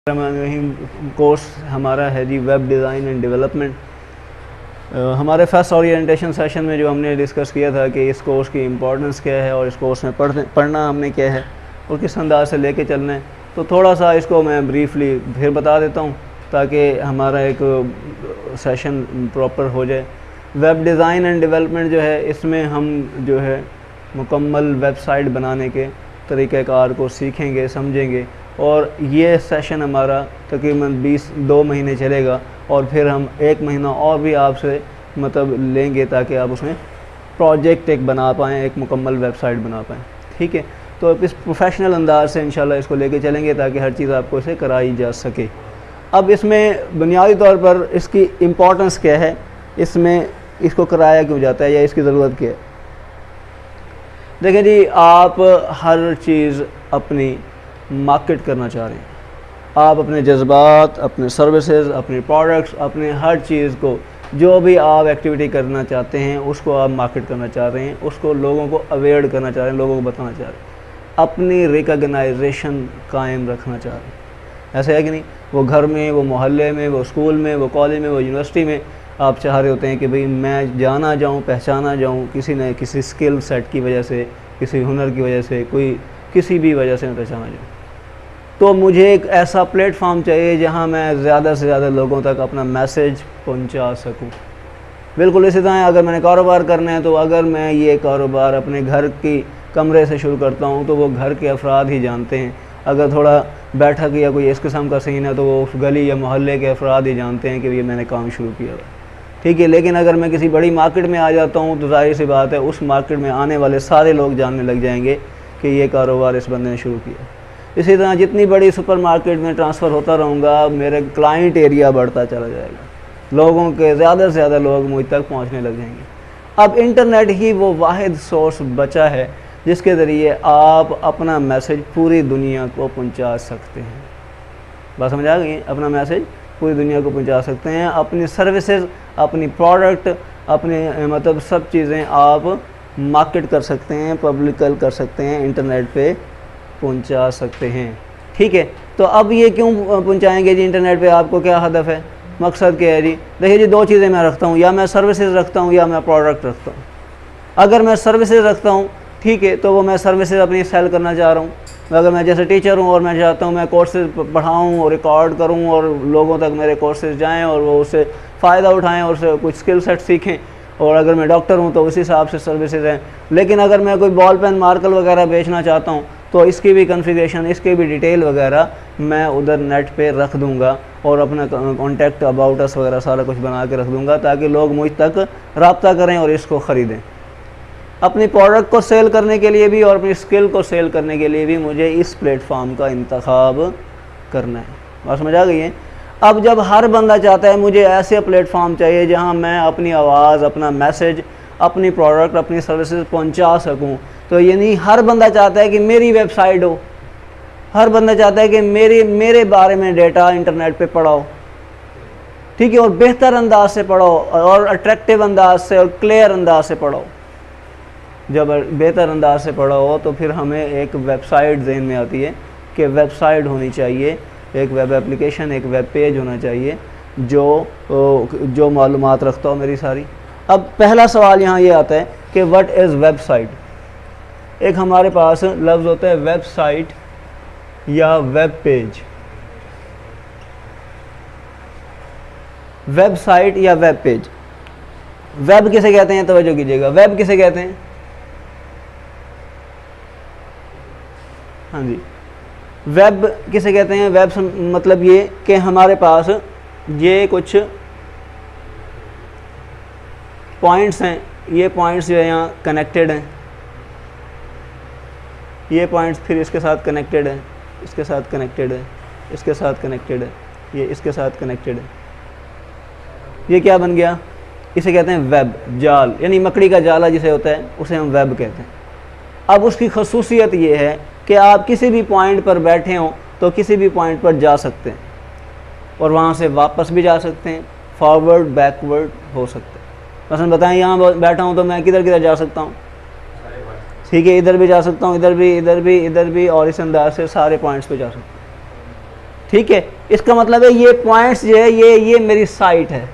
Course हमारा है जी web design and development. हमारे फर्स्ट ओरिएंटेशन सेशन में जो हमने डिस्कस किया था कि इस कोर्स की इम्पोर्टेंस क्या है और इस कोर्स में पढ़ना हमने क्या है और किस अंदाज से लेके चलना है, तो थोड़ा सा इसको मैं ब्रीफली फिर बता देता हूँ ताकि हमारा एक सेशन प्रॉपर हो जाए। वेब डिज़ाइन एंड डेवलपमेंट जो है, इसमें हम जो है मुकम्मल वेबसाइट बनाने के तरीक़ाकार को सीखेंगे, समझेंगे, और ये सेशन हमारा तकरीबन 2 महीने चलेगा और फिर हम 1 महीना और भी आपसे मतलब लेंगे ताकि आप उसमें प्रोजेक्ट एक बना पाएँ, एक मुकम्मल वेबसाइट बना पाएँ। ठीक है, तो इस प्रोफेशनल अंदाज से इंशाल्लाह इसको लेके चलेंगे ताकि हर चीज़ आपको इसे कराई जा सके। अब इसमें बुनियादी तौर पर इसकी इम्पोर्टेंस क्या है, इसमें इसको कराया क्यों जाता है या इसकी ज़रूरत क्या है। देखें जी, आप हर चीज़ अपनी मार्केट करना चाह रहे हैं, आप अपने जज्बात, अपने सर्विसेज, अपने प्रोडक्ट्स, अपने हर चीज़ को, जो भी आप एक्टिविटी करना चाहते हैं उसको आप मार्केट करना चाह रहे हैं, उसको लोगों को अवेयर करना चाह रहे हैं, लोगों को बताना चाह रहे हैं, अपनी रिकग्नाइजेशन कायम रखना चाह रहे हैं। ऐसे है कि नहीं, वो घर में, वो मोहल्ले में, वो स्कूल में, वो कॉलेज में, वो यूनिवर्सिटी में आप चाह रहे होते हैं कि भाई मैं जाना जाऊँ, पहचाना जाऊँ, किसी न किसी स्किल सेट की वजह से, किसी हुनर की वजह से, कोई किसी भी वजह से मैं पहचाना जाऊँ। तो मुझे एक ऐसा प्लेटफॉर्म चाहिए जहां मैं ज़्यादा से ज़्यादा लोगों तक अपना मैसेज पहुंचा सकूं। बिल्कुल इसी तरह अगर मैंने कारोबार करना है, तो अगर मैं ये कारोबार अपने घर की कमरे से शुरू करता हूं तो वो घर के अफराद ही जानते हैं। अगर थोड़ा बैठक या कोई इस किस्म का सीन है तो वो उस गली या मोहल्ले के अफराद ही जानते हैं कि ये मैंने काम शुरू किया। ठीक है, लेकिन अगर मैं किसी बड़ी मार्केट में आ जाता हूँ तो जाहिर सी बात है उस मार्केट में आने वाले सारे लोग जानने लग जाएंगे कि ये कारोबार इस बंदे ने शुरू किया। इसी तरह जितनी बड़ी सुपर मार्केट में ट्रांसफ़र होता रहूँगा, मेरे क्लाइंट एरिया बढ़ता चला जाएगा, लोगों के ज़्यादा से ज़्यादा लोग मुझ तक पहुँचने लग जाएंगे। अब इंटरनेट ही वो वाहिद सोर्स बचा है जिसके ज़रिए आप अपना मैसेज पूरी दुनिया को पहुँचा सकते हैं। बात समझ आ गई? अपना मैसेज पूरी दुनिया को पहुँचा सकते हैं, अपनी सर्विसेज, अपनी प्रोडक्ट, अपने मतलब सब चीज़ें आप मार्केट कर सकते हैं, पब्लिकल कर सकते हैं, इंटरनेट पे पहुंचा सकते हैं। ठीक है, तो अब ये क्यों पहुंचाएंगे जी इंटरनेट पे, आपको क्या हदफ है, मकसद क्या है जी? देखिए जी, 2 चीज़ें मैं रखता हूँ, या मैं सर्विसेज रखता हूँ या मैं प्रोडक्ट रखता हूँ। अगर मैं सर्विसेज रखता हूँ, ठीक है, तो वो मैं सर्विसेज अपनी सेल करना चाह रहा हूँ। अगर मैं जैसे टीचर हूँ और मैं चाहता हूँ मैं कोर्सेज पढ़ाऊँ और रिकॉर्ड करूँ और लोगों तक मेरे कोर्सेज जाएँ और वो उससे फ़ायदा उठाएँ और उससे कुछ स्किल सेट सीखें, और अगर मैं डॉक्टर हूँ तो उसी हिसाब से सर्विसेज हैं। लेकिन अगर मैं कोई बॉल पेन, मार्कर वगैरह बेचना चाहता हूँ तो इसकी भी कॉन्फ़िगरेशन, इसके भी डिटेल वगैरह मैं उधर नेट पे रख दूँगा और अपना कॉन्टैक्ट, अबाउट अस वगैरह सारा कुछ बना के रख दूँगा ताकि लोग मुझ तक रब्ता करें और इसको ख़रीदें। अपनी प्रोडक्ट को सेल करने के लिए भी और अपनी स्किल को सेल करने के लिए भी मुझे इस प्लेटफॉर्म का इंतखाब करना है। बात समझ आ गई है? अब जब हर बंदा चाहता है मुझे ऐसे प्लेटफॉर्म चाहिए जहां मैं अपनी आवाज़, अपना मैसेज, अपनी प्रोडक्ट, अपनी सर्विसेज पहुंचा सकूं, तो यानी हर बंदा चाहता है कि मेरी वेबसाइट हो, हर बंदा चाहता है कि मेरे बारे में डेटा इंटरनेट पे पढ़ाओ। ठीक है, और बेहतर अंदाज से पढ़ाओ और अट्रैक्टिव अंदाज से और क्लियर अंदाज से पढ़ाओ। जब बेहतर अंदाज से पढ़ाओ तो फिर हमें एक वेबसाइट ज़हन में आती है कि वेबसाइट होनी चाहिए, एक वेब एप्लीकेशन, एक वेब पेज होना चाहिए जो मालूमात रखता हो मेरी सारी। अब पहला सवाल यहाँ ये आता है कि व्हाट इज़ वेबसाइट। एक हमारे पास लफ्ज़ होता है वेबसाइट या वेब पेज। वेबसाइट या वेब पेज, वेब किसे कहते हैं, तवज्जो कीजिएगा, वेब किसे कहते हैं? हाँ जी, वेब किसे कहते हैं? वेब मतलब ये कि हमारे पास ये कुछ पॉइंट्स हैं, ये पॉइंट्स जो है यहाँ कनेक्टेड हैं, ये पॉइंट्स फिर इसके साथ कनेक्टेड है, इसके साथ कनेक्टेड है, इसके साथ कनेक्टेड है, ये इसके साथ कनेक्टेड है। ये क्या बन गया? इसे कहते हैं वेब, जाल, यानी मकड़ी का जाला जिसे होता है उसे हम वेब कहते हैं। अब उसकी खसूसियत ये है कि आप किसी भी पॉइंट पर बैठे हों तो किसी भी पॉइंट पर जा सकते हैं और वहाँ से वापस भी जा सकते हैं, फॉरवर्ड बैकवर्ड हो सकते हैं। मसलन बताएं, यहाँ बैठा हूँ तो मैं किधर किधर जा सकता हूँ? ठीक है, इधर भी जा सकता हूँ, इधर भी, इधर भी, इधर भी, और इस अंदाज से सारे पॉइंट्स पे जा सकता हूँ। ठीक है, इसका मतलब है ये पॉइंट्स जो है ये मेरी साइट है,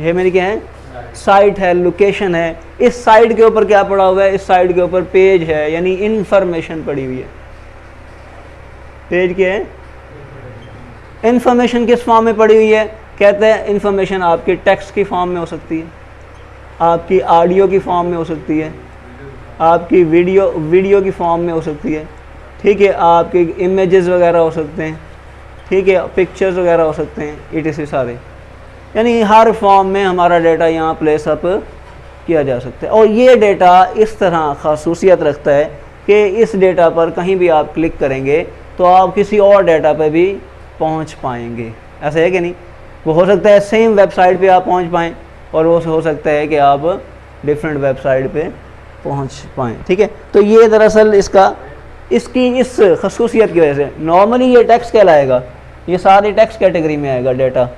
ये मेरी क्या है, साइट है, लोकेशन है। इस साइट के ऊपर क्या पड़ा हुआ है, इस साइट के ऊपर पेज है, यानी इंफॉर्मेशन पड़ी हुई है। पेज क्या है, इंफॉर्मेशन किस फॉर्म में पड़ी हुई है, कहते हैं इंफॉर्मेशन आपकी टेक्स्ट की फॉर्म में हो सकती है, आपकी ऑडियो की फॉर्म में हो सकती है, आपकी वीडियो की फॉर्म में हो सकती है, ठीक है, आपके इमेजेस वगैरह हो सकते हैं, ठीक है, पिक्चर्स वगैरह हो सकते हैं, ETC सारे, यानी हर फॉर्म में हमारा डेटा यहाँ प्लेस अप किया जा सकता है। और ये डेटा इस तरह खासूसियत रखता है कि इस डेटा पर कहीं भी आप क्लिक करेंगे तो आप किसी और डेटा पर भी पहुँच पाएंगे। ऐसा है कि नहीं, वो हो सकता है सेम वेबसाइट पे आप पहुँच पाएँ, और वो हो सकता है कि आप डिफरेंट वेबसाइट पे पहुँच पाएँ, ठीक है। तो ये दरअसल इसकी इस खसूसियत की वजह से नॉर्मली ये टेक्स्ट कहलाएगा, ये सारे टेक्स्ट कैटेगरी में आएगा डेटा,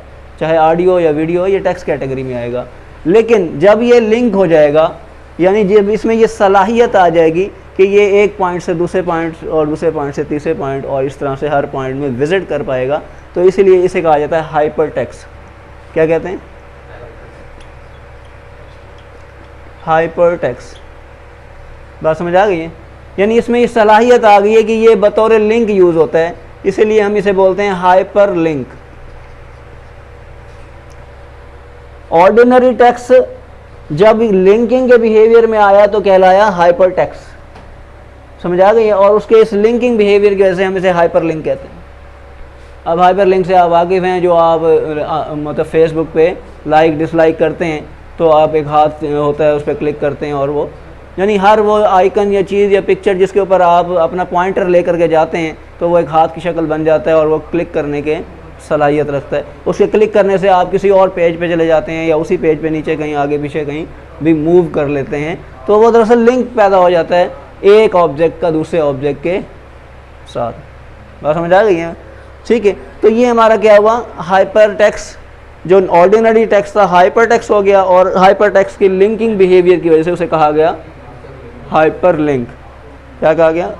चाहे ऑडियो या वीडियो, ये टेक्स्ट कैटेगरी में आएगा। लेकिन जब ये लिंक हो जाएगा, यानी जब इसमें ये सलाहियत आ जाएगी कि ये एक पॉइंट से दूसरे पॉइंट और दूसरे पॉइंट से तीसरे पॉइंट और इस तरह से हर पॉइंट में विजिट कर पाएगा, तो इसलिए इसे कहा जाता है हाइपर टेक्स्ट। क्या कहते हैं, हाइपर टेक्स्ट। बात समझ आ गई है, यानी इसमें ये सलाहियत आ गई है कि ये बतौर लिंक यूज़ होता है, इसीलिए हम इसे बोलते हैं हाइपर लिंक। ऑर्डिनरी टेक्स्ट जब लिंकिंग के बिहेवियर में आया तो कहलाया हाइपर टेक्स्ट, समझ आ गई है, और उसके इस लिंकिंग बिहेवियर की वजह से हम इसे हाइपर लिंक कहते हैं। अब हाइपर लिंक से आप वाकिफ़ हैं, जो आप मतलब फेसबुक पे लाइक डिसलाइक करते हैं तो आप एक हाथ होता है उस पर क्लिक करते हैं, और वो यानी हर वो आइकन या चीज़ या पिक्चर जिसके ऊपर आप अपना पॉइंटर लेकर के जाते हैं तो वो एक हाथ की शक्ल बन जाता है और वो क्लिक करने के सलाहियत रखता है। उसके क्लिक करने से आप किसी और पेज पे चले जाते हैं या उसी पेज पे नीचे कहीं आगे पीछे कहीं भी मूव कर लेते हैं, तो वो दरअसल लिंक पैदा हो जाता है एक ऑब्जेक्ट का दूसरे ऑब्जेक्ट के साथ। बात समझ आ गई है, ठीक है। तो ये हमारा क्या हुआ, हाइपर टेक्स्ट, जो ऑर्डिनरी टेक्स्ट था हाइपर टेक्स्ट हो गया, और हाइपर टेक्स्ट की लिंकिंग बिहेवियर की वजह से उसे कहा गया हाइपर लिंक। क्या कहा गया,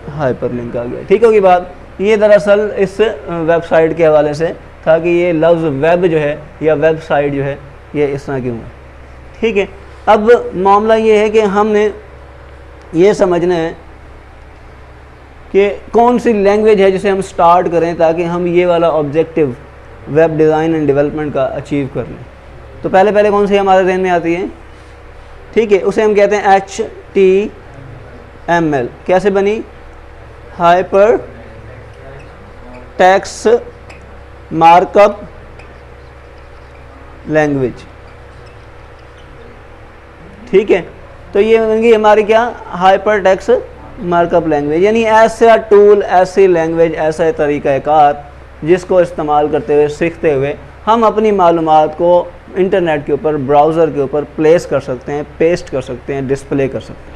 हाइपर लिंक आ गया, ठीक होगी बात। ये दरअसल इस वेबसाइट के हवाले से था कि ये लफ्ज़ वेब जो है या वेबसाइट जो है ये इस तरह क्यों है, ठीक है। अब मामला ये है कि हमने ये समझना है कि कौन सी लैंग्वेज है जिसे हम स्टार्ट करें ताकि हम ये वाला objective web design and development का अचीव कर लें। तो पहले कौन सी हमारे ज़हन में आती है, ठीक है, उसे हम कहते हैं HTML। कैसे बनी, हाइपर टेक्स्ट मार्कअप लैंग्वेज, ठीक है। तो ये बनेगी हमारी क्या, हाइपर टेक्स्ट मार्कअप लैंग्वेज, यानी ऐसा टूल, ऐसी लैंग्वेज, ऐसा तरीक़ाकार जिसको इस्तेमाल करते हुए, सीखते हुए हम अपनी मालूमात को इंटरनेट के ऊपर, ब्राउज़र के ऊपर प्लेस कर सकते हैं, पेस्ट कर सकते हैं, डिस्प्ले कर सकते हैं।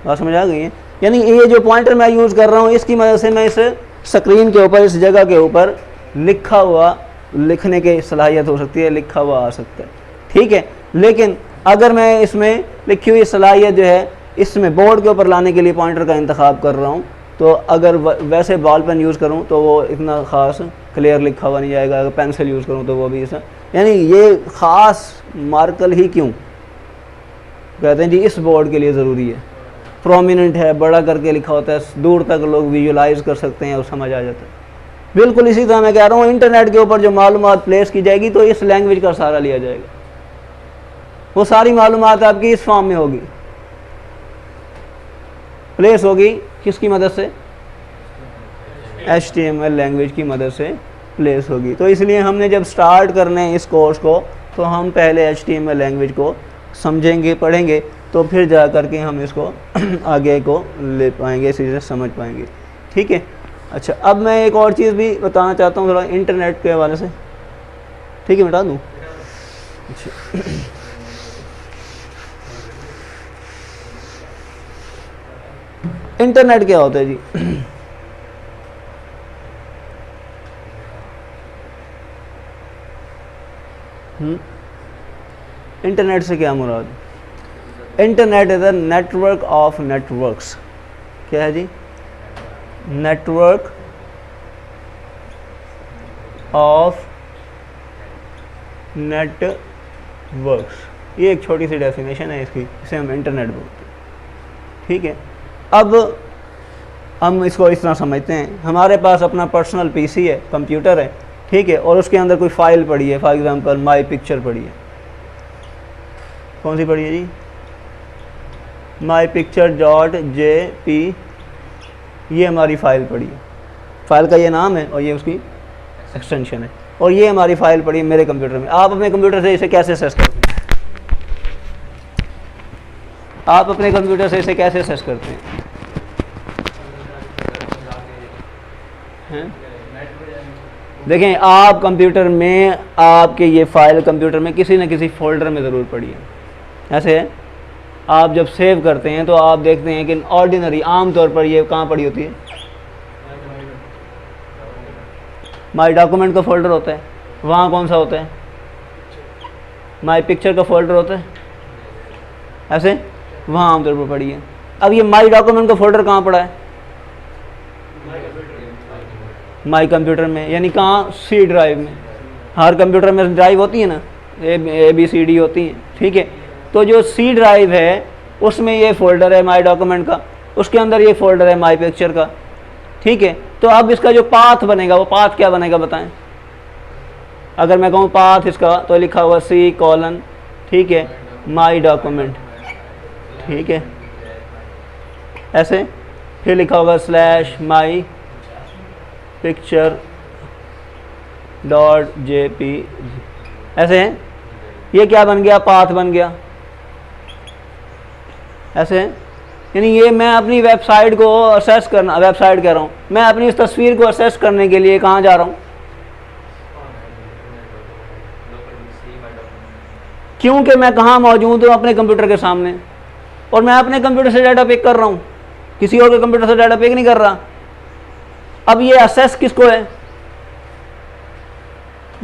बात समझ आ गई है, यानी ये जो पॉइंटर मैं यूज़ कर रहा हूँ इसकी मदद से मैं इस स्क्रीन के ऊपर, इस जगह के ऊपर लिखा हुआ, लिखने की सलाहियत हो सकती है, लिखा हुआ आ सकता है, ठीक है। लेकिन अगर मैं इसमें लिखी हुई सलाहियत जो है इसमें बोर्ड के ऊपर लाने के लिए पॉइंटर का इंतखाब कर रहा हूँ, तो अगर वैसे बॉल पेन यूज़ करूँ तो वो इतना ख़ास क्लियर लिखा हुआ नहीं जाएगा, अगर पेंसिल यूज़ करूँ तो वो भी ऐसा, यानी ये ख़ास मार्कर ही क्यों कहते हैं जी, इस बोर्ड के लिए ज़रूरी है, प्रोमिनेंट है, बड़ा करके लिखा होता है, दूर तक लोग विजुलाइज कर सकते हैं और समझ आ जाता है। बिल्कुल इसी तरह मैं कह रहा हूँ इंटरनेट के ऊपर जो मालूमात प्लेस की जाएगी तो इस लैंग्वेज का सहारा लिया जाएगा, वो सारी मालूमात आपकी इस फॉर्म में होगी, प्लेस होगी किसकी मदद से, HTML लैंग्वेज की मदद से प्लेस होगी। तो इसलिए हमने जब स्टार्ट करने इस कोर्स को तो हम पहले HTML लैंग्वेज को समझेंगे, पढ़ेंगे, तो फिर जा कर के हम इसको आगे को ले पाएंगे, इसी से समझ पाएंगे, ठीक है। अच्छा, अब मैं एक और चीज़ भी बताना चाहता हूँ थोड़ा इंटरनेट के हवाले से, ठीक है, बता दूँ। अच्छा, इंटरनेट क्या होता है जी, इंटरनेट से क्या मुराद, internet is a network of networks. क्या है जी, नेटवर्क ऑफ नेटवर्क्स, ये एक छोटी सी डेफिनेशन है इसकी, इसे हम इंटरनेट बोलते हैं। ठीक है, अब हम इसको इस तरह समझते हैं, हमारे पास अपना पर्सनल पीसी है, कंप्यूटर है, ठीक है, और उसके अंदर कोई फाइल पड़ी है, फॉर एग्जांपल माई पिक्चर पड़ी है। कौन सी पड़ी है जी? माई पिक्चर डॉट JP, ये हमारी फ़ाइल पड़ी है, फाइल का ये नाम है और ये उसकी एक्सटेंशन है, और ये हमारी फ़ाइल पड़ी है मेरे कंप्यूटर में। आप अपने कंप्यूटर से इसे कैसे एक्सेस करते हैं? आप अपने कंप्यूटर से इसे कैसे एक्सेस करते हैं? देखें, आप कंप्यूटर में, आपके ये फाइल कंप्यूटर में किसी न किसी फोल्डर में ज़रूर पड़ी है। ऐसे है, आप जब सेव करते हैं तो आप देखते हैं कि ऑर्डिनरी आम तौर पर ये कहाँ पड़ी होती है? माई डॉक्यूमेंट का फोल्डर होता है, वहाँ कौन सा होता है? माई पिक्चर का फोल्डर होता है, ऐसे वहाँ आमतौर पर पड़ी है। अब ये माई डॉक्यूमेंट का फोल्डर कहाँ पड़ा है? माई कंप्यूटर में, यानी कहाँ? C ड्राइव में। हर कंप्यूटर में ड्राइव होती है ना, ABCD होती है, ठीक है। तो जो C ड्राइव है उसमें ये फोल्डर है माई डॉक्यूमेंट का, उसके अंदर ये फोल्डर है माई पिक्चर का, ठीक है। तो अब इसका जो पाथ बनेगा, वो पाथ क्या बनेगा बताएं? अगर मैं कहूँ पाथ इसका, तो लिखा हुआ C:, ठीक है, माई डॉक्यूमेंट, ठीक है, ऐसे, फिर लिखा होगा /माई पिक्चर .jpg, ऐसे है। ये क्या बन गया? पाथ बन गया, ऐसे है। यानी ये मैं अपनी वेबसाइट को असेस करना, वेबसाइट कह रहा हूँ, मैं अपनी इस तस्वीर को असेस करने के लिए कहाँ जा रहा हूँ? क्योंकि मैं कहाँ मौजूद हूँ? अपने कंप्यूटर के सामने, और मैं अपने कंप्यूटर से डाटा पिक कर रहा हूँ, किसी और के कंप्यूटर से डाटा पिक नहीं कर रहा। अब ये असेस किसको है?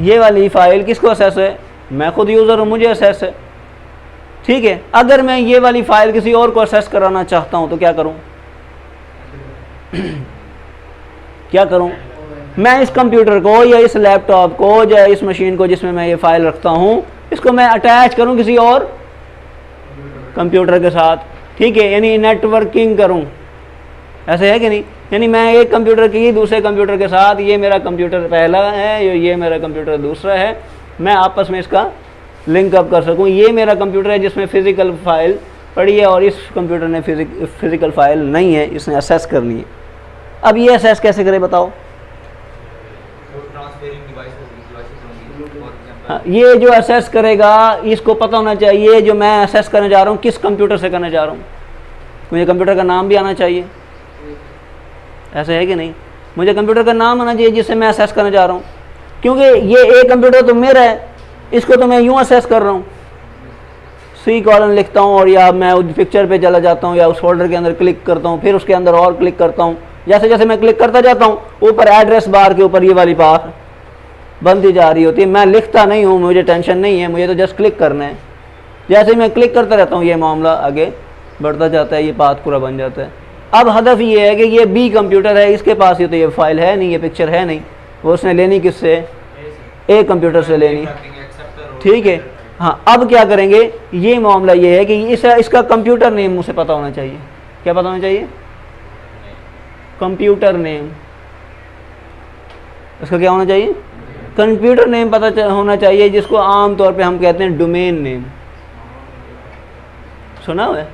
ये वाली फाइल किसको असेस है? मैं खुद यूज़र हूँ, मुझे असेस है, ठीक है। अगर मैं ये वाली फाइल किसी और को असेस कराना चाहता हूँ तो क्या करूँ? क्या करूँ? मैं इस कंप्यूटर को या इस लैपटॉप को या इस मशीन को जिसमें मैं ये फाइल रखता हूँ, इसको मैं अटैच करूँ किसी और कंप्यूटर के साथ, ठीक है, यानी नेटवर्किंग करूँ, ऐसे है कि नहीं? यानी मैं एक कंप्यूटर की दूसरे कंप्यूटर के साथ, ये मेरा कंप्यूटर पहला है, ये मेरा कंप्यूटर दूसरा है, मैं आपस में इसका लिंक अप कर सकूं। ये मेरा कंप्यूटर है जिसमें फ़िज़िकल फ़ाइल पड़ी है, और इस कंप्यूटर ने फ़िज़िकल फ़ाइल नहीं है, इसने असेस करनी है। अब ये असेस कैसे करें बताओ? हाँ, ये जो असेस करेगा इसको पता होना चाहिए जो मैं असेस करने जा रहा हूँ किस कंप्यूटर से करने जा रहा हूँ। मुझे कंप्यूटर का नाम भी आना चाहिए, ऐसे है कि नहीं? मुझे कंप्यूटर का नाम आना चाहिए जिससे मैं असेस करने जा रहा हूँ, क्योंकि ये एक कंप्यूटर तो मेरा है, इसको तो मैं यूँ असेस कर रहा हूँ। C: लिखता हूँ, और या मैं उस पिक्चर पे चला जाता हूँ, या उस फोल्डर के अंदर क्लिक करता हूँ, फिर उसके अंदर और क्लिक करता हूँ। जैसे जैसे मैं क्लिक करता जाता हूँ, ऊपर एड्रेस बार के ऊपर ये वाली पाथ बनती जा रही होती है। मैं लिखता नहीं हूँ, मुझे टेंशन नहीं है, मुझे तो जस्ट क्लिक करना है। जैसे ही मैं क्लिक करता रहता हूँ, ये मामला आगे बढ़ता जाता है, ये पाथ पूरा बन जाता है। अब हदफ ये है कि ये B कंप्यूटर है, इसके पास ये तो ये फाइल है नहीं, ये पिक्चर है नहीं, वो उसने लेनी किससे? A कंप्यूटर से लेनी, ठीक है। हाँ, अब क्या करेंगे? ये मामला ये है कि इसका कंप्यूटर नेम मुझे पता होना चाहिए। क्या पता होना चाहिए? Computer name. इसका क्या होना चाहिए? कंप्यूटर नेम पता होना चाहिए, जिसको आम तौर पे हम कहते हैं डोमेन नेम। सुना हुआ है?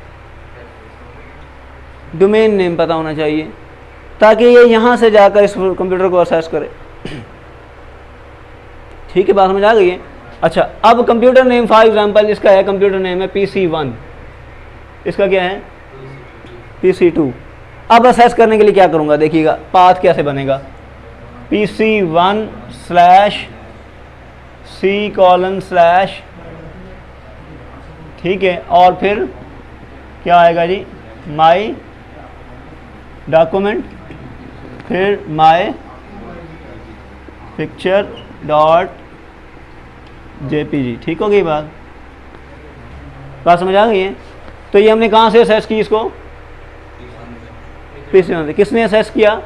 डोमेन नेम पता होना चाहिए, ताकि ये यहाँ से जाकर इस कंप्यूटर को असेस करे। ठीक है, बात समझ आ गई है? अच्छा, अब कंप्यूटर नेम फॉर एग्जांपल इसका है, कंप्यूटर नेम है PC1, इसका क्या है? PC2। अब असेस करने के लिए क्या करूँगा? देखिएगा पाथ कैसे बनेगा। PC1/C:/, ठीक है, और फिर क्या आएगा जी? माई डॉक्यूमेंट, फिर माई पिक्चर .jpg। ठीक हो गई बात समझ आ गई है? तो ये हमने कहाँ से असेस की इसको? PC1 से। किसने असेस किया?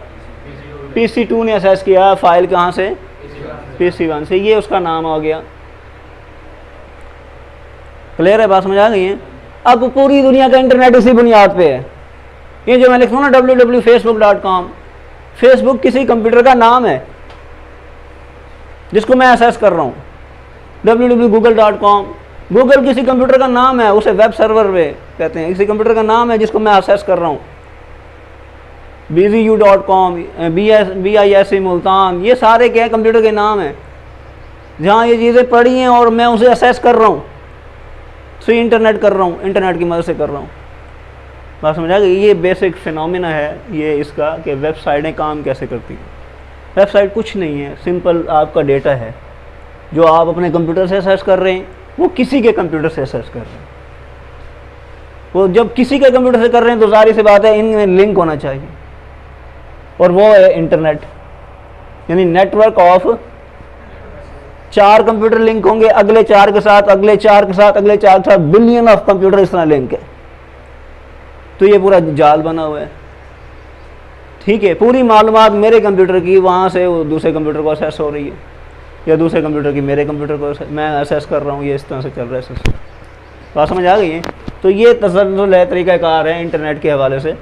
PC2 ने असेस किया फाइल कहाँ से, PC1 से, ये उसका नाम आ गया। क्लियर है, बात समझ आ गई है। अब पूरी दुनिया का इंटरनेट इसी बुनियाद पे है। ये जो मैं लिखता हूँ ना www.facebook.com, फेसबुक किसी कंप्यूटर का नाम है जिसको मैं असेस कर रहा हूँ। www.google.com, गूगल किसी कंप्यूटर का नाम है, उसे वेब सर्वर पे कहते हैं, किसी कंप्यूटर का नाम है जिसको मैं असेस कर रहा हूँ। bzu.com, BISC मुल्तान, ये सारे क्या है, कंप्यूटर के नाम हैं जहाँ ये चीज़ें पड़ी हैं और मैं उसे असेस कर रहा हूँ, थ्रू इंटरनेट कर रहा हूँ, इंटरनेट की मदद से कर रहा हूँ। बात समझ आ गई। ये बेसिक फिनोमिना है ये इसका कि वेबसाइटें काम कैसे करती हैं। वेबसाइट कुछ नहीं है, सिंपल आपका डेटा है जो आप अपने कंप्यूटर से असेस कर रहे हैं, वो किसी के कंप्यूटर से असेस कर रहे हैं। वो जब किसी के कंप्यूटर से कर रहे हैं तो जाहिर सी बात है इनमें लिंक होना चाहिए, और वो है इंटरनेट, यानी नेटवर्क ऑफ 4 कंप्यूटर लिंक होंगे, अगले 4 के साथ, अगले 4 के साथ, अगले 4 के साथ, बिलियन ऑफ कंप्यूटर इस तरह लिंक है। तो ये पूरा जाल बना हुआ है, ठीक है। पूरी मालूमात मेरे कंप्यूटर की वहाँ से वो दूसरे कंप्यूटर को असेस हो रही है, या दूसरे कंप्यूटर की मेरे कंप्यूटर को मैं असेस कर रहा हूँ, ये इस तरह से चल रहा है। बात समझ आ गई है। तो ये तसल्सल है, तरीक़ाकार है इंटरनेट के हवाले से।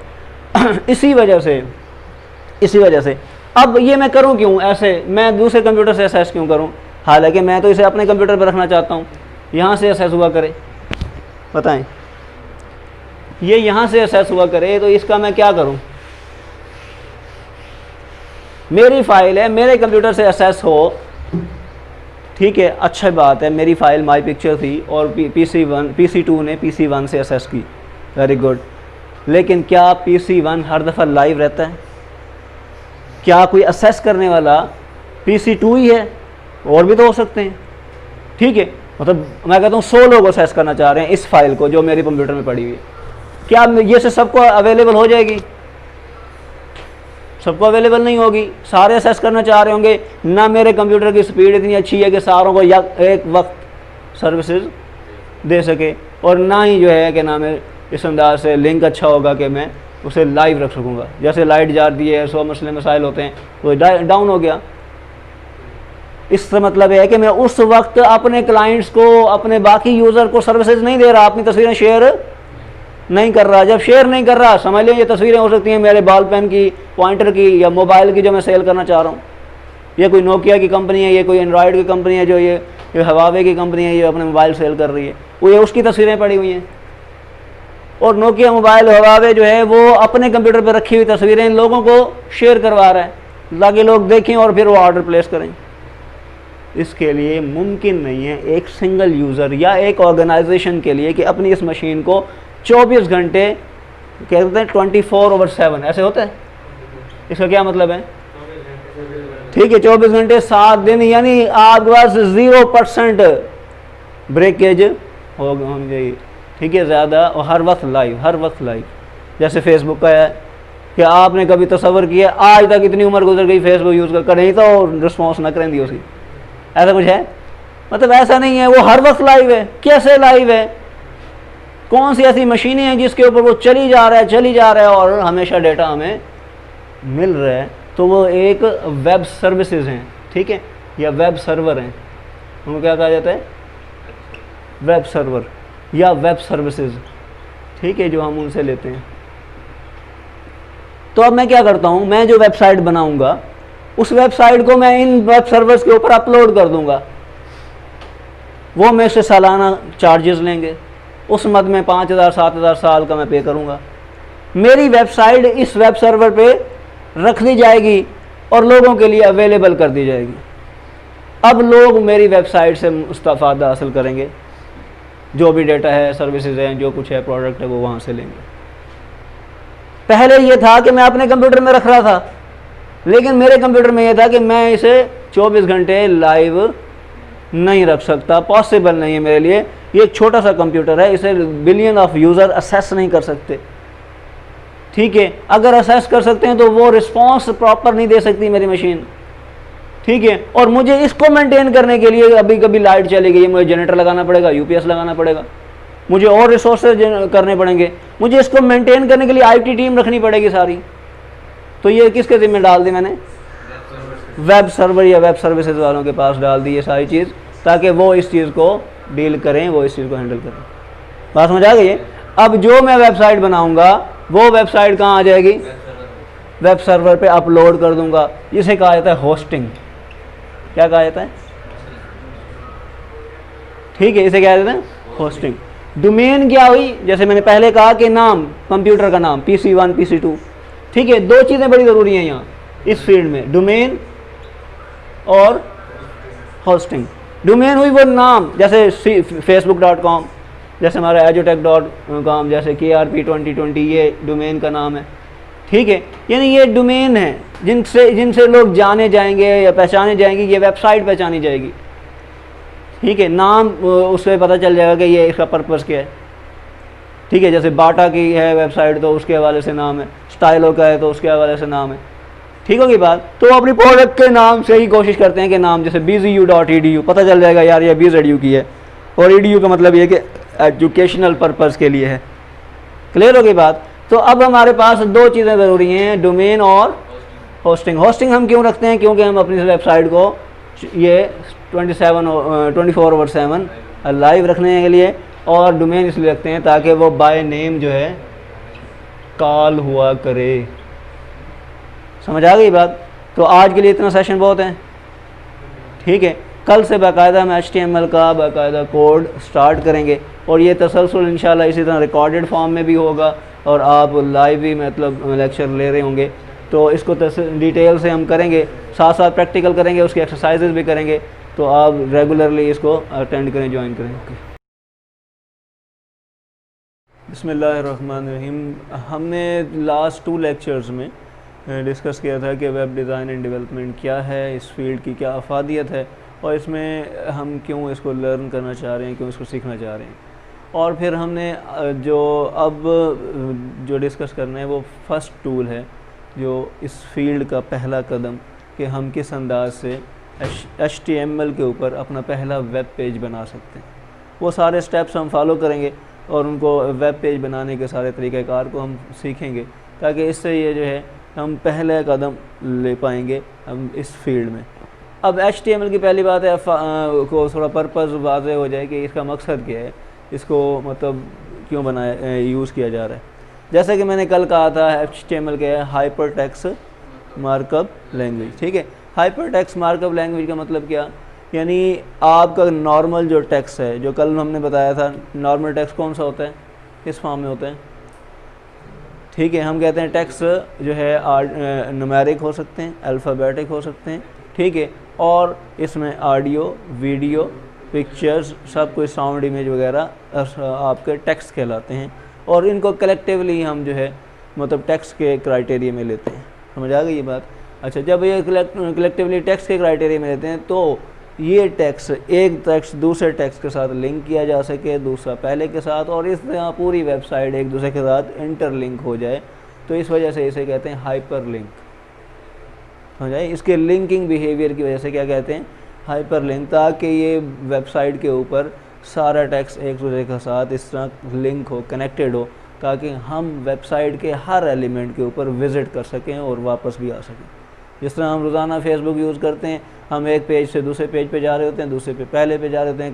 इसी वजह से अब ये मैं करूँ क्यों ऐसे, मैं दूसरे कंप्यूटर से असेस क्यों करूँ, हालांकि मैं तो इसे अपने कंप्यूटर पर रखना चाहता हूँ, यहाँ से असेस हुआ करे। बताएं, ये यहाँ से असेस हुआ करे तो इसका मैं क्या करूँ। मेरी फाइल है, मेरे कंप्यूटर से असेस हो, ठीक है, अच्छा बात है। मेरी फाइल माई पिक्चर थी और PC2 ने PC1 से असेस की, वेरी गुड। लेकिन क्या PC1 हर दफ़ा लाइव रहता है? क्या कोई असेस करने वाला PC2 ही है? और भी तो हो सकते हैं, ठीक है। मतलब मैं कहता हूँ 100 लोग असेस करना चाह रहे हैं इस फाइल को जो मेरे कंप्यूटर में पड़ी हुई है, क्या ये से सबको अवेलेबल हो जाएगी? सबको अवेलेबल नहीं होगी, सारे असेस करना चाह रहे होंगे। ना मेरे कंप्यूटर की स्पीड इतनी अच्छी है कि सारों को एक वक्त सर्विसेज दे सके, और ना ही जो है कि ना मैं इस अंदाज से लिंक अच्छा होगा कि मैं उसे लाइव रख सकूँगा। जैसे लाइट जाती है, 100 मसले मसाइल होते हैं, वो डाउन हो गया। इससे मतलब है कि मैं उस वक्त अपने क्लाइंट्स को, अपने बाकी यूज़र को सर्विसेज नहीं दे रहा, अपनी तस्वीरें शेयर नहीं कर रहा। जब शेयर नहीं कर रहा, समझ लीजिए ये तस्वीरें हो सकती हैं मेरे बॉल पेन की, पॉइंटर की, या मोबाइल की जो मैं सेल करना चाह रहा हूँ। ये कोई नोकिया की कंपनी है, ये कोई एंड्रॉयड की कंपनी है, जो ये हवावे की कंपनी है, ये अपने मोबाइल सेल कर रही है, वो ये उसकी तस्वीरें पड़ी हुई हैं। और नोकिया मोबाइल, हवावे जो है वो अपने कंप्यूटर पर रखी हुई तस्वीरें लोगों को शेयर करवा रहा है ताकि लोग देखें और फिर वो ऑर्डर प्लेस करें। इसके लिए मुमकिन नहीं है एक सिंगल यूज़र या एक ऑर्गेनाइजेशन के लिए कि अपनी इस मशीन को 24 घंटे, कहते हैं 24/7, ऐसे होता है। इसका क्या मतलब है? ठीक है, 24 घंटे 7 दिन, यानी आपके पास 0% ब्रेकेज होनी चाहिए, ठीक है, ज़्यादा, और हर वक्त लाइव। जैसे फेसबुक का है कि आपने कभी तसव्वुर किया आज तक इतनी उम्र गुजर गई फेसबुक यूज़ कर नहीं तो रिस्पॉन्स न करें दी उसकी, ऐसा कुछ है? मतलब ऐसा नहीं है, वो हर वक्त लाइव है। कैसे लाइव है? कौन सी ऐसी मशीनें हैं जिसके ऊपर वो चली जा रहा है और हमेशा डेटा हमें मिल रहा है? तो वो एक वेब सर्विसेज हैं, ठीक है, या वेब सर्वर हैं, उनको क्या कहा जाता है? वेब सर्वर या वेब सर्विसेज, ठीक है, जो हम उनसे लेते हैं। तो अब मैं क्या करता हूँ, मैं जो वेबसाइट बनाऊंगा उस वेबसाइट को मैं इन वेब सर्वर्स के ऊपर अपलोड कर दूंगा। वो मेरे से सालाना चार्जेस लेंगे, उस मद में 5,000 7,000 साल का मैं पे करूंगा। मेरी वेबसाइट इस वेब सर्वर पे रख दी जाएगी और लोगों के लिए अवेलेबल कर दी जाएगी। अब लोग मेरी वेबसाइट से मुस्तफ़ादा हासिल करेंगे, जो भी डेटा है, सर्विसेज हैं, जो कुछ है, प्रोडक्ट है, वो वहाँ से लेंगे। पहले ये था कि मैं अपने कंप्यूटर में रख रहा था, लेकिन मेरे कंप्यूटर में यह था कि मैं इसे 24 घंटे लाइव नहीं रख सकता, पॉसिबल नहीं है मेरे लिए। ये एक छोटा सा कंप्यूटर है, इसे बिलियन ऑफ यूज़र असेस नहीं कर सकते, ठीक है। अगर असेस कर सकते हैं तो वो रिस्पॉन्स प्रॉपर नहीं दे सकती मेरी मशीन, ठीक है। और मुझे इसको मेंटेन करने के लिए अभी कभी लाइट चली गई, मुझे जनरेटर लगाना पड़ेगा, UPS लगाना पड़ेगा, मुझे और रिसोर्सेज करने पड़ेंगे, मुझे इसको मेंटेन करने के लिए IT टीम रखनी पड़ेगी सारी। तो ये किसके ज़िम्मे डाल दी मैंने? वेब सर्वर या वेब सर्विसेज वालों के पास डाल दी ये सारी चीज़, ताकि वो इस चीज़ को डील करें, वो इस चीज़ को हैंडल करें। बात समझ आ गई है? अब जो मैं वेबसाइट बनाऊंगा वो वेबसाइट कहाँ आ जाएगी? वेब सर्वर पे अपलोड कर दूंगा। इसे कहा जाता है होस्टिंग। क्या कहा जाता है? ठीक है, इसे क्या कहते हैं? होस्टिंग। डोमेन क्या हुई? जैसे मैंने पहले कहा कि नाम, कंप्यूटर का नाम PC1 PC2, ठीक है। दो चीज़ें बड़ी ज़रूरी हैं यहाँ इस फील्ड में, डोमेन और होस्टिंग। डोमेन हुई वो नाम, जैसे facebook.com, जैसे हमारा edutech.com, जैसे KRP2020, ये डोमेन का नाम है, ठीक है। यानी ये डोमेन है जिनसे लोग जाने जाएंगे या पहचाने जाएंगे, ये वेबसाइट पहचानी जाएगी, ठीक है। नाम उससे पता चल जाएगा कि ये इसका पर्पस क्या है, ठीक है। जैसे बाटा की है वेबसाइट तो उसके हवाले से नाम है, स्टाइलो का है तो उसके हवाले से नाम है, ठीक होगी बात। तो अपनी प्रोडक्ट के नाम से ही कोशिश करते हैं कि नाम, जैसे bzu.edu, पता चल जाएगा यार ये BZU की है, और edu का मतलब ये कि एजुकेशनल पर्पस के लिए है। क्लियर होगी बात? तो अब हमारे पास दो चीज़ें ज़रूरी हैं, डोमेन और होस्टिंग। होस्टिंग हम क्यों रखते हैं? क्योंकि हम अपनी वेबसाइट को ये 24/7 लाइव रखने के लिए, और डोमेन इसलिए रखते हैं ताकि वो बाय नेम जो है कॉल हुआ करे। समझ आ गई बात? तो आज के लिए इतना सेशन बहुत है, ठीक है। कल से बाकायदा हम HTML का बाकायदा कोड स्टार्ट करेंगे, और ये तसलसल इंशाल्लाह इसी तरह रिकॉर्डेड फॉर्म में भी होगा, और आप लाइव भी मतलब लेक्चर ले रहे होंगे। तो इसको डिटेल से हम करेंगे, साथ साथ प्रैक्टिकल करेंगे, उसकी एक्सरसाइजेज भी करेंगे। तो आप रेगुलरली इसको अटेंड करें, ज्वाइन करें। बिस्मिल्लाहिर्रहमानिर्रहीम। हमने लास्ट 2 लेक्चर्स में डिस्कस किया था कि वेब डिज़ाइन एंड डेवलपमेंट क्या है, इस फील्ड की क्या अफादियत है, और इसमें हम क्यों इसको लर्न करना चाह रहे हैं, क्यों इसको सीखना चाह रहे हैं। और फिर हमने जो डिस्कस करना है वो फर्स्ट टूल है, जो इस फील्ड का पहला कदम, कि हम किस अंदाज से HTML के ऊपर अपना पहला वेब पेज बना सकते हैं। वो सारे स्टेप्स हम फॉलो करेंगे, और उनको वेब पेज बनाने के सारे तरीक़ाकार को हम सीखेंगे, ताकि इससे ये जो है हम पहले कदम ले पाएंगे हम इस फील्ड में। अब HTML की पहली बात है को थोड़ा पर्पस वाज़ेह हो जाए कि इसका मकसद क्या है, इसको मतलब क्यों बनाया यूज़ किया जा रहा है। जैसा कि मैंने कल कहा था, HTML क्या है? हाइपर टेक्स्ट मार्कअप लैंग्वेज, ठीक है। हाइपर टेक्स्ट मार्कअप लैंग्वेज का मतलब क्या? यानी आपका नॉर्मल जो टेक्स्ट है, जो कल हमने बताया था, नॉर्मल टेक्स्ट कौन सा होता है, किस फॉर्म में होता है, ठीक है। हम कहते हैं टेक्स्ट जो है न्यूमेरिक हो सकते हैं, अल्फ़ाबेटिक हो सकते हैं, ठीक है। और इसमें ऑडियो, वीडियो, पिक्चर्स, सब कुछ, साउंड, इमेज वगैरह आपके टेक्स्ट कहलाते हैं, और इनको कलेक्टिवली हम जो है मतलब टेक्स्ट के क्राइटेरिया में लेते हैं। समझ आ गई ये बात? अच्छा, जब ये कलेक्टिवली टेक्स्ट के क्राइटेरिया में लेते हैं, तो ये टेक्स्ट, एक टेक्स्ट दूसरे टेक्स्ट के साथ लिंक किया जा सके, दूसरा पहले के साथ, और इस तरह पूरी वेबसाइट एक दूसरे के साथ इंटरलिंक हो जाए, तो इस वजह से इसे कहते हैं हाइपर लिंक। समझ आए? इसके लिंकिंग बिहेवियर की वजह से क्या कहते हैं? हाइपर लिंक, ताकि ये वेबसाइट के ऊपर सारा टेक्स्ट एक दूसरे के साथ इस तरह लिंक हो, कनेक्टेड हो, ताकि हम वेबसाइट के हर एलिमेंट के ऊपर विज़िट कर सकें और वापस भी आ सकें। जिस तरह हम रोज़ाना फेसबुक यूज़ करते हैं, हम एक पेज से दूसरे पेज पे जा रहे होते हैं, दूसरे पे पहले पे जा रहे होते हैं,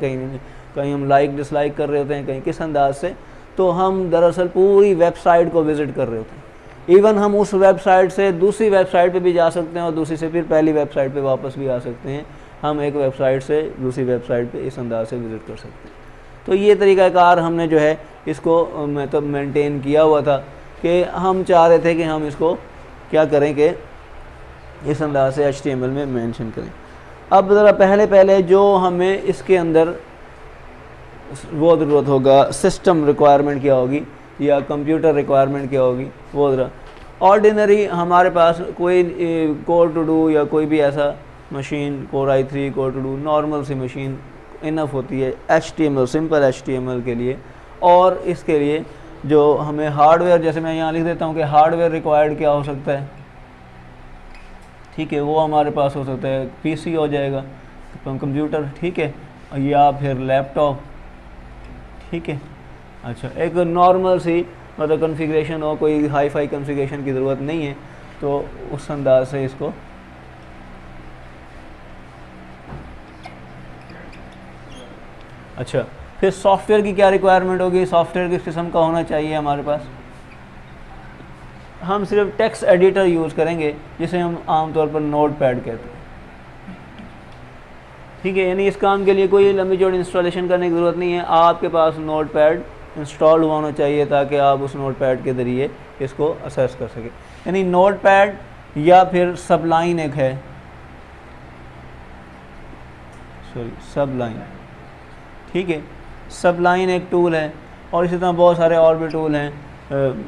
कहीं हम लाइक डिसलाइक कर रहे होते हैं, कहीं किस अंदाज से, तो हम दरअसल पूरी वेबसाइट को विज़िट कर रहे होते हैं। इवन हम उस वेबसाइट से दूसरी वेबसाइट पे भी जा सकते हैं, और दूसरी से फिर पहली वेबसाइट पे वापस भी आ सकते हैं। हम एक वेबसाइट से दूसरी वेबसाइट पे इस अंदाज से विज़िट कर सकते हैं। तो ये तरीक़ाकार हमने जो है इसको मतलब मेंटेन किया हुआ था, कि हम चाह रहे थे कि हम इसको क्या करें कि इस अंदाज से HTML में मेंशन करें। अब ज़रा पहले जो हमें इसके अंदर वो ज़रूरत होगा, सिस्टम रिक्वायरमेंट क्या होगी या कंप्यूटर रिक्वायरमेंट क्या होगी, वो ज़रा ऑर्डिनरी हमारे पास कोई कोर टू डू या कोई भी ऐसा machine, core i3, core two duo, normal सी मशीन इनफ होती है HTML, सिंपल HTML के लिए। और इसके लिए जो हमें हार्डवेयर, जैसे मैं यहाँ लिख देता हूँ कि हार्डवेयर रिक्वायर्ड क्या हो सकता है, ठीक है, वो हमारे पास हो सकता है PC हो जाएगा, कंप्यूटर, ठीक है, या फिर लैपटॉप, ठीक है। अच्छा, एक नॉर्मल सी मतलब कॉन्फ़िगरेशन हो, कोई हाई फाई कॉन्फ़िगरेशन की ज़रूरत नहीं है, तो उस अंदाज से इसको अच्छा, फिर सॉफ्टवेयर की क्या रिक्वायरमेंट होगी, सॉफ्टवेयर किस किस्म का होना चाहिए हमारे पास। हम सिर्फ टेक्स्ट एडिटर यूज़ करेंगे जिसे हम आमतौर पर नोटपैड कहते हैं। ठीक है, यानी इस काम के लिए कोई लंबी चौड़ी इंस्टॉलेशन करने की ज़रूरत नहीं है, आपके पास नोटपैड इंस्टॉल हुआ होना चाहिए ताकि आप उस नोटपैड के ज़रिए इसको असेस कर सकें। यानी नोटपैड या फिर सबलाइन एक है, सबलाइन, ठीक है, सबलाइन एक टूल है और इसी तरह बहुत सारे और भी टूल हैं,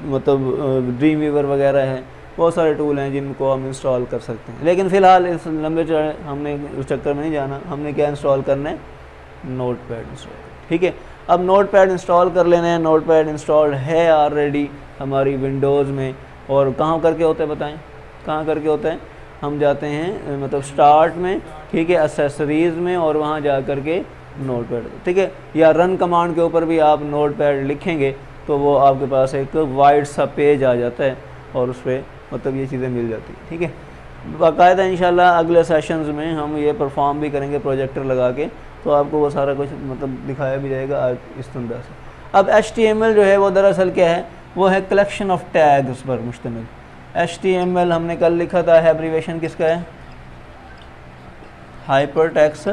मतलब ड्रीम वीवर वगैरह है, बहुत सारे टूल हैं जिनको हम इंस्टॉल कर सकते हैं। लेकिन फ़िलहाल इस लंबे चौड़े हमने उस चक्कर में नहीं जाना, हमने क्या इंस्टॉल करना है, नोटपैड इंस्टॉल। ठीक है, अब नोटपैड इंस्टॉल कर लेना है। नोटपैड इंस्टॉल्ड है ऑलरेडी हमारी विंडोज़ में, और कहाँ करके होता है बताएं, कहाँ करके होता है, हम जाते हैं मतलब स्टार्ट में, ठीक है, एसेसरीज़ में, और वहाँ जा कर के नोटपैड, ठीक है, या रन कमांड के ऊपर भी आप नोटपैड लिखेंगे तो वो आपके पास एक वाइड सा पेज आ जाता है और उस पर मतलब ये चीज़ें मिल जाती हैं। ठीक है, बाकायदा इंशाल्लाह अगले सेशंस में हम ये परफॉर्म भी करेंगे प्रोजेक्टर लगा के, तो आपको वो सारा कुछ मतलब दिखाया भी जाएगा इस तरह से। अब HTML जो है वो दरअसल क्या है, वो है कलेक्शन ऑफ टैग्स पर मुश्तमिल। HTML हमने कल लिखा था, एब्रीवेशन किसका है, हाइपर टेक्स्ट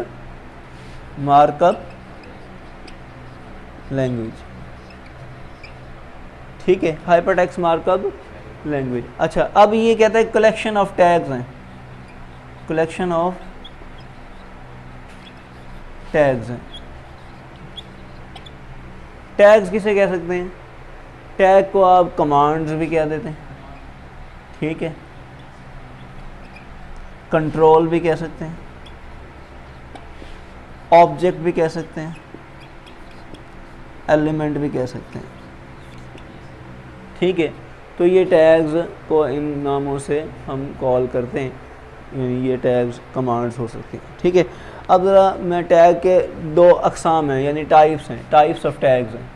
मार्कअप लैंग्वेज। ठीक है, हाइपर टेक्स्ट मार्कअप लैंग्वेज। अच्छा, अब ये कहता है कलेक्शन ऑफ टैग्स हैं, कलेक्शन ऑफ टैग्स हैं। टैग्स किसे कह सकते हैं, टैग को आप कमांड्स भी कह देते हैं, ठीक है, कंट्रोल भी कह सकते हैं, ऑब्जेक्ट भी कह सकते हैं, एलिमेंट भी कह सकते हैं। ठीक है, तो ये टैग्स को इन नामों से हम कॉल करते हैं, यानी ये टैग्स कमांड्स हो सकते हैं। ठीक है, अब ज़रा मैं टैग के दो अक़साम हैं, यानी टाइप्स हैं, टाइप्स ऑफ टैग्स हैं।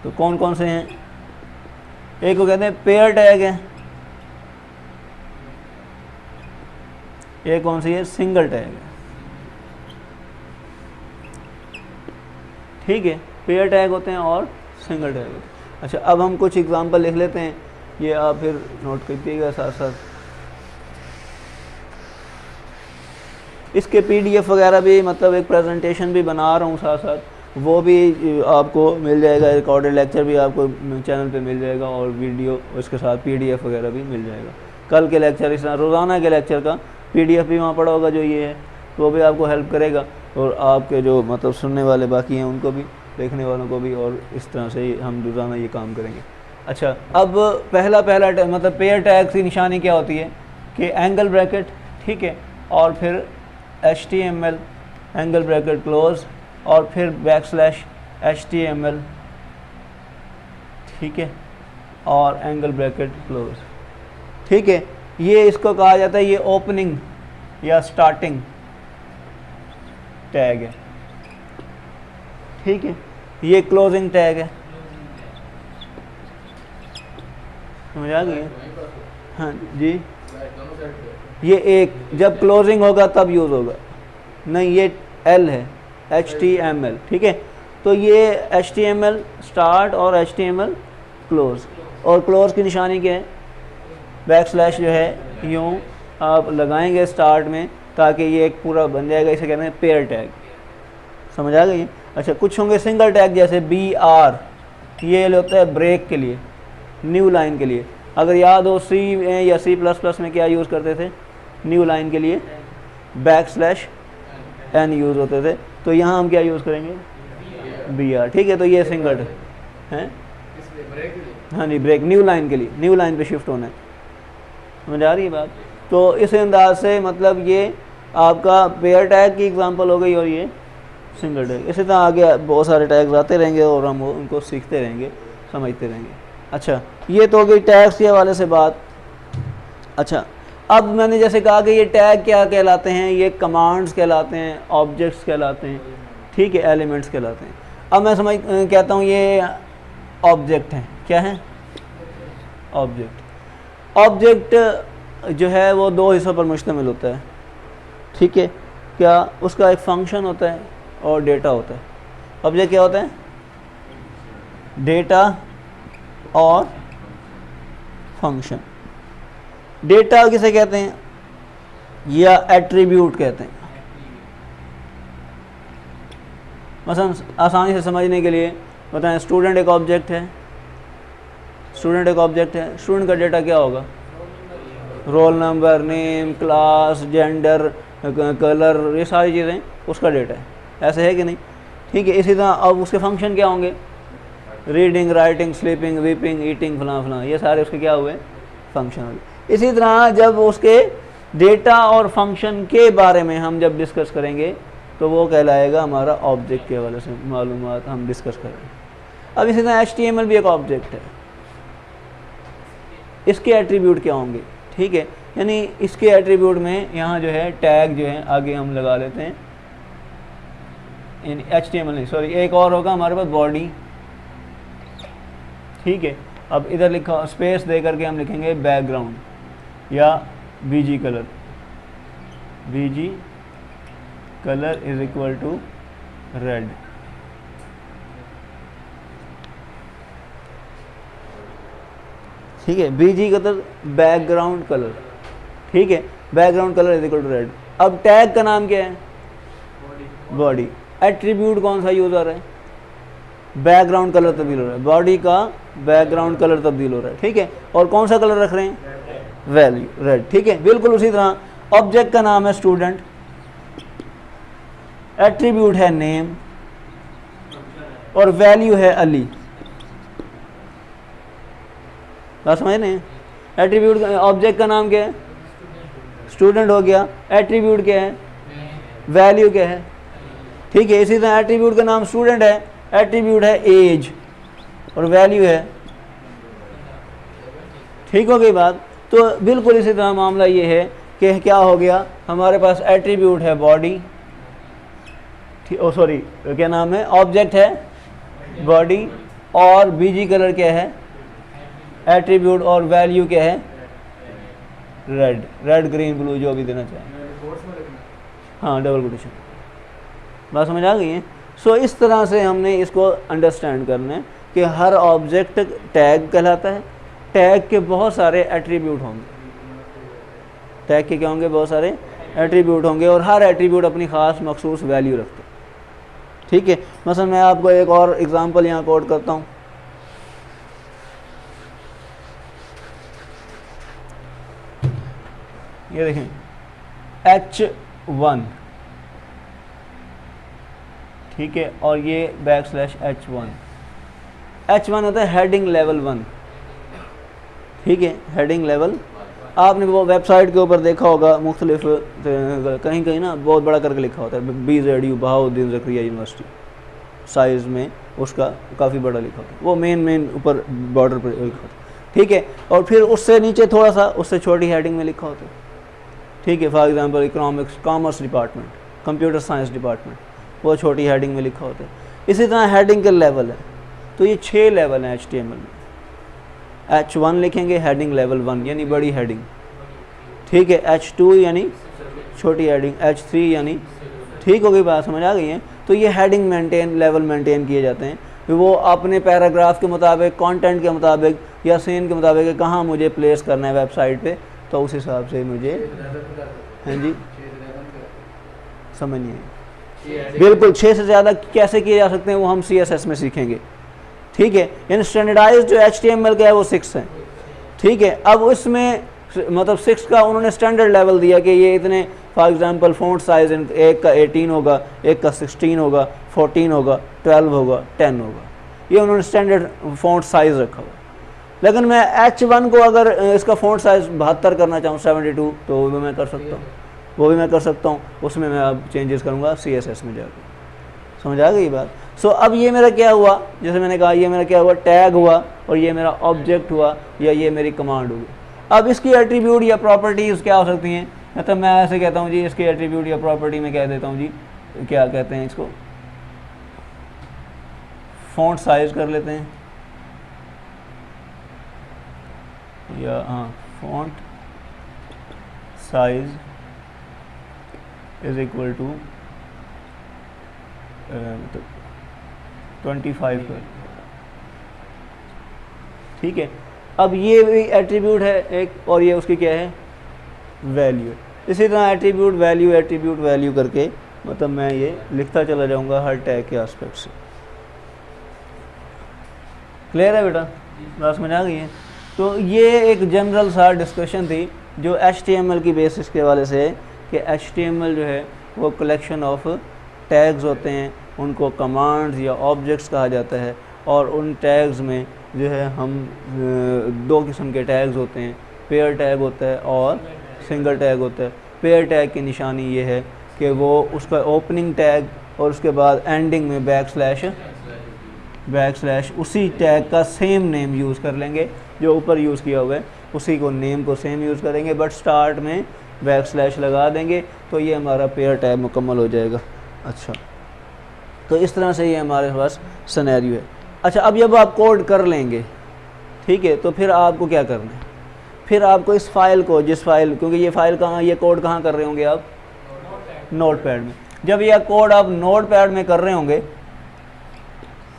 तो कौन कौन से हैं, एक को कहते हैं पेयर टैग है, एक कौन सी है, सिंगल टैग है। ठीक है, पेयर टैग होते हैं और सिंगल टैग होते हैं। अच्छा, अब हम कुछ एग्जांपल लिख लेते हैं, ये आप फिर नोट कीजिएगा साथ साथ। इसके PDF वगैरह भी, मतलब एक प्रेजेंटेशन भी बना रहा हूँ साथ साथ, वो भी आपको मिल जाएगा, रिकॉर्डेड लेक्चर भी आपको चैनल पे मिल जाएगा, और वीडियो उसके साथ PDF वगैरह भी मिल जाएगा। कल के लेक्चर, इस रोज़ाना के लेक्चर का PDF भी वहाँ पड़ा होगा जो ये है, तो वो भी आपको हेल्प करेगा, और आपके जो मतलब सुनने वाले बाकी हैं उनको भी, देखने वालों को भी, और इस तरह से हम रोज़ाना ये काम करेंगे। अच्छा, अब पहला मतलब पेयर टैग की निशानी क्या होती है कि एंगल ब्रैकेट, ठीक है, और फिर HTML एंगल ब्रैकेट क्लोज, और फिर \HTML, ठीक है, और एंगल ब्रैकेट क्लोज। ठीक है, ये इसको कहा जाता है, ये ओपनिंग या स्टार्टिंग टैग है। ठीक है, ये क्लोजिंग टैग है, समझ आ गई? हाँ जी, ये एक जब क्लोजिंग होगा तब यूज़ होगा, नहीं ये L है, HTML। ठीक है, तो ये HTML स्टार्ट और HTML क्लोज, और क्लोज की निशानी क्या है, \, जो है यूँ आप लगाएंगे स्टार्ट में, ताकि ये एक पूरा बन जाएगा, इसे कहते हैं पेयर टैग। समझ आ गई? अच्छा, कुछ होंगे सिंगल टैग, जैसे BR, ये होता है ब्रेक के लिए, न्यू लाइन के लिए। अगर याद हो C या C++ में क्या यूज़ करते थे न्यू लाइन के लिए, \n यूज़ होते थे, तो यहाँ हम क्या यूज़ करेंगे, BR। ठीक है, तो ये सिंगल है, हाँ जी, ब्रेक न्यू लाइन के लिए, न्यू लाइन पे शिफ्ट होना है। समझ आ रही है बात? तो इस अंदाज से मतलब ये आपका पेयर टैग की एग्जांपल हो गई, और ये सिंगल टैग। इसी तरह आगे बहुत सारे टैग्स आते रहेंगे और हम उनको सीखते रहेंगे, समझते रहेंगे। अच्छा, ये तो हो गई टैग्स के हवाले से बात। अच्छा, अब मैंने जैसे कहा कि ये टैग क्या कहलाते हैं, ये कमांड्स कहलाते हैं, ऑब्जेक्ट्स कहलाते हैं, ठीक है, एलिमेंट्स कहलाते हैं। अब मैं कहता हूँ ये ऑब्जेक्ट हैं, क्या है, ऑब्जेक्ट। ऑब्जेक्ट जो है वो दो हिस्सों पर मुश्तमिल होता है, ठीक है, क्या उसका एक फंक्शन होता है और डेटा होता है। ऑब्जेक्ट क्या होता है? डेटा और फंक्शन। डेटा किसे कहते हैं या एट्रीब्यूट कहते हैं। मसलन आसानी से समझने के लिए बताएं, स्टूडेंट एक ऑब्जेक्ट है, स्टूडेंट एक ऑब्जेक्ट है, स्टूडेंट का डेटा क्या होगा? Roll number, name, class, gender, colour, ये सारी चीज़ें उसका डेटा है, ऐसे है कि नहीं? ठीक है, इसी तरह अब उसके फंक्शन क्या होंगे? Reading, writing, sleeping, weeping, eating, फलां फलां, ये सारे उसके क्या हुए? फंक्शन हुए। इसी तरह जब उसके डेटा और फंक्शन के बारे में हम जब डिस्कस करेंगे तो वो कहलाएगा हमारा ऑब्जेक्ट के हवाले से मालूमात हम डिस्कस करेंगे। अब इसी तरह HTML भी एक ऑब्जेक्ट है, इसके एट्रीब्यूट क्या होंगे? ठीक है, यानी इसके एट्रीब्यूट में यहाँ जो है टैग जो है आगे हम लगा लेते हैं, HTML नहीं सॉरी, एक और होगा हमारे पास बॉडी। ठीक है, अब इधर लिखा स्पेस दे करके हम लिखेंगे बैकग्राउंड या BG colour, BG colour is equal to red. ठीक है, BG कलर बैकग्राउंड कलर, ठीक है, background colour is equal to red. अब टैग का नाम क्या है? बॉडी। एट्रीब्यूट कौन सा यूज हो रहा है? बैकग्राउंड कलर तब्दील हो रहा है, बॉडी का बैकग्राउंड कलर तब्दील हो रहा है। ठीक है, और कौन सा कलर रख रहे हैं? Value, red. ठीक है, बिल्कुल उसी तरह ऑब्जेक्ट का नाम है स्टूडेंट, एट्रीब्यूट है नेम और वैल्यू है अली। बात समझ नहीं? एट्रीब्यूट ऑब्जेक्ट का नाम क्या है? स्टूडेंट हो गया, एट्रीब्यूट क्या है? वैल्यू क्या है? ठीक है, इसी तरह एट्रीब्यूट का नाम स्टूडेंट है, एट्रीब्यूट है एज और वैल्यू है। ठीक हो गई बात? तो बिल्कुल इसी तरह मामला ये है कि क्या हो गया, हमारे पास एट्रीब्यूट है बॉडी, सॉरी क्या नाम है, ऑब्जेक्ट है बॉडी और BG कलर क्या है? एट्रीब्यूट और वैल्यू क्या है? रेड, रेड ग्रीन ब्लू जो भी देना चाहें। हाँ, डबल कोटेशन। बात समझ आ गई है? सो इस तरह से हमने इसको अंडरस्टैंड करना है कि हर ऑब्जेक्ट टैग कहलाता है, टैग के बहुत सारे एट्रीब्यूट होंगे, टैग के क्या होंगे? बहुत सारे एट्रीब्यूट होंगे और हर एट्रीब्यूट अपनी ख़ास मखसूस वैल्यू रखते हैं। ठीक है, मसलन मैं आपको एक और एग्जांपल यहाँ कोट करता हूँ। ये देखें H1, ठीक है, और ये \H1, H1 होता है हेडिंग लेवल 1। ठीक है, हेडिंग लेवल, आपने वो वेबसाइट के ऊपर देखा होगा मुख्तलिफ कहीं कहीं ना बहुत बड़ा करके लिखा होता है BZU Bahauddin Zakaria university, size में उसका काफ़ी बड़ा लिखा होता है, वो मेन ऊपर बॉर्डर पर लिखा होता है। ठीक है, और फिर उससे नीचे थोड़ा सा उससे छोटी हेडिंग में लिखा होता है। ठीक है, for example economics, commerce department, computer science department, वो छोटी हेडिंग में लिखा होता है। इसी तरह हेडिंग के लेवल है, तो ये 6 लेवल हैं HTML में। H1 लिखेंगे हेडिंग लेवल 1 यानी बड़ी हेडिंग, ठीक है, H2 यानी छोटी हेडिंग, H3 यानी, ठीक हो गई बात, समझ आ गई है? तो ये हेडिंग लेवल मेंटेन किए जाते हैं, वो अपने पैराग्राफ के मुताबिक, कंटेंट के मुताबिक या सीन के मुताबिक कहाँ मुझे प्लेस करना है वेबसाइट पे, तो उस हिसाब से मुझे, हाँ जी समझ नहीं है। बिल्कुल 6 से ज़्यादा कैसे किए जा सकते हैं वो हम CSS में सीखेंगे। ठीक है, यानी स्टैंडर्डाइज जो HTML का है वो 6 है। ठीक है, अब उसमें मतलब 6 का उन्होंने स्टैंडर्ड लेवल दिया कि ये इतने, फॉर एग्जांपल फ़ॉन्ट साइज़ एक का 18 होगा, एक का 16 होगा, 14 होगा, 12 होगा, 10 होगा, ये उन्होंने स्टैंडर्ड फ़ॉन्ट साइज़ रखा हुआ। लेकिन मैं H1 को अगर इसका फ़ॉन्ट साइज़ 72 करना चाहूँ, 72, तो वो भी मैं कर सकता हूँ, वो भी मैं कर सकता हूँ। उसमें मैं अब चेंजेस करूँगा CSS में जाकर। समझ आ गई बात? सो अब ये मेरा क्या हुआ, जैसे मैंने कहा ये मेरा क्या हुआ, टैग हुआ, और ये मेरा ऑब्जेक्ट हुआ, या ये मेरी कमांड होगी। अब इसकी एट्रीब्यूट या प्रॉपर्टीज़ क्या हो सकती हैं? मतलब मैं ऐसे कहता हूँ जी, इसकी एट्रीब्यूट या प्रॉपर्टी में कह देता हूँ जी, क्या कहते हैं इसको, फ़ॉन्ट साइज़ कर लेते हैं, या हाँ font size is equal to 25 का, ठीक है। अब ये भी एट्रीब्यूट है एक, और ये उसकी क्या है, वैल्यू। इसी तरह एट्रीब्यूट वैल्यू करके मतलब मैं ये लिखता चला जाऊंगा हर टैग के एस्पेक्ट से। क्लियर है बेटा, बात समझ आ गई है। तो ये एक जनरल सा डिस्कशन थी जो HTML की बेसिस के वाले से है कि HTML जो है वो कलेक्शन ऑफ टैग्स होते हैं, उनको कमांड्स या ऑब्जेक्ट्स कहा जाता है, और उन टैग्स में जो है हम दो किस्म के टैग्स होते हैं, पेयर टैग होता है और सिंगल टैग होता है। पेयर टैग की निशानी ये है कि वो उसका ओपनिंग टैग और उसके बाद एंडिंग में बैकस्लैश उसी टैग का सेम नेम यूज़ कर लेंगे जो ऊपर यूज़ किया हुआ है, उसी को नेम को सेम यूज़ करेंगे, बट स्टार्ट में बैकस्लैश लगा देंगे, तो ये हमारा पेयर टैग मुकम्मल हो जाएगा। अच्छा, तो इस तरह से ये हमारे पास सिनेरियो है। अच्छा, अब जब आप कोड कर लेंगे, ठीक है, तो फिर आपको क्या करना है, फिर आपको इस फाइल को, जिस फाइल, क्योंकि ये फाइल कहाँ, ये कोड कहाँ कर रहे होंगे आप, नोटपैड में। जब यह कोड आप नोटपैड में कर रहे होंगे,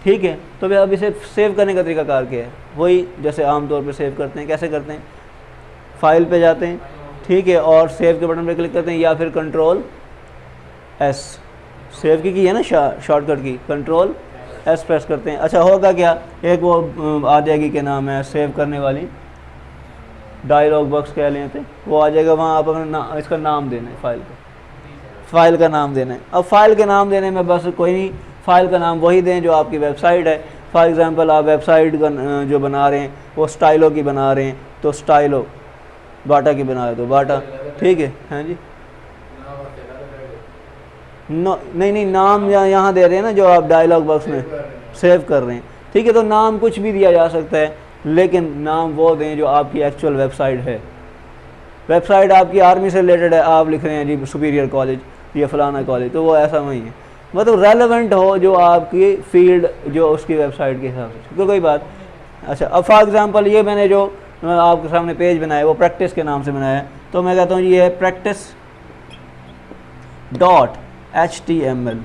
ठीक है, तो फिर अब इसे सेव करने का तरीकाकार क्या है, वही जैसे आमतौर पे सेव करते हैं। कैसे करते हैं, फाइल पे जाते हैं, ठीक है, और सेव के बटन पे क्लिक करते हैं, या फिर Ctrl+S, सेव की है ना शॉर्टकट की, Ctrl+S प्रेस करते हैं। अच्छा, होगा क्या, एक वो आ जाएगी, क्या नाम है, सेव करने वाली डायलॉग बॉक्स कह लेते हैं, वो आ जाएगा। वहाँ आप अपना इसका नाम देना है, फाइल का नाम देना है। अब फाइल के नाम देने में बस कोई नहीं, फाइल का नाम वही दें जो आपकी वेबसाइट है। फॉर एग्जांपल आप वेबसाइट का जो बना रहे हैं वो स्टाइलो की बना रहे हैं, तो स्टाइलो, बाटा की बना रहे तो बाटा, ठीक है। हाँ जी, नहीं, नाम यहाँ दे रहे हैं ना जो आप डायलॉग बॉक्स में सेव कर रहे हैं, ठीक है। तो नाम कुछ भी दिया जा सकता है, लेकिन नाम वो दें जो आपकी एक्चुअल वेबसाइट है। वेबसाइट आपकी आर्मी से रिलेटेड है, आप लिख रहे हैं जी सुपीरियर कॉलेज या फलाना कॉलेज, तो वो ऐसा नहीं है, मतलब रेलेवेंट हो जो आपकी फील्ड, जो उसकी वेबसाइट के हिसाब से, तो कोई बात। अच्छा, अब फॉर एग्जांपल ये मैंने जो आपके सामने पेज बनाया वो प्रैक्टिस के नाम से बनाया है, तो मैं कहता हूँ ये है practice.html।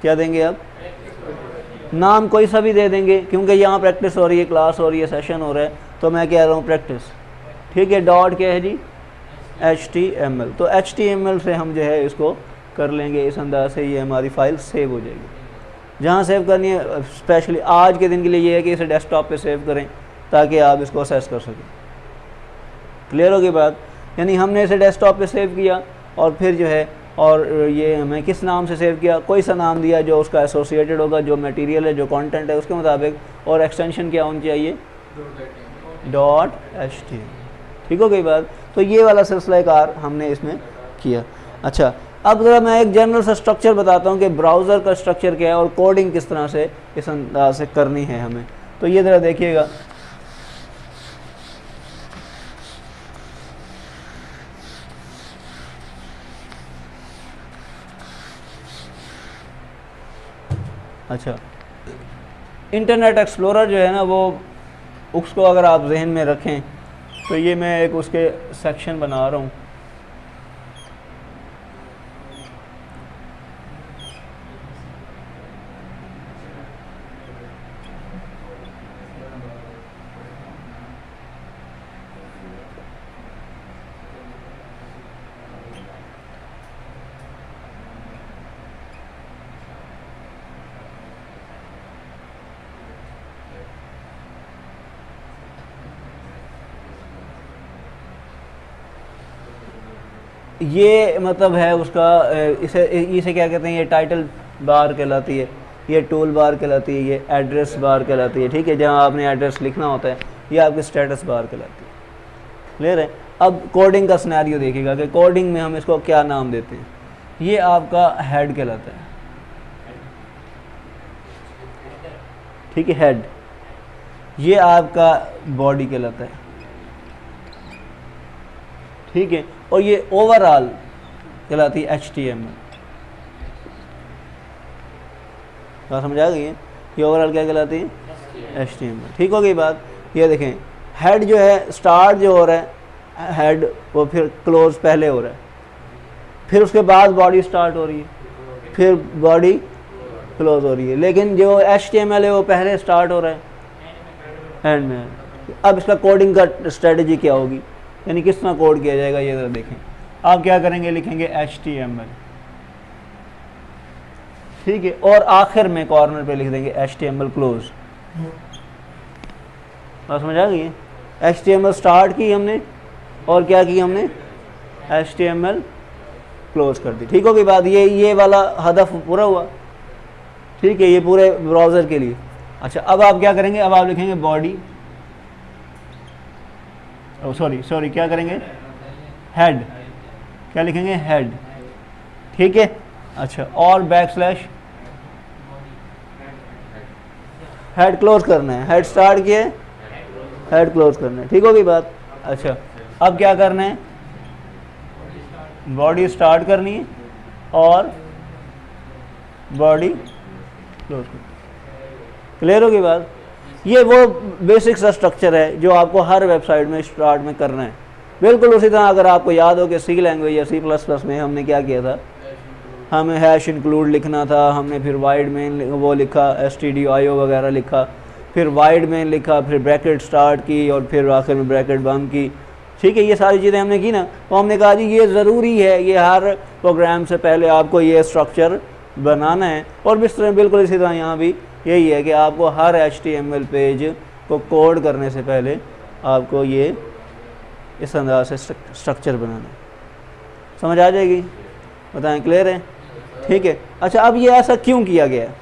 क्या देंगे आप, नाम कोई सा भी दे देंगे, क्योंकि यहाँ प्रैक्टिस हो रही है, क्लास हो रही है, सेशन हो रहा है, तो मैं कह रहा हूँ प्रैक्टिस, ठीक है। डॉट क्या है जी, HTML। तो HTML से हम जो है इसको कर लेंगे, इस अंदाज से ये हमारी फ़ाइल सेव हो जाएगी। जहाँ सेव करनी है, स्पेशली आज के दिन के लिए ये है कि इसे डेस्कटॉप पे सेव करें ताकि आप इसको असेस कर सकें। क्लियर होगी बात, यानी हमने इसे डेस्कटॉप पे सेव किया, और फिर जो है, और ये हमें किस नाम से सेव किया, कोई सा नाम दिया जो उसका एसोसिएटेड होगा, जो मटेरियल है, जो कंटेंट है उसके मुताबिक, और एक्सटेंशन क्या होनी चाहिए, .html, ठीक हो गई बात। तो ये वाला सिलसिला कार हमने इसमें किया। अच्छा, अब ज़रा मैं एक जनरल सा स्ट्रक्चर बताता हूँ कि ब्राउज़र का स्ट्रक्चर क्या है और कोडिंग किस तरह से इस अंदाज से करनी है हमें। तो ये ज़रा देखिएगा, अच्छा, इंटरनेट एक्सप्लोरर जो है ना, वो उसको अगर आप जहन में रखें, तो ये मैं एक उसके सेक्शन बना रहा हूँ। ये मतलब है उसका, इसे क्या कहते हैं, ये टाइटल बार कहलाती है, ये टूल बार कहलाती है, ये एड्रेस बार कहलाती है, ठीक है, जहाँ आपने एड्रेस लिखना होता है, ये आपकी स्टेटस बार कहलाती है। क्लियर है। अब कोडिंग का सिनेरियो देखिएगा कि कोडिंग में हम इसको क्या नाम देते हैं। ये आपका हेड कहलाता है, ठीक है, हेड। ये आपका बॉडी कहलाता है, ठीक है, और ये ओवरऑल कहलाती है HTML। बात समझ आ गई है, ये ओवरऑल क्या कहलाती है, HTML, ठीक हो गई बात। ये देखें, हेड जो है, स्टार्ट जो हो रहा है हेड, वो फिर क्लोज पहले हो रहा है, फिर उसके बाद बॉडी स्टार्ट हो रही है, फिर बॉडी क्लोज हो रही है। लेकिन जो HTML है वो पहले स्टार्ट हो रहा है एंड में। अब इसका कोडिंग का स्ट्रेटजी क्या होगी, यानी किस तरह कोड किया जाएगा, ये ज़रा देखें। आप क्या करेंगे, लिखेंगे HTML, ठीक है, और आखिर में कॉर्नर पे लिख देंगे HTML क्लोज। बात समझ आ गई है? HTML स्टार्ट की हमने और क्या की हमने, HTML क्लोज कर दी। ठीक होगी बात, ये वाला हदफ पूरा हुआ। ठीक है, ये पूरे ब्राउज़र के लिए। अच्छा, अब आप क्या करेंगे, अब आप लिखेंगे बॉडी, सॉरी क्या करेंगे, हेड, क्या लिखेंगे, हेड, ठीक है। अच्छा, और बैकस्लैश, हेड क्लोज करना है, हेड स्टार्ट किया है, हेड क्लोज करना है। ठीक होगी बात। अच्छा, अब क्या करना है, बॉडी स्टार्ट करनी है और बॉडी क्लोज करनी है। क्लियर होगी बात। ये वो बेसिक सा स्ट्रक्चर है जो आपको हर वेबसाइट में स्टार्ट में करना है। बिल्कुल उसी तरह अगर आपको याद हो कि सी लैंग्वेज या C++ में हमने क्या किया था, हमें हैश इंक्लूड लिखना था, हमने फिर वाइड मेन वो लिखा, stdio वगैरह लिखा, फिर वाइड मेन लिखा, फिर ब्रैकेट स्टार्ट की और फिर आखिर में ब्रैकेट बंद की। ठीक है, ये सारी चीज़ें हमने की ना, तो हमने कहा जी ये ज़रूरी है, ये हर प्रोग्राम से पहले आपको ये स्ट्रक्चर बनाना है। और बिल्कुल इसी तरह यहाँ भी यही है कि आपको हर HTML पेज को कोड करने से पहले आपको ये इस अंदाज से स्ट्रक्चर बनाना है। समझ आ जाएगी, बताएं, क्लियर है? ठीक है। अच्छा, अब ये ऐसा क्यों किया गया है,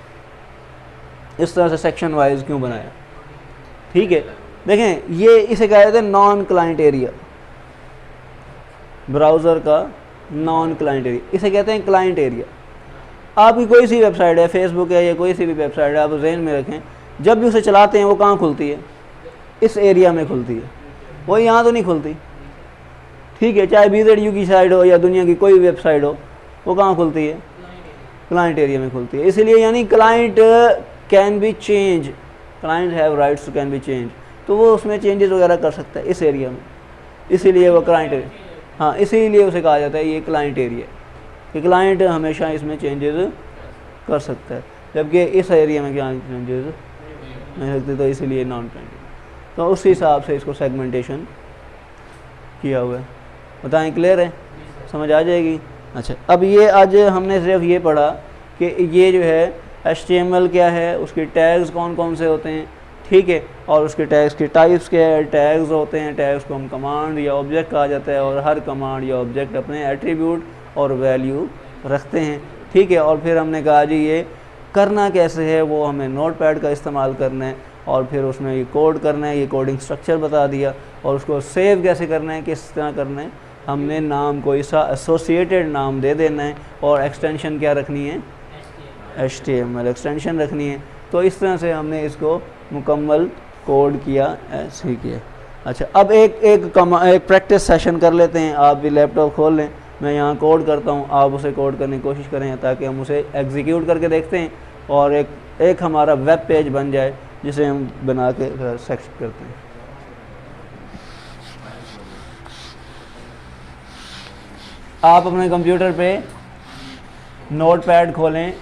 इस तरह से सेक्शन वाइज क्यों बनाया? ठीक है, देखें, ये इसे कहा जाता है नॉन क्लाइंट एरिया, ब्राउज़र का नॉन क्लाइंट एरिया, इसे कहते हैं क्लाइंट एरिया। आपकी कोई सी वेबसाइट है, फेसबुक है या कोई सी भी वेबसाइट है, आप ज़हन में रखें, जब भी उसे चलाते हैं वो कहाँ खुलती है, इस एरिया में खुलती है, वो यहाँ तो नहीं खुलती। ठीक है, चाहे BZU की साइट हो या दुनिया की कोई वेबसाइट हो, वो कहाँ खुलती है, क्लाइंट एरिया में खुलती है। इसलिए यानी client can be change, client have rights to can be change, तो वो उसमें चेंजेस वगैरह कर सकता है इस एरिया में, इसीलिए वो क्लाइंट एरिया, हाँ, इसीलिए उसे कहा जाता है ये क्लाइंट एरिया, कि क्लाइंट हमेशा इसमें चेंजेस कर सकता है, जबकि इस एरिया में क्या चेंजेस नहीं सकते, तो इसीलिए नॉन क्लाइंट। तो उस हिसाब से इसको सेगमेंटेशन किया हुआ है। बताएं, क्लियर है, समझ आ जाएगी? अच्छा, अब ये आज हमने सिर्फ ये पढ़ा कि ये जो है HTML क्या है, उसके टैग्स कौन कौन से होते हैं, ठीक है, और उसके टैग्स की टाइप्स क्या है। टैग्स होते हैं, टैग्स को हम कमांड या ऑब्जेक्ट कहा जाता है, और हर कमांड या ऑब्जेक्ट अपने एट्रीब्यूट और वैल्यू रखते हैं। ठीक है, और फिर हमने कहा जी ये करना कैसे है, वो हमें नोटपैड का इस्तेमाल करना है, और फिर उसमें ये कोड करना है, ये कोडिंग स्ट्रक्चर बता दिया, और उसको सेव कैसे करना है, किस तरह करना है, हमने नाम कोई सा एसोसिएटेड नाम दे देना है, और एक्सटेंशन क्या रखनी है, HTML एक्सटेंशन रखनी है। तो इस तरह से हमने इसको मुकम्मल कोड किया, ऐसे किया। अच्छा, अब एक प्रैक्टिस सेशन कर लेते हैं। आप भी लैपटॉप खोल लें, मैं यहाँ कोड करता हूँ, आप उसे कोड करने की कोशिश करें ताकि हम उसे एग्जीक्यूट करके देखते हैं और एक हमारा वेब पेज बन जाए जिसे हम बना के सेक्शन करते हैं। आप अपने कंप्यूटर पे नोटपैड खोलें,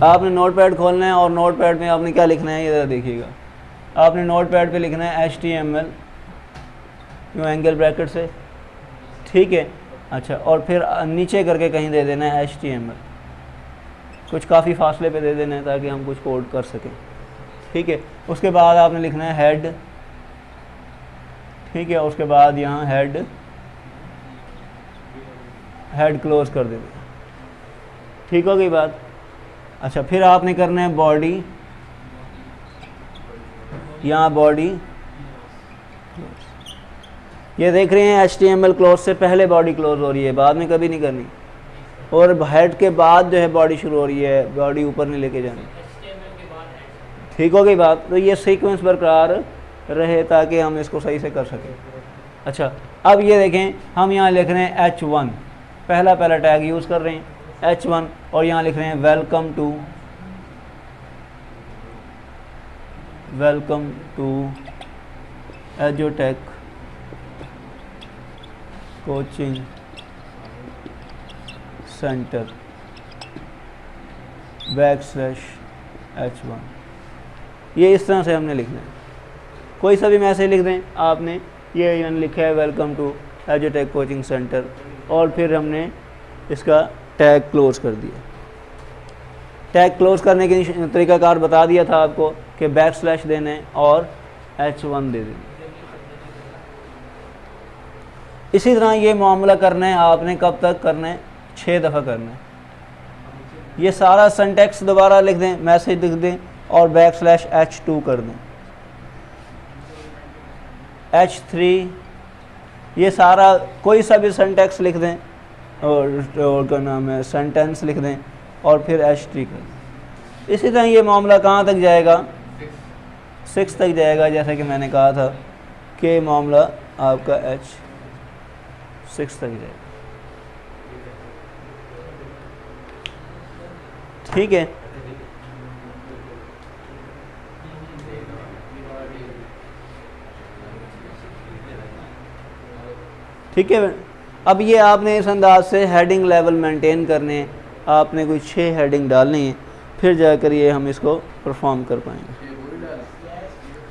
आपने नोटपैड खोलना है और नोटपैड में आपने क्या लिखना है, ये ज़रा देखिएगा। आपने नोटपैड पे लिखना है HTML यूँ एंगल ब्रैकेट से, ठीक है। अच्छा, और फिर नीचे करके कहीं दे देना है HTML, कुछ काफ़ी फासले पे दे देना है ताकि हम कुछ कोड कर सकें, ठीक है। उसके बाद आपने लिखना है हेड, ठीक है। उसके बाद यहाँ हेड क्लोज कर देना, ठीक हो गई बात। अच्छा, फिर आपने करना है बॉडी, यहाँ बॉडी, ये देख रहे हैं HTML क्लोज से पहले बॉडी क्लोज हो रही है, बाद में कभी नहीं करनी, और हेड के बाद जो है बॉडी शुरू हो रही है, बॉडी ऊपर नहीं लेके जानी, ठीक हो गई बात। तो ये सीक्वेंस बरकरार रहे ताकि हम इसको सही से कर सकें। अच्छा, अब ये देखें, हम यहाँ लिख रहे हैं H1, पहला टैग यूज़ कर रहे हैं H1, और यहाँ लिख रहे हैं वेलकम टू वेलकम टू एजुटेक कोचिंग सेंटर \H1। ये इस तरह से हमने लिखना है। कोई सा भी मैसेज लिख दें आपने, ये मैंने लिखा है वेलकम टू एजुटेक कोचिंग सेंटर, और फिर हमने इसका टैग क्लोज कर दिया। टैग क्लोज करने के तरीकाकार बता दिया था आपको कि \, देने और H1 दे देना। इसी तरह ये मामला करना है आपने, कब तक करना है? 6 दफ़ा करना है। ये सारा सिंटैक्स दोबारा लिख दें, मैसेज लिख दें और \H2 कर दें, H3, ये सारा कोई सा भी सिंटैक्स लिख दें और क्या नाम है सेंटेंस लिख दें और फिर H3 कर दें। इसी तरह ये मामला कहाँ तक जाएगा? 6 तक जाएगा, जैसा कि मैंने कहा था कि मामला आपका H6 तक जाएगा। ठीक है, ठीक है। अब ये आपने इस अंदाज से हेडिंग लेवल मेंटेन करने हैं, आपने कोई 6 हेडिंग डालनी है, फिर जाकर ये हम इसको परफॉर्म कर पाएंगे।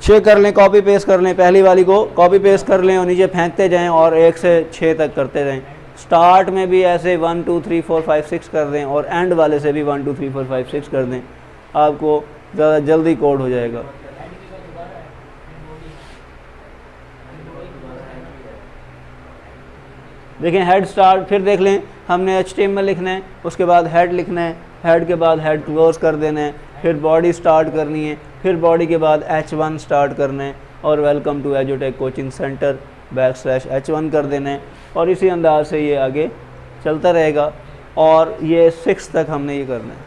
6 कर लें, कॉपी पेस्ट कर लें, पहली वाली को कॉपी पेस्ट कर लें और नीचे फेंकते जाएं और 1 से 6 तक करते जाएं। स्टार्ट में भी ऐसे 1 2 3 4 5 6 कर दें और एंड वाले से भी 1 2 3 4 5 6 कर दें, आपको ज़्यादा जल्दी कोड हो जाएगा। देखें हेड स्टार्ट, फिर देख लें हमने HTML लिखना है, उसके बाद हेड लिखना है, हेड के बाद हेड क्लोज कर देना है, फिर बॉडी स्टार्ट करनी है, फिर बॉडी के बाद H1 स्टार्ट करना है और वेलकम टू एजुटेक कोचिंग सेंटर \H1 कर देना है, और इसी अंदाज से ये आगे चलता रहेगा और ये 6 तक हमने ये करना है।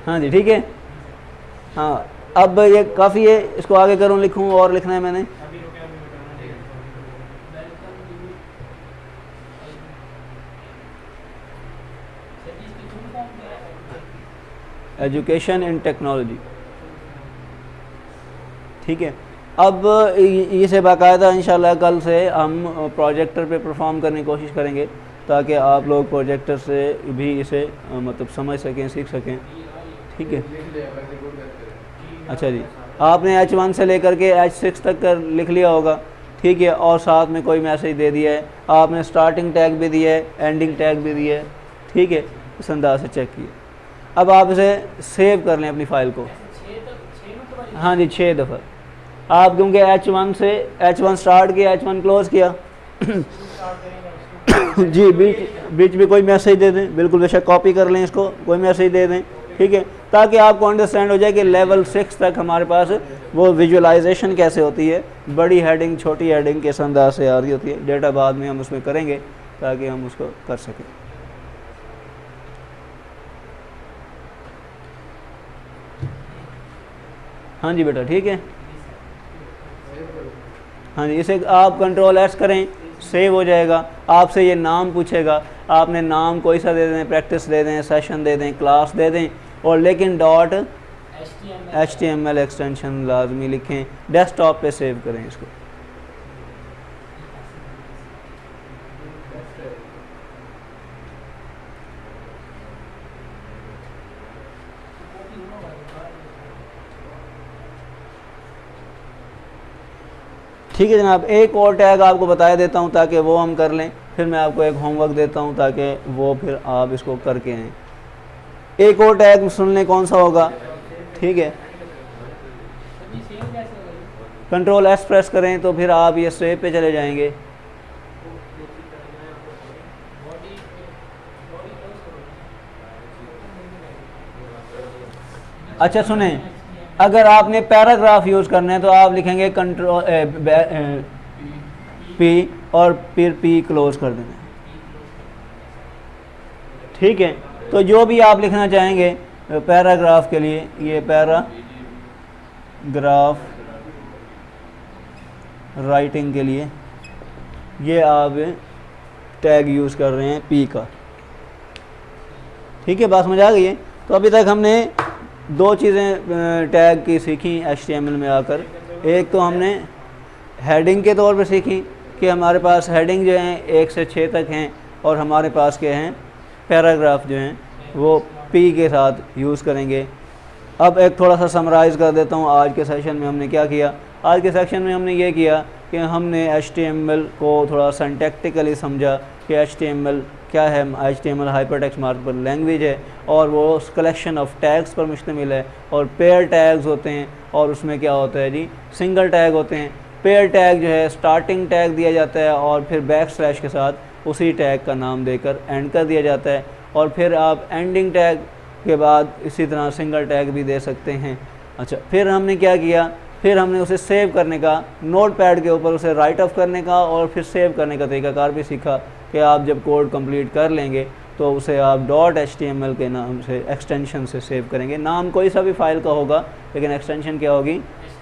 हाँ जी, ठीक है। हाँ, अब ये काफ़ी है, इसको आगे करूँ, लिखूँ और लिखना है मैंने। एजुकेशन इन टेक्नोलॉजी, ठीक है। अब इसे बाकायदा इंशाल्लाह कल से हम प्रोजेक्टर पे परफॉर्म करने की कोशिश करेंगे ताकि आप लोग प्रोजेक्टर से भी इसे मतलब समझ सकें, सीख सकें, ठीक है। अच्छा जी, आपने H1 से लेकर के H6 तक कर लिख लिया होगा, ठीक है, और साथ में कोई मैसेज दे दिया है, आपने स्टार्टिंग टैग भी दिया है, एंडिंग टैग भी दिया है, ठीक है। इस अंदाज से चेक किया। अब आप इसे सेव कर लें अपनी फ़ाइल को। हाँ जी, 6 दफ़ा आप, क्योंकि H1 स्टार्ट किया, H1 क्लोज किया जी, बीच में कोई मैसेज दे दें, बिल्कुल बेशक कॉपी कर लें इसको, कोई मैसेज दे दें, ठीक है, ताकि आपको अंडरस्टैंड हो जाए कि लेवल 6 तक हमारे पास वो विजुअलाइजेशन कैसे होती है, बड़ी हेडिंग छोटी हेडिंग किस अंदाज से आ रही होती है। डेटा बाद में हम उसमें करेंगे ताकि हम उसको कर सकें। हाँ जी बेटा, ठीक है। हाँ जी, इसे आप Ctrl+S करें, सेव हो जाएगा। आपसे ये नाम पूछेगा, आपने नाम कोई सा दे दें, प्रैक्टिस दे दें, सेशन दे दें, क्लास दे दें, और लेकिन .html एक्सटेंशन लाजमी लिखें। डेस्कटॉप पे सेव करें इसको। ठीक है जनाब, एक और टैग आपको बताया देता हूँ ताकि वो हम कर लें, फिर मैं आपको एक होमवर्क देता हूँ ताकि वो फिर आप इसको करके आएँ। एक और टैग सुन लें कौन सा होगा, ठीक है। Ctrl+S प्रेस करें तो फिर आप ये सेव पे चले जाएंगे। अच्छा सुने, अगर आपने पैराग्राफ यूज़ करना है तो आप लिखेंगे Ctrl P और फिर P क्लोज कर देना, ठीक है। तो जो भी आप लिखना चाहेंगे पैराग्राफ के लिए, ये पैराग्राफ राइटिंग के लिए ये आप टैग यूज़ कर रहे हैं P का, ठीक है, बात समझ आ गई है। तो अभी तक हमने दो चीज़ें टैग की सीखी HTML में आकर। एक तो हमने हेडिंग के तौर पे सीखी कि हमारे पास हेडिंग जो हैं 1 से 6 तक हैं, और हमारे पास क्या हैं पैराग्राफ जो हैं वो P के साथ यूज़ करेंगे। अब एक थोड़ा सा समराइज़ कर देता हूँ आज के सेशन में हमने क्या किया। आज के सेक्शन में हमने ये किया कि हमने HTML को थोड़ा सिंटैक्टिकली समझा कि HTML क्या है। HTML हाइपरटेक्स्ट मार्कअप लैंग्वेज है और वो कलेक्शन ऑफ टैग्स पर मुश्तमिल है, और पेयर टैग्स होते हैं और उसमें क्या होता है जी, सिंगल टैग होते हैं। पेयर टैग जो है स्टार्टिंग टैग दिया जाता है और फिर बैकस्लैश के साथ उसी टैग का नाम देकर एंड कर दिया जाता है, और फिर आप एंडिंग टैग के बाद इसी तरह सिंगल टैग भी दे सकते हैं। अच्छा, फिर हमने क्या किया, फिर हमने उसे सेव करने का, नोट पैड के ऊपर उसे राइट ऑफ करने का और फिर सेव करने का तरीकाकार भी सीखा कि आप जब कोड कंप्लीट कर लेंगे तो उसे आप .html के नाम से एक्सटेंशन से सेव करेंगे। नाम कोई सा भी फाइल का होगा लेकिन एक्सटेंशन क्या होगी,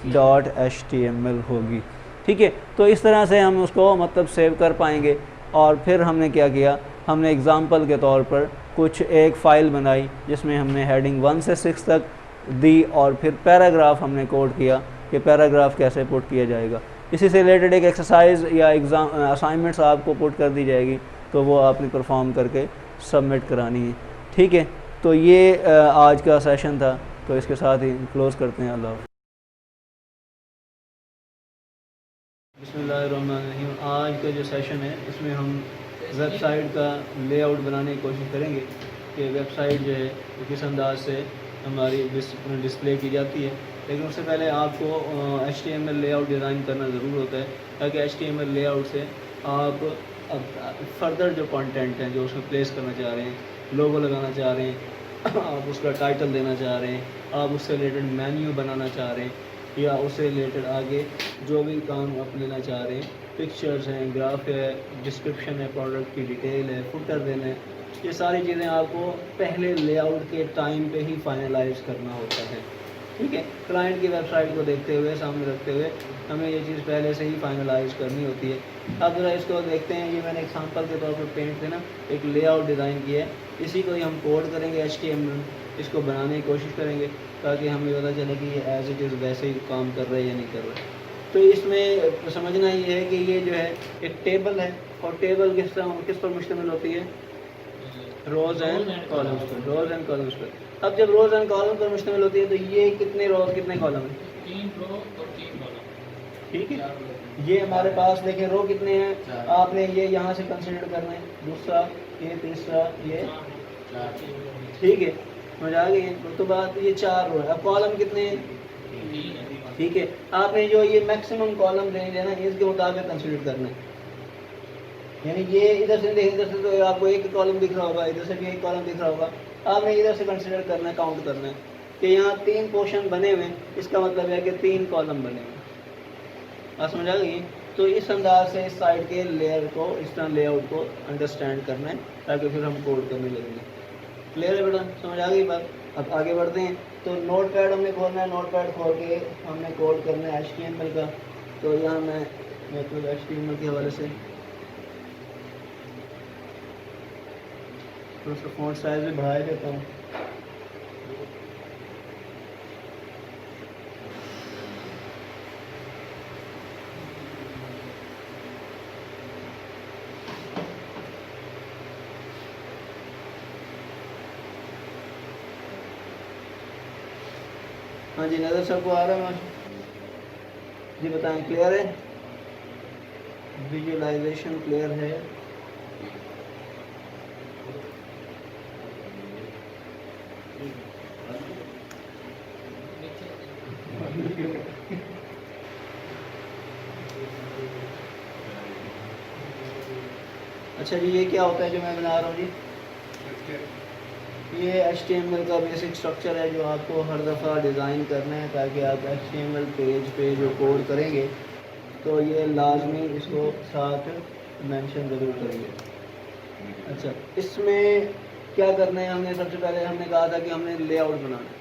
.html होगी। ठीक है, तो इस तरह से हम उसको मतलब सेव कर पाएंगे। और फिर हमने क्या किया, हमने एग्ज़ाम्पल के तौर पर कुछ एक फ़ाइल बनाई जिसमें हमने हेडिंग 1 से 6 तक दी, और फिर पैराग्राफ हमने कोड किया कि पैराग्राफ कैसे पुट किया जाएगा। इसी से रिलेटेड एक एक्सरसाइज या एग्ज़ाम असाइनमेंट्स आपको पुट कर दी जाएगी, तो वो आपने परफॉर्म करके सबमिट करानी है। ठीक है, तो ये आज का सेशन था, तो इसके साथ ही क्लोज़ करते हैं। अल्लाह। बिस्मिल्लाहिर्रहमानिर्रहीम। आज का जो सेशन है इसमें हम वेबसाइट का लेआउट बनाने की कोशिश करेंगे कि वेबसाइट जो है किस अंदाज से हमारी डिस्प्ले की जाती है। लेकिन उससे पहले आपको HTML लेआउट डिज़ाइन करना ज़रूर होता है, ताकि HTML लेआउट से आप फर्दर जो कंटेंट हैं जो उसमें प्लेस करना चाह रहे हैं, लोगो लगाना चाह रहे हैं, आप उसका टाइटल देना चाह रहे हैं, आप उससे रिलेटेड मेन्यू बनाना चाह रहे हैं, या उससे रिलेटेड आगे जो भी काम आप लेना चाह रहे हैं, पिक्चर्स हैं, ग्राफ है, डिस्क्रिप्शन है, प्रोडक्ट की डिटेल है, फुटर देना है, ये सारी चीज़ें आपको पहले लेआउट के टाइम पे ही फाइनलाइज करना होता है। ठीक है, क्लाइंट की वेबसाइट को देखते हुए, सामने रखते हुए हमें ये चीज़ पहले से ही फाइनलाइज करनी होती है। अब ज़रा इसको देखते हैं। ये मैंने एग्जांपल के तौर पर पेंट से ना एक लेआउट डिज़ाइन किया है, इसी को ही हम कोड करेंगे HTML, इसको बनाने की कोशिश करेंगे ताकि हमें पता चले कि ये एज इट इज़ वैसे ही काम कर रहा है या नहीं कर रहा है। तो इसमें समझना ये है कि ये जो है एक टेबल है, और टेबल किस पर मुश्तमिल होती है, रोज़ एंड कॉलम्स पर, रोज़ एंड कॉलम्स पर। अब जब रोज़ एंड कॉलम पर मुश्तमिल होती है तो ये कितने रोज़ कितने कॉलम है, 3 रो और 3 कॉलम। ठीक है, ये हमारे पास देखें रो कितने हैं, आपने ये यहाँ से कंसिडर करना है, दूसरा ये, तीसरा ये, ठीक है, समझ आ गई है। तो बात ये 4 रो है। अब कॉलम कितने हैं, ठीक है, आपने जो ये मैक्सिमम कॉलम रेंज है ना, इसके मुताबिक कंसिडर करना है। यानी ये इधर से इधर से तो आपको एक कॉलम दिख रहा होगा, इधर से भी एक कॉलम दिख रहा होगा, आपने इधर से कंसिडर करना है, काउंट करना है कि यहाँ 3 पोर्शन बने हुए, इसका मतलब है कि 3 कॉलम बने हुए। आप समझ आ गई। तो इस अंदाज से इस साइड के लेयर को, इस तरह लेआउट को अंडरस्टैंड करना है ताकि फिर हम कोड करने लगेंगे। क्लियर है बेटा, समझ आ गई बात। अब आगे बढ़ते हैं। तो नोट पैड हमने खोलना है, नोट पैड खोल के हमने कोड करना है HTML का। तो यहाँ मैं मतलब HTML के हवाले से तो उसका फ़ॉन्ट साइज़ भी बढ़ा देता हूँ। हाँ जी, नज़र सबको आ रहा है जी, बताएं क्लियर है, विजुअलाइजेशन क्लियर है। अच्छा जी, ये क्या होता है जो मैं बना रहा हूँ जी, ये HTML का बेसिक स्ट्रक्चर है जो आपको हर दफ़ा डिज़ाइन करना है ताकि आप HTML पेज पे जो कोड करेंगे तो ये लाजमी इसको साथ मेंशन ज़रूर करेंगे। अच्छा, इसमें क्या करना है, हमने सबसे पहले हमने कहा था कि हमने लेआउट बनाना है।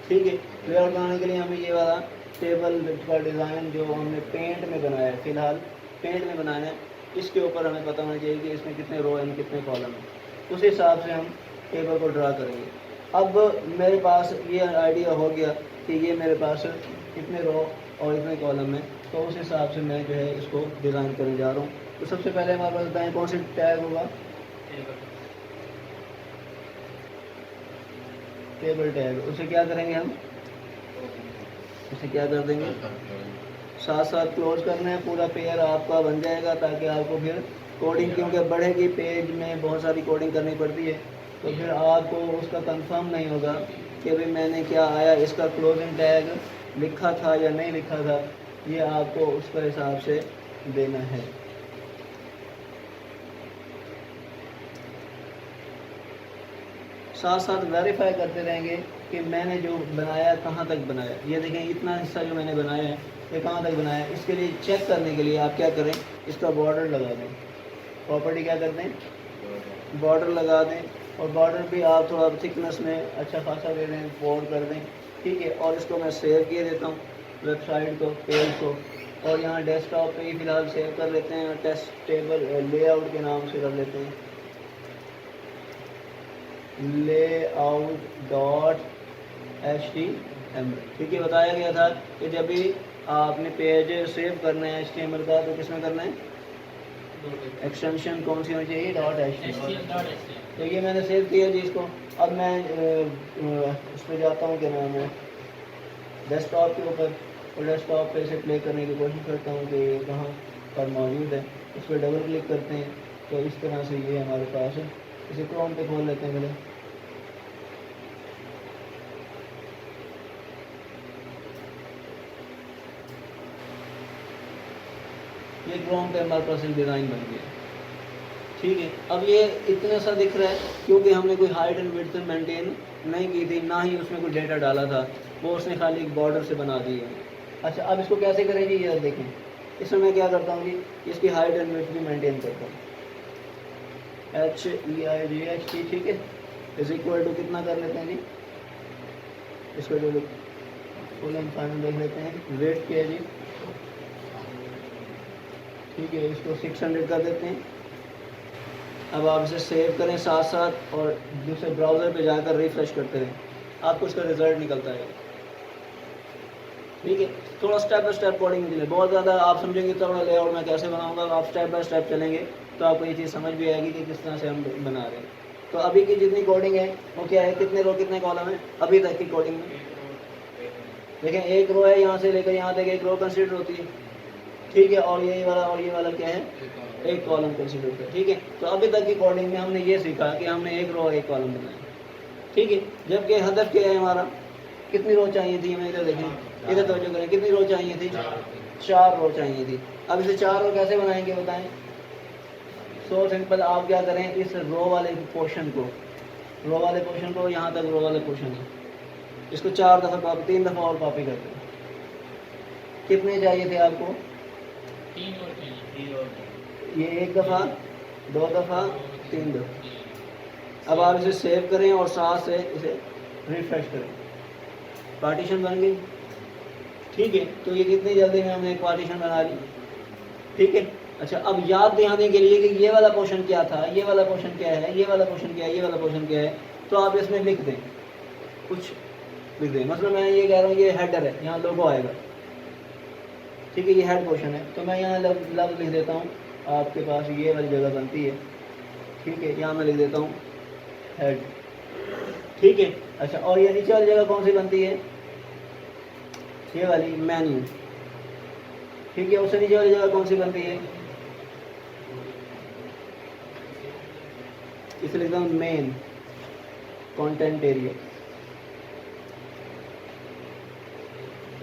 ठीक है, लेआउट बनाने के लिए हमें ये वाला टेबल का डिज़ाइन जो हमने पेंट में बनाया है, फ़िलहाल पेंट में बनाना है, इसके ऊपर हमें पता होना चाहिए कि इसमें कितने रो हैं कितने कॉलम हैं। उस हिसाब से हम टेबल को ड्रा करेंगे। अब मेरे पास ये आइडिया हो गया कि ये मेरे पास इतने रो और इतने कॉलम है, तो उस हिसाब से मैं जो है इसको डिज़ाइन करने जा रहा हूँ। तो सबसे पहले हमारे पास बताएं कौन सी टैग होगा, टेबल टैग। उसे क्या करेंगे हम, उसे क्या कर देंगे, साथ साथ क्लोज करना है, पूरा पेयर आपका बन जाएगा, ताकि आपको फिर कोडिंग, क्योंकि बढ़ेगी पेज में बहुत सारी कोडिंग करनी पड़ती है, तो फिर आपको उसका कंफर्म नहीं होगा कि भाई मैंने क्या आया, इसका क्लोजिंग टैग लिखा था या नहीं लिखा था, ये आपको उसका हिसाब से देना है। साथ साथ वेरीफाई करते रहेंगे कि मैंने जो बनाया कहाँ तक बनाया। ये देखें इतना हिस्सा जो मैंने बनाया है ये कहाँ तक बनाया है। इसके लिए चेक करने के लिए आप क्या करें, इसका बॉर्डर लगा दें। प्रॉपर्टी क्या कर दें, बॉर्डर लगा दें, और बॉर्डर भी आप थोड़ा थिकनेस में अच्छा खासा दे दें, बोर्ड कर दें, ठीक है। और इसको मैं सेव किए देता हूँ वेबसाइट को, पेज को, और यहाँ डेस्कटॉप पे ही फ़िलहाल सेव कर लेते हैं, टेस्ट टेबल लेआउट के नाम से कर लेते हैं, layout.html। ठीक है, बताया गया था कि जब भी आपने पेज सेव करना है HTML का, तो किसमें करना है, एक्सटेंशन कौन सी होनी चाहिए, .html। तो ये मैंने सेव किया जी इसको। अब मैं उस पर जाता हूँ, क्या नाम है, डेस्कटॉप के ऊपर, और डेस्कटॉप पे इसे प्ले करने की कोशिश करता हूँ कि ये कहाँ पर मौजूद है। उस पर डबल क्लिक करते हैं तो इस तरह से ये हमारे पास है। इसे क्रोम पे खोल लेते हैं पहले। ये क्रोम पे हमारे पास डिज़ाइन बन गया, ठीक है। अब ये इतना सा दिख रहा है क्योंकि हमने कोई हाइट एंड विड्थ मेंटेन नहीं की थी, ना ही उसमें कोई डेटा डाला था, वो उसने खाली एक बॉर्डर से बना दी है। अच्छा, अब इसको कैसे करें जी, ये देखें। इसमें मैं क्या करता हूँ जी, इसकी हाइट एंड विड्थ भी मेंटेन करता हूँ, HEIGHT, ठीक है, इज इक्वल टू कितना कर लेते हैं जी, इसको जो फुल एंड फाइनल देख लेते हैं, वेट क्या है जी, ठीक है, इसको 600 कर देते हैं। अब आप इसे सेव करें साथ साथ, और दूसरे ब्राउज़र पे जाकर रिफ्रेश करते रहें, आपको इसका रिज़ल्ट निकलता है, ठीक है। थोड़ा स्टेप बाय स्टेप कोडिंग के लिए, बहुत ज़्यादा आप समझेंगे तो बड़ा लेआउट मैं कैसे बनाऊंगा, आप स्टेप बाय स्टेप चलेंगे तो आपको ये चीज़ समझ भी आएगी कि किस तरह से हम बना रहे हैं। तो अभी की जितनी कोडिंग है वो क्या है, कितने रो कितने कॉलम है अभी तक की कोडिंग में, देखें एक रो है, यहाँ से लेकर यहाँ तक एक रो कंसिडर होती है, ठीक है, और ये वाला क्या है, एक कॉलम कंसिडर होता है, ठीक है। तो अभी तक की कोडिंग में हमने ये सीखा कि हमने एक रो एक कॉलम बनाया, ठीक है। जबकि हदफ क्या है हमारा, कितनी रो चाहिए थी, हमें इधर देखें, इधर तवज्जो करें, कितनी रो चाहिए थी, 4 रो चाहिए थी। अब इसे 4 रो कैसे बनाएंगे बताएं। सो सिंपल, आप क्या करें, इस रो वाले पोर्शन को यहाँ तक रो वाले पोर्शन है, इसको 4 दफ़ा कॉपी, 3 दफ़ा और कॉपी करते हैं। कितने चाहिए थे आपको, 3 और चाहिए, ये 1 दफ़ा, 2 दफ़ा, 3 दफ़ा। अब आप इसे सेव करें और साथ से इसे रिफ्रेश करें, पार्टीशन बन गई, ठीक है। तो ये कितनी जल्दी में हमने एक पार्टीशन बना ली, ठीक है। अच्छा, अब याद दिलाने के लिए कि ये वाला पोर्शन क्या था, ये वाला पोर्शन क्या है, ये वाला पोर्शन क्या है, ये वाला पोर्शन क्या है, तो आप इसमें लिख दें, कुछ लिख दें। मतलब मैं ये कह रहा हूँ, ये हेडर है, यहाँ लोगो आएगा, ठीक है, ये हेड पोर्शन है, तो मैं यहाँ लफ्ज़ लिख देता हूँ, आपके पास ये वाली जगह बनती है, ठीक है, यहाँ मैं लिख देता हूँ हेड, ठीक है। अच्छा, और ये नीचे वाली जगह कौन सी बनती है, ये वाली मेन्यू, ठीक है। उससे नीचे वाली जगह कौन सी बनती है, इसे लिखता हूँ मेन कंटेंट एरिया।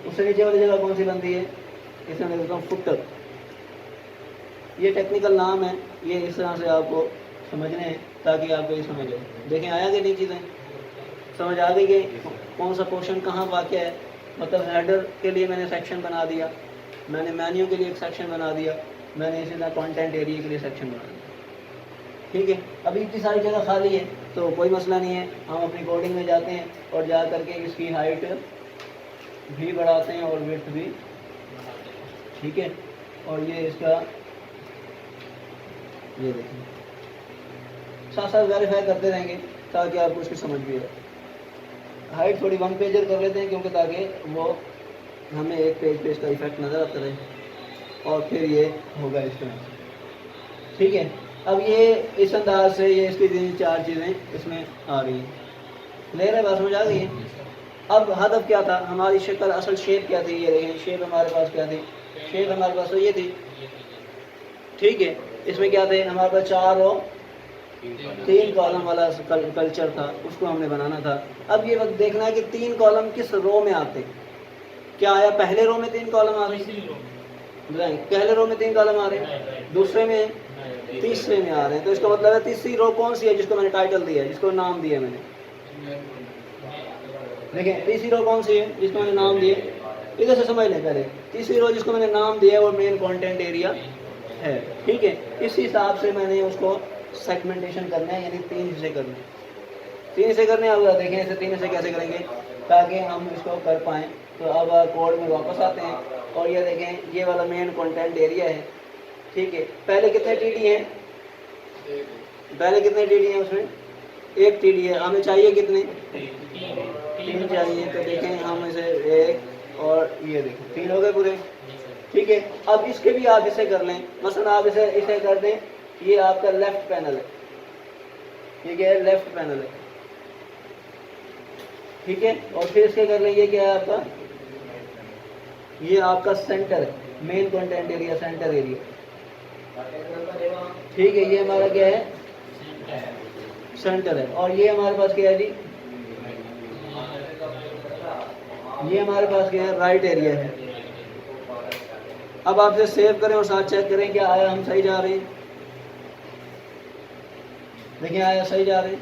उससे नीचे वाली जगह कौन सी बनती है, इसे मैं लिखता हूँ फुटर। ये टेक्निकल नाम है, ये इस तरह से आपको समझने हैं ताकि आपको ये समझ आए। देखें आया कि नहीं, चीज़ें समझ आ गई कि कौन सा पोर्शन कहाँ वाक़ है। मतलब हेडर के लिए मैंने सेक्शन बना दिया, मैंने मेन्यू के लिए एक सेक्शन बना दिया, मैंने इसी तरह कंटेंट एरिया के लिए सेक्शन बना दिया, ठीक है। अभी इतनी सारी जगह खाली है तो कोई मसला नहीं है, हम अपनी कोडिंग में जाते हैं और जा करके इसकी हाइट भी बढ़ाते हैं और विड्थ भी, ठीक है। और ये इसका, ये देखें, साथ साथ वेरीफाई करते रहेंगे ताकि आपको उसकी समझ भी आए। हाइट थोड़ी 1 पेजर कर लेते हैं क्योंकि ताकि वो हमें एक पेज का इफेक्ट नज़र आता रहे। और फिर ये होगा इस तरह से, ठीक है। अब ये इस अंदाज से ये इसकी 4 चीज़ें इसमें आ रही हैं। क्लियर है, बात समझ आ गई है। अब हदफ क्या था, हमारी शक्ल असल शेप क्या थी, ये देखें शेप हमारे पास क्या थी, शेप हमारे पास तो ये थी, ठीक है। इसमें क्या थे हमारे पास 4 और 3 कॉलम वाला कल्चर था, उसको हमने बनाना था। अब ये वक्त देखना है कि 3 कॉलम किस रो में आते। क्या आया, पहले रो में 3 कॉलम आ रहे हैं, पहले रो में 3 कॉलम आ रहे हैं, दूसरे में, तीसरे में आ रहे हैं। तो इसका मतलब है तीसरी रो कौन सी है जिसको मैंने टाइटल दिया है, जिसको नाम दिया मैंने। देखें तीसरी रो कौन सी है जिसको मैंने नाम दिया, इधर से समझ लें पहले। तीसरी रो जिसको मैंने नाम दिया है वो मेन कंटेंट एरिया है, ठीक है। इस हिसाब से मैंने उसको सेगमेंटेशन करना है, यानी 3 हिस्से करने हैं। 3 हिस्से करने हैं। अब देखें इसे 3 हिस्से कैसे करेंगे ताकि हम इसको कर पाएँ। तो अब कोड में वापस आते हैं और ये देखें ये वाला मेन कंटेंट एरिया है, ठीक है। पहले कितने टीडी हैं, पहले कितने टीडी हैं, उसमें 1 टीडी है। हमें चाहिए कितने, 3 चाहिए। तो देखें हम इसे 1 और ये देखें 3 हो गए पूरे, ठीक है। अब इसके भी आप इसे कर लें, मसलन आप इसे कर दें, ये आपका लेफ्ट पैनल है, ये क्या है, लेफ्ट पैनल है, ठीक है। और फिर इसके कर लें, ये क्या है आपका, ये आपका सेंटर है, main content area, centre area, ठीक है। ये हमारा क्या है, सेंटर है। और ये हमारे पास क्या है जी, ये हमारे पास क्या है, राइट एरिया है। अब आप इसे सेव करें और साथ चेक करें क्या आया, हम सही जा रहे हैं, देखिए आया सही जा रहे हैं,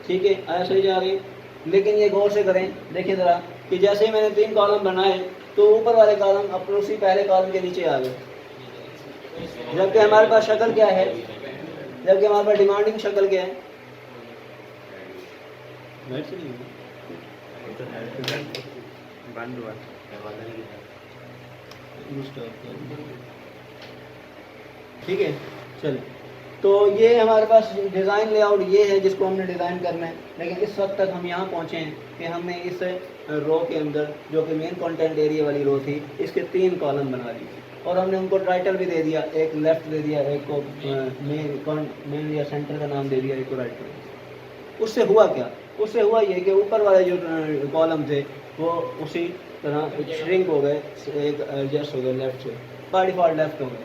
ठीक है, आया सही जा रही है। लेकिन ये गौर से करें, देखिए ज़रा कि जैसे ही मैंने 3 कॉलम बनाए तो ऊपर वाले कॉलम अपने उसी पहले कॉलम के नीचे आ गए, जबकि हमारे पास शक्ल क्या है, जबकि हमारे पास डिमांडिंग शक्ल क्या है, ठीक है। चलिए, तो ये हमारे पास डिज़ाइन लेआउट ये है जिसको हमने डिज़ाइन करना है। लेकिन इस वक्त तक हम यहाँ पहुँचे हैं कि हमने इस रो के अंदर जो कि मेन कंटेंट एरिया वाली रो थी, इसके 3 कॉलम बना दिए और हमने उनको टाइटल भी दे दिया, एक लेफ्ट दे दिया, एक को मेन या सेंटर का नाम दे दिया, एक को राइट कर दिया। उससे हुआ क्या, उससे हुआ ये कि ऊपर वाले जो कॉलम थे वो उसी तरह श्रिंक हो गए, एक एडजस्ट हो गए लेफ्ट से, बाय डिफॉल्ट लेफ्ट हो गए।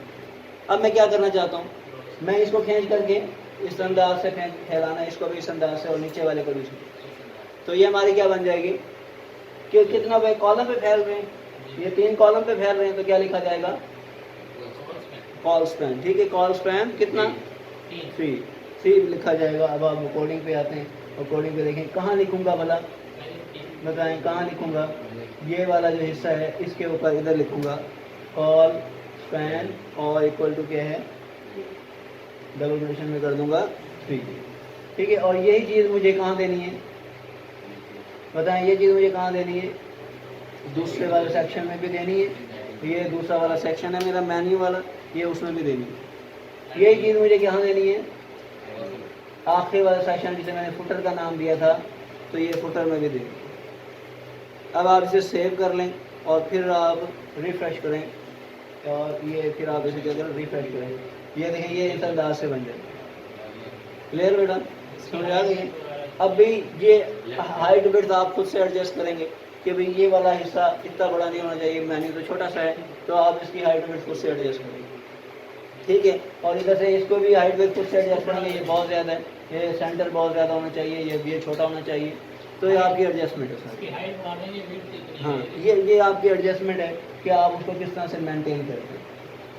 अब मैं क्या करना चाहता हूँ, मैं इसको खींच करके इस अंदाज से फैलाना, इसको भी इस अंदाज से और नीचे वाले को भी। तो ये हमारी क्या बन जाएगी कि कितना वे कॉलम पे फैल रहे हैं, ये 3 कॉलम पे फैल रहे हैं, तो क्या लिखा जाएगा, कॉल स्पैन, ठीक है। कॉल स्पैन कितना, 3 लिखा जाएगा। अब आप कोडिंग पे आते हैं और कोडिंग पे देखें कहाँ लिखूंगा भला, बताएं कहाँ लिखूंगा, ये वाला जो हिस्सा है इसके ऊपर इधर लिखूंगा कॉल स्पैन और इक्वल टू क्या है, डबल कोटेशन में कर दूंगा 3, ठीक है। और यही चीज़ मुझे कहाँ देनी है, बताएं ये चीज़ मुझे कहाँ देनी है, दूसरे वाले सेक्शन में भी देनी है। ये दूसरा वाला सेक्शन है मेरा मेन्यू वाला, ये उसमें भी देनी है। यही चीज़ मुझे कहाँ देनी है, आखिरी वाला सेक्शन जिसे मैंने फुटर का नाम दिया था, तो ये फुटर में भी देनी है। अब आप इसे सेव कर लें और फिर आप रिफ़्रेश करें और ये फिर आप इसे क्या करें, रिफ़्रेश करें। ये देखें ये इस अंदाज से बन जाए। क्लियर बेटा, समझ आ गई। अब भी ये हाइट विड्थ आप खुद से एडजस्ट करेंगे कि भाई ये वाला हिस्सा इतना बड़ा नहीं होना चाहिए, मेन्यू तो छोटा सा है, तो आप इसकी हाइट विड्थ खुद से एडजस्ट करेंगे, ठीक है। और इधर से इसको भी हाइट विड्थ खुद से एडजस्ट करेंगे, ये बहुत ज़्यादा है, ये सेंटर बहुत ज़्यादा होना चाहिए, ये छोटा होना चाहिए, तो ये आपकी एडजस्टमेंट है सर। हाँ, ये आपकी एडजस्टमेंट है कि आप उसको किस तरह से मेंटेन करते हैं,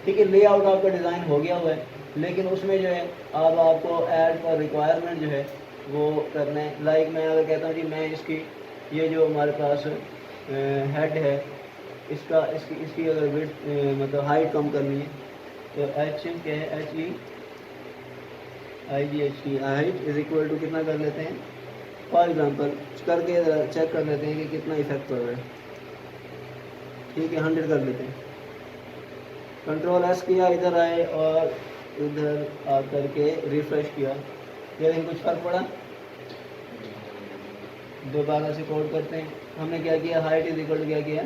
ठीक है। लेआउट आपका डिज़ाइन हो गया हुआ है, लेकिन उसमें जो है अब आपको ऐड और रिक्वायरमेंट जो है वो करना है। लाइक मैं अगर कहता हूँ जी मैं इसकी ये जो हमारे पास हेड है इसकी अगर विड्थ मतलब हाइट कम करनी है, तो एच क्या है, HEIGHT height is equal to कितना कर लेते हैं, फॉर एग्जांपल करके चेक कर लेते हैं कि कितना इफेक्ट पड़ रहा है, ठीक है। 100 कर लेते हैं, कंट्रोल S किया, इधर आए और इधर आ करके रिफ्रेश किया, ये देखिए कुछ फर्क पड़ा। दोबारा से कोड करते हैं। हमने क्या किया, हाइट इज इक्वल टू क्या किया,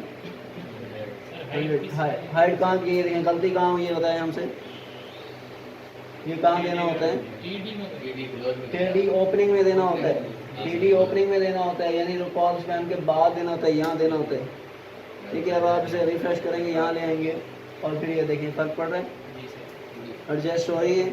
हाइट कहाँ की है, गलती कहाँ हुई है बताएं हमसे। ये कहाँ देना होता है, टीडी ओपनिंग में देना होता है, टीडी ओपनिंग में देना होता है, यानी कॉल स्पैम के बाद देना होता है, यहाँ देना होता है। ठीक है, अब आप इसे रिफ्रेश करेंगे, यहाँ ले आएंगे और फिर ये देखिए फर्क पड़ रहा है, एडजस्ट हो रही है।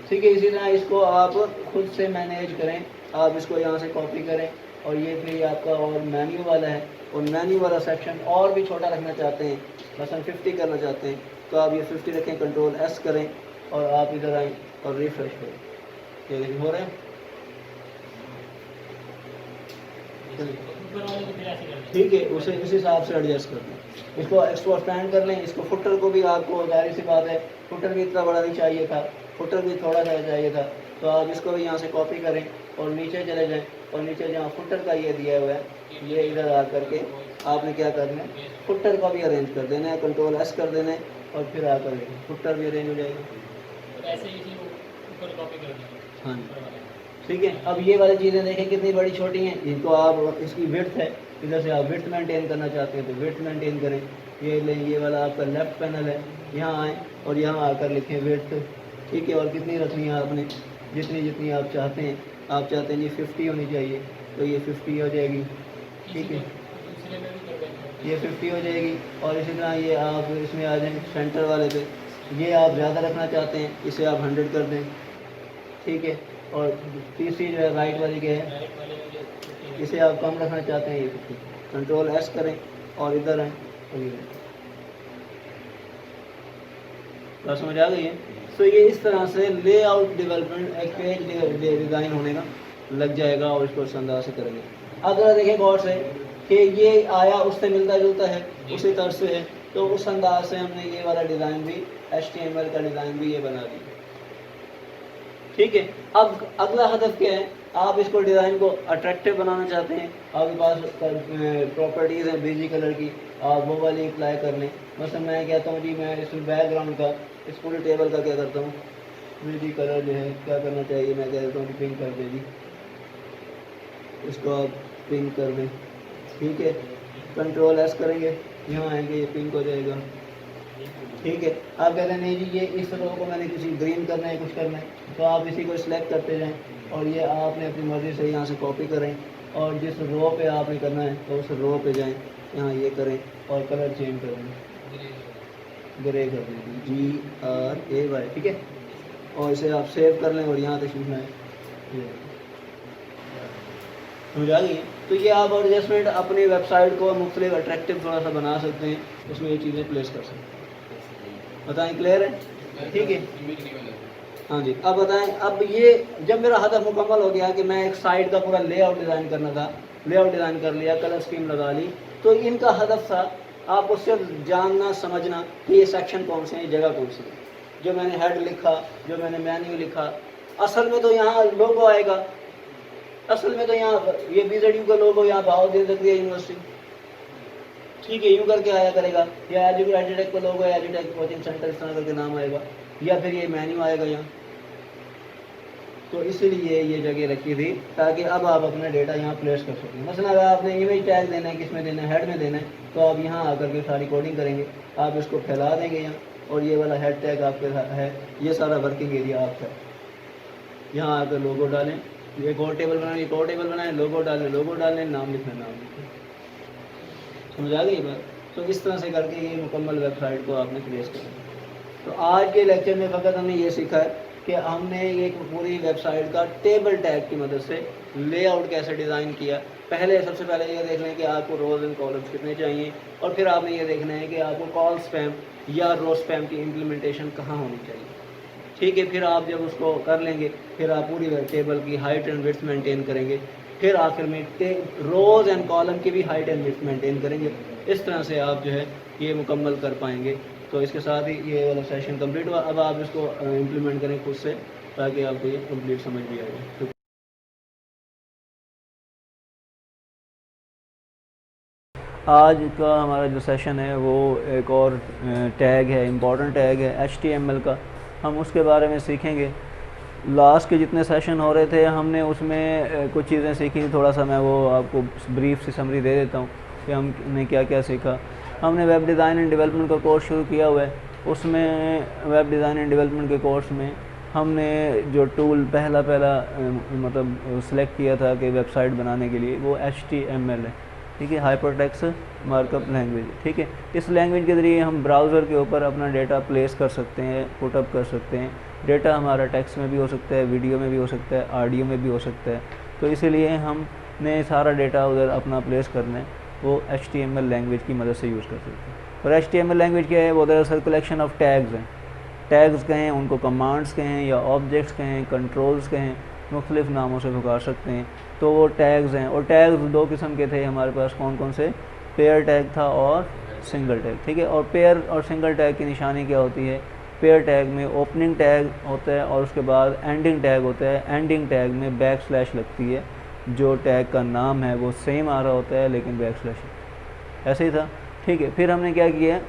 ठीक है, इसी तरह इसको आप खुद से मैनेज करें, आप इसको यहाँ से कॉपी करें और ये फिर आपका और मेन्यू वाला है, और मेन्यू वाला सेक्शन और भी छोटा रखना चाहते हैं, मसलन 50 करना चाहते हैं तो आप ये 50 रखें, कंट्रोल एस करें और आप इधर आएँ और रिफ्रेश करें। ये देखिए हो रहा है। ठीक है, उसे इस हिसाब से एडजस्ट कर लें, इसको एक्सपोर्ट कर लें। इसको फुटर को भी आपको जाहिर सी बात है, फुटर भी इतना बड़ा नहीं चाहिए था, फुटर भी थोड़ा सा चाहिए था, तो आप इसको भी यहाँ से कॉपी करें और नीचे चले जाएं और नीचे जहाँ फुटर का ये दिया हुआ है, ये इधर आ करके आपने क्या करना है, फुटर का भी अरेंज कर देना है, कंट्रोल एस कर देना है और फिर आकर फुटर भी अरेंज हो जाएगा। हाँ जी, ठीक है। अब ये वाली चीज़ें देखें कितनी बड़ी छोटी हैं, इनको आप इसकी विड्थ है, इधर से आप विड्थ मेंटेन करना चाहते हैं तो विड्थ मेंटेन करें। ये लें, ये वाला आपका लेफ्ट पैनल है, यहाँ आएँ और यहाँ आकर लिखें विड्थ। ठीक है, और कितनी रखनी है आपने, जितनी जितनी आप चाहते हैं। आप चाहते हैं जी 50 होनी चाहिए तो ये 50 हो जाएगी। ठीक है, ये 50 हो जाएगी। और इसी तरह ये आप इसमें आ जाएँ सेंटर वाले पे, ये आप ज़्यादा रखना चाहते हैं, इसे आप 100 कर दें। ठीक है, और तीसरी जो है राइट वाली के है, इसे आप कम रखना चाहते हैं, ये 50, कंट्रोल एस करें और इधर आएँ और ये बात समझ आ गई है। तो ये इस तरह से लेआउट डेवलपमेंट एक पेज डिज़ाइन होने का लग जाएगा और इसको इस अंदाज से करेंगे। अगर देखें गौर से कि ये आया उससे मिलता जुलता है, उसी तरह से है, तो उस अंदाज से हमने ये वाला डिज़ाइन भी HTML का डिज़ाइन भी ये बना दिया। ठीक है, अब अगला हदफ क्या है, आप इसको डिज़ाइन को अट्रैक्टिव बनाना चाहते हैं, आपके पास प्रॉपर्टीज़ हैं बीजी कलर की, आप वो वाली अप्लाई कर लें। मतलब मैं कहता हूँ जी, मैं इस बैकग्राउंड का, इस पूरे टेबल का क्या करता हूँ, बीजी कलर जो है क्या करना चाहिए, मैं कह देता हूँ पिंक कर दे जी, इसको आप पिंक कर दें। ठीक है, कंट्रोल एस करेंगे, यहाँ आएंगे, ये पिंक हो जाएगा। ठीक है, आप कहते हैं नहीं जी ये इस रो को मैंने किसी ग्रीन करना है, कुछ करना है, तो आप इसी को सिलेक्ट करते जाएं और ये आपने अपनी मर्ज़ी से यहाँ से कॉपी करें और जिस रो पे आपने करना है तो उस रो पे जाएं, यहाँ ये करें और कलर चेंज कर दें, ग्रे कर दें, GRAY। ठीक है, और इसे आप सेव कर लें और यहाँ तक में समझ आ गई है। तो ये आप एडजस्टमेंट अपनी वेबसाइट को मुख्तलिफ अट्रैक्टिव थोड़ा सा बना सकते हैं, उसमें ये चीज़ें प्लेस कर सकते हैं। बताएं, क्लियर है? ठीक है, हाँ जी। अब बताएं, अब ये जब मेरा हदफ मुकम्मल हो गया कि मैं एक साइट का पूरा लेआउट डिज़ाइन करना था, लेआउट डिज़ाइन कर लिया, कलर स्कीम लगा ली, तो इनका हदफ था आपको सिर्फ जानना समझना कि ये सेक्शन कौन से हैं, ये जगह कौन सी है। जो मैंने हेड लिखा, जो मैंने मेन्यू लिखा, असल में तो यहाँ लोगो आएगा, असल में तो यहाँ ये BZU का लोगो यहाँ भाव दे सकती है यूनिवर्सिटी। ठीक है, यूँ करके आया करेगा, या एजुटेक का लोगो है, एजुटेक कोचिंग सेंटर इस तरह करके नाम आएगा, या फिर ये मेन्यू आएगा यहाँ। तो इसलिए ये जगह रखी थी ताकि अब आप अपना डेटा यहाँ प्लेस कर सकें। मसलन अगर आपने इमेज टैग देना है, किस में देना है, हेड में देना है, तो आप यहाँ आकर के सारी कोडिंग करेंगे, आप इसको फैला देंगे यहाँ, और ये वाला हेड टैग आपके साथ है, ये सारा वर्किंग एरिया आपका। यहाँ आकर लोगो डालें, एक और टेबल बनाएं, एक और टेबल बनाएं, लोगो डालें, लोगो डालें, नाम लिखें, नाम लिखें। समझ आ गई बात? तो इस तरह से करके ये मुकम्मल वेबसाइट को आपने क्रिएट करना। तो आज के लेक्चर में फ़कत हमने ये सीखा है कि हमने एक पूरी वेबसाइट का टेबल टैग की मदद से लेआउट कैसे डिज़ाइन किया। पहले सबसे पहले ये देख लें कि आपको रोज़ एंड कॉलम्स कितने चाहिए, और फिर आपने ये देखना है कि आपको कॉल स्पैम या रो स्पैम की इम्प्लीमेंटेशन कहाँ होनी चाहिए। ठीक है, फिर आप जब उसको कर लेंगे, फिर आप पूरी टेबल की हाइट एंड विड्थ मेंटेन करेंगे, फिर आखिर में रोज़ एंड कॉलम की भी हाइट एंड विड्थ मेंटेन करेंगे। इस तरह से आप जो है ये मुकम्मल कर पाएंगे। तो इसके साथ ही ये वाला सेशन कंप्लीट हुआ। अब आप इसको इम्प्लीमेंट करें खुद से, ताकि आपको ये कंप्लीट समझ भी आए। आज का हमारा जो सेशन है वो एक और टैग है, इम्पॉर्टेंट टैग है HTML का, हम उसके बारे में सीखेंगे। लास्ट के जितने सेशन हो रहे थे हमने उसमें कुछ चीज़ें सीखी। थोड़ा सा मैं वो आपको ब्रीफ सी समरी दे देता हूँ कि हमने क्या क्या सीखा। हमने वेब डिज़ाइन एंड डेवलपमेंट का कोर्स शुरू किया हुआ है। उसमें वेब डिज़ाइन एंड डेवलपमेंट के कोर्स में हमने जो टूल पहला मतलब सेलेक्ट किया था कि वेबसाइट बनाने के लिए, वो HTML है, ठीक है, हाइपरटेक्स्ट मार्कअप लैंग्वेज, ठीक है। इस लैंग्वेज के ज़रिए हम ब्राउज़र के ऊपर अपना डेटा प्लेस कर सकते हैं, पुटअप कर सकते हैं। डेटा हमारा टेक्स्ट में भी हो सकता है, वीडियो में भी हो सकता है, ऑडियो में भी हो सकता है। तो इसीलिए हमने सारा डेटा उधर अपना प्लेस करना है, वो HTML लैंग्वेज की मदद से यूज़ कर सकते हैं। और HTML लैंग्वेज क्या है? वो दरअसल कलेक्शन ऑफ टैग्स हैं। टैग्स कहें, उनको कमांड्स कहें या ऑब्जेक्ट्स कहें, कंट्रोल्स कहें, मुख्तलिफ़ नामों से पुकार सकते हैं। तो वो टैग्स हैं। और टैग्स दो किस्म के थे हमारे पास, कौन कौन से? पेयर टैग था और सिंगल टैग, ठीक है। और पेयर और सिंगल टैग की निशानी क्या होती है? पेयर टैग में ओपनिंग टैग होता है और उसके बाद एंडिंग टैग होता है। एंडिंग टैग में बैकस्लैश लगती है, जो टैग का नाम है वो सेम आ रहा होता है लेकिन बैकस्लैश ऐसे ही था, ठीक है। फिर हमने क्या किया?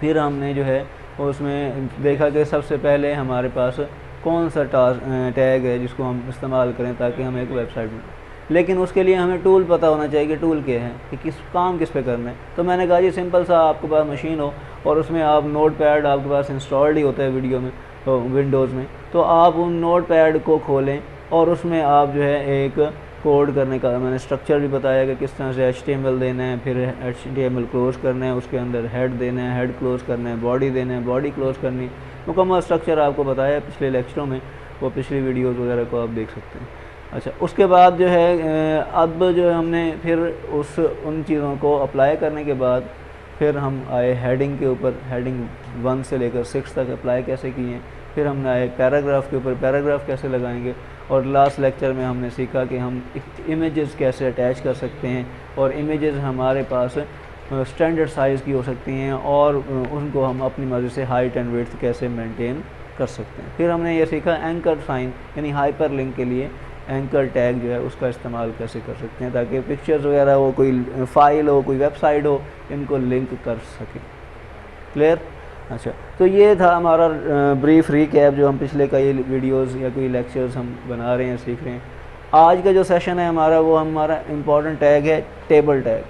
फिर हमने जो है उसमें देखा कि सबसे पहले हमारे पास कौन सा टैग है जिसको हम इस्तेमाल करें ताकि हम एक वेबसाइट बनाएं। लेकिन उसके लिए हमें टूल पता होना चाहिए कि टूल क्या है, कि किस काम किस पे करना है। तो मैंने कहा जी सिंपल सा आपके पास मशीन हो और उसमें आप नोटपैड आपके पास इंस्टॉल्ड ही होता है वीडियो में, तो विंडोज़ में, तो आप उन नोटपैड को खोलें और उसमें आप जो है एक कोड करने का मैंने स्ट्रक्चर भी बताया कि किस तरह से HTML देना है, फिर HTML क्लोज करना है, उसके अंदर हेड देना है, हेड क्लोज करना है, बॉडी देना है, बॉडी क्लोज करनी, मुकम्मल स्ट्रक्चर आपको बताया पिछले लेक्चरों में, वो पिछली वीडियोज़ वगैरह को आप देख सकते हैं। अच्छा, उसके बाद जो है अब जो है हमने फिर उन चीज़ों को अप्लाई करने के बाद फिर हम आए हेडिंग के ऊपर। हेडिंग 1 से लेकर 6 तक अप्लाई कैसे किए। फिर हमने आए पैराग्राफ के ऊपर, पैराग्राफ कैसे लगाएंगे। और लास्ट लेक्चर में हमने सीखा कि हम इमेजेस कैसे अटैच कर सकते हैं और इमेजेस हमारे पास स्टैंडर्ड साइज़ की हो सकती हैं और उनको हम अपनी मर्ज़ी से हाइट एंड विड्थ कैसे मेंटेन कर सकते हैं। फिर हमने ये सीखा एंकर साइन यानी हाइपर लिंक के लिए एंकर टैग जो है उसका इस्तेमाल कैसे कर सकते हैं ताकि पिक्चर्स वगैरह हो, कोई फ़ाइल हो, कोई वेबसाइट हो, इनको लिंक कर सकें। क्लियर? अच्छा, तो ये था हमारा ब्रीफ रीकैप जो हम पिछले कई वीडियोस या कोई लेक्चर्स हम बना रहे हैं, सीख रहे हैं। आज का जो सेशन है हमारा वो हमारा इम्पॉर्टेंट टैग है टेबल टैग।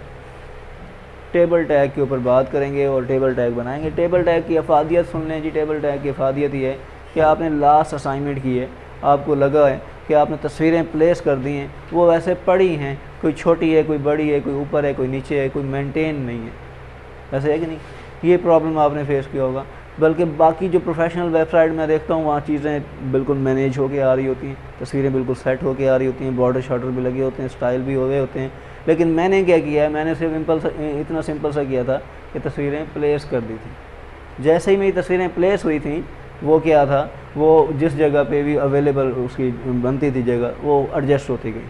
टेबल टैग के ऊपर बात करेंगे और टेबल टैग बनाएंगे। टेबल टैग की अफादियत सुन लें जी। टेबल टैग की अफादियत ये है कि आपने लास्ट असाइनमेंट की है, आपको लगा है कि आपने तस्वीरें प्लेस कर दी हैं, वो वैसे पड़ी हैं, कोई छोटी है, कोई बड़ी है, कोई ऊपर है, कोई नीचे है, कोई मेंटेन नहीं है, ऐसे है कि नहीं? ये प्रॉब्लम आपने फेस किया होगा। बल्कि बाकी जो प्रोफेशनल वेबसाइट में देखता हूँ वहाँ चीज़ें बिल्कुल मैनेज होके आ रही होती हैं, तस्वीरें बिल्कुल सेट होके आ रही होती हैं, बॉर्डर शॉर्डर भी लगे होते हैं, स्टाइल भी हो गए होते हैं। लेकिन मैंने क्या किया है, मैंने सिर्फ इतना सिंपल सा किया था कि तस्वीरें प्लेस कर दी थी। जैसे ही मेरी तस्वीरें प्लेस हुई थी, वो क्या था, वो जिस जगह पे भी अवेलेबल उसकी बनती थी जगह, वो एडजस्ट होती गई।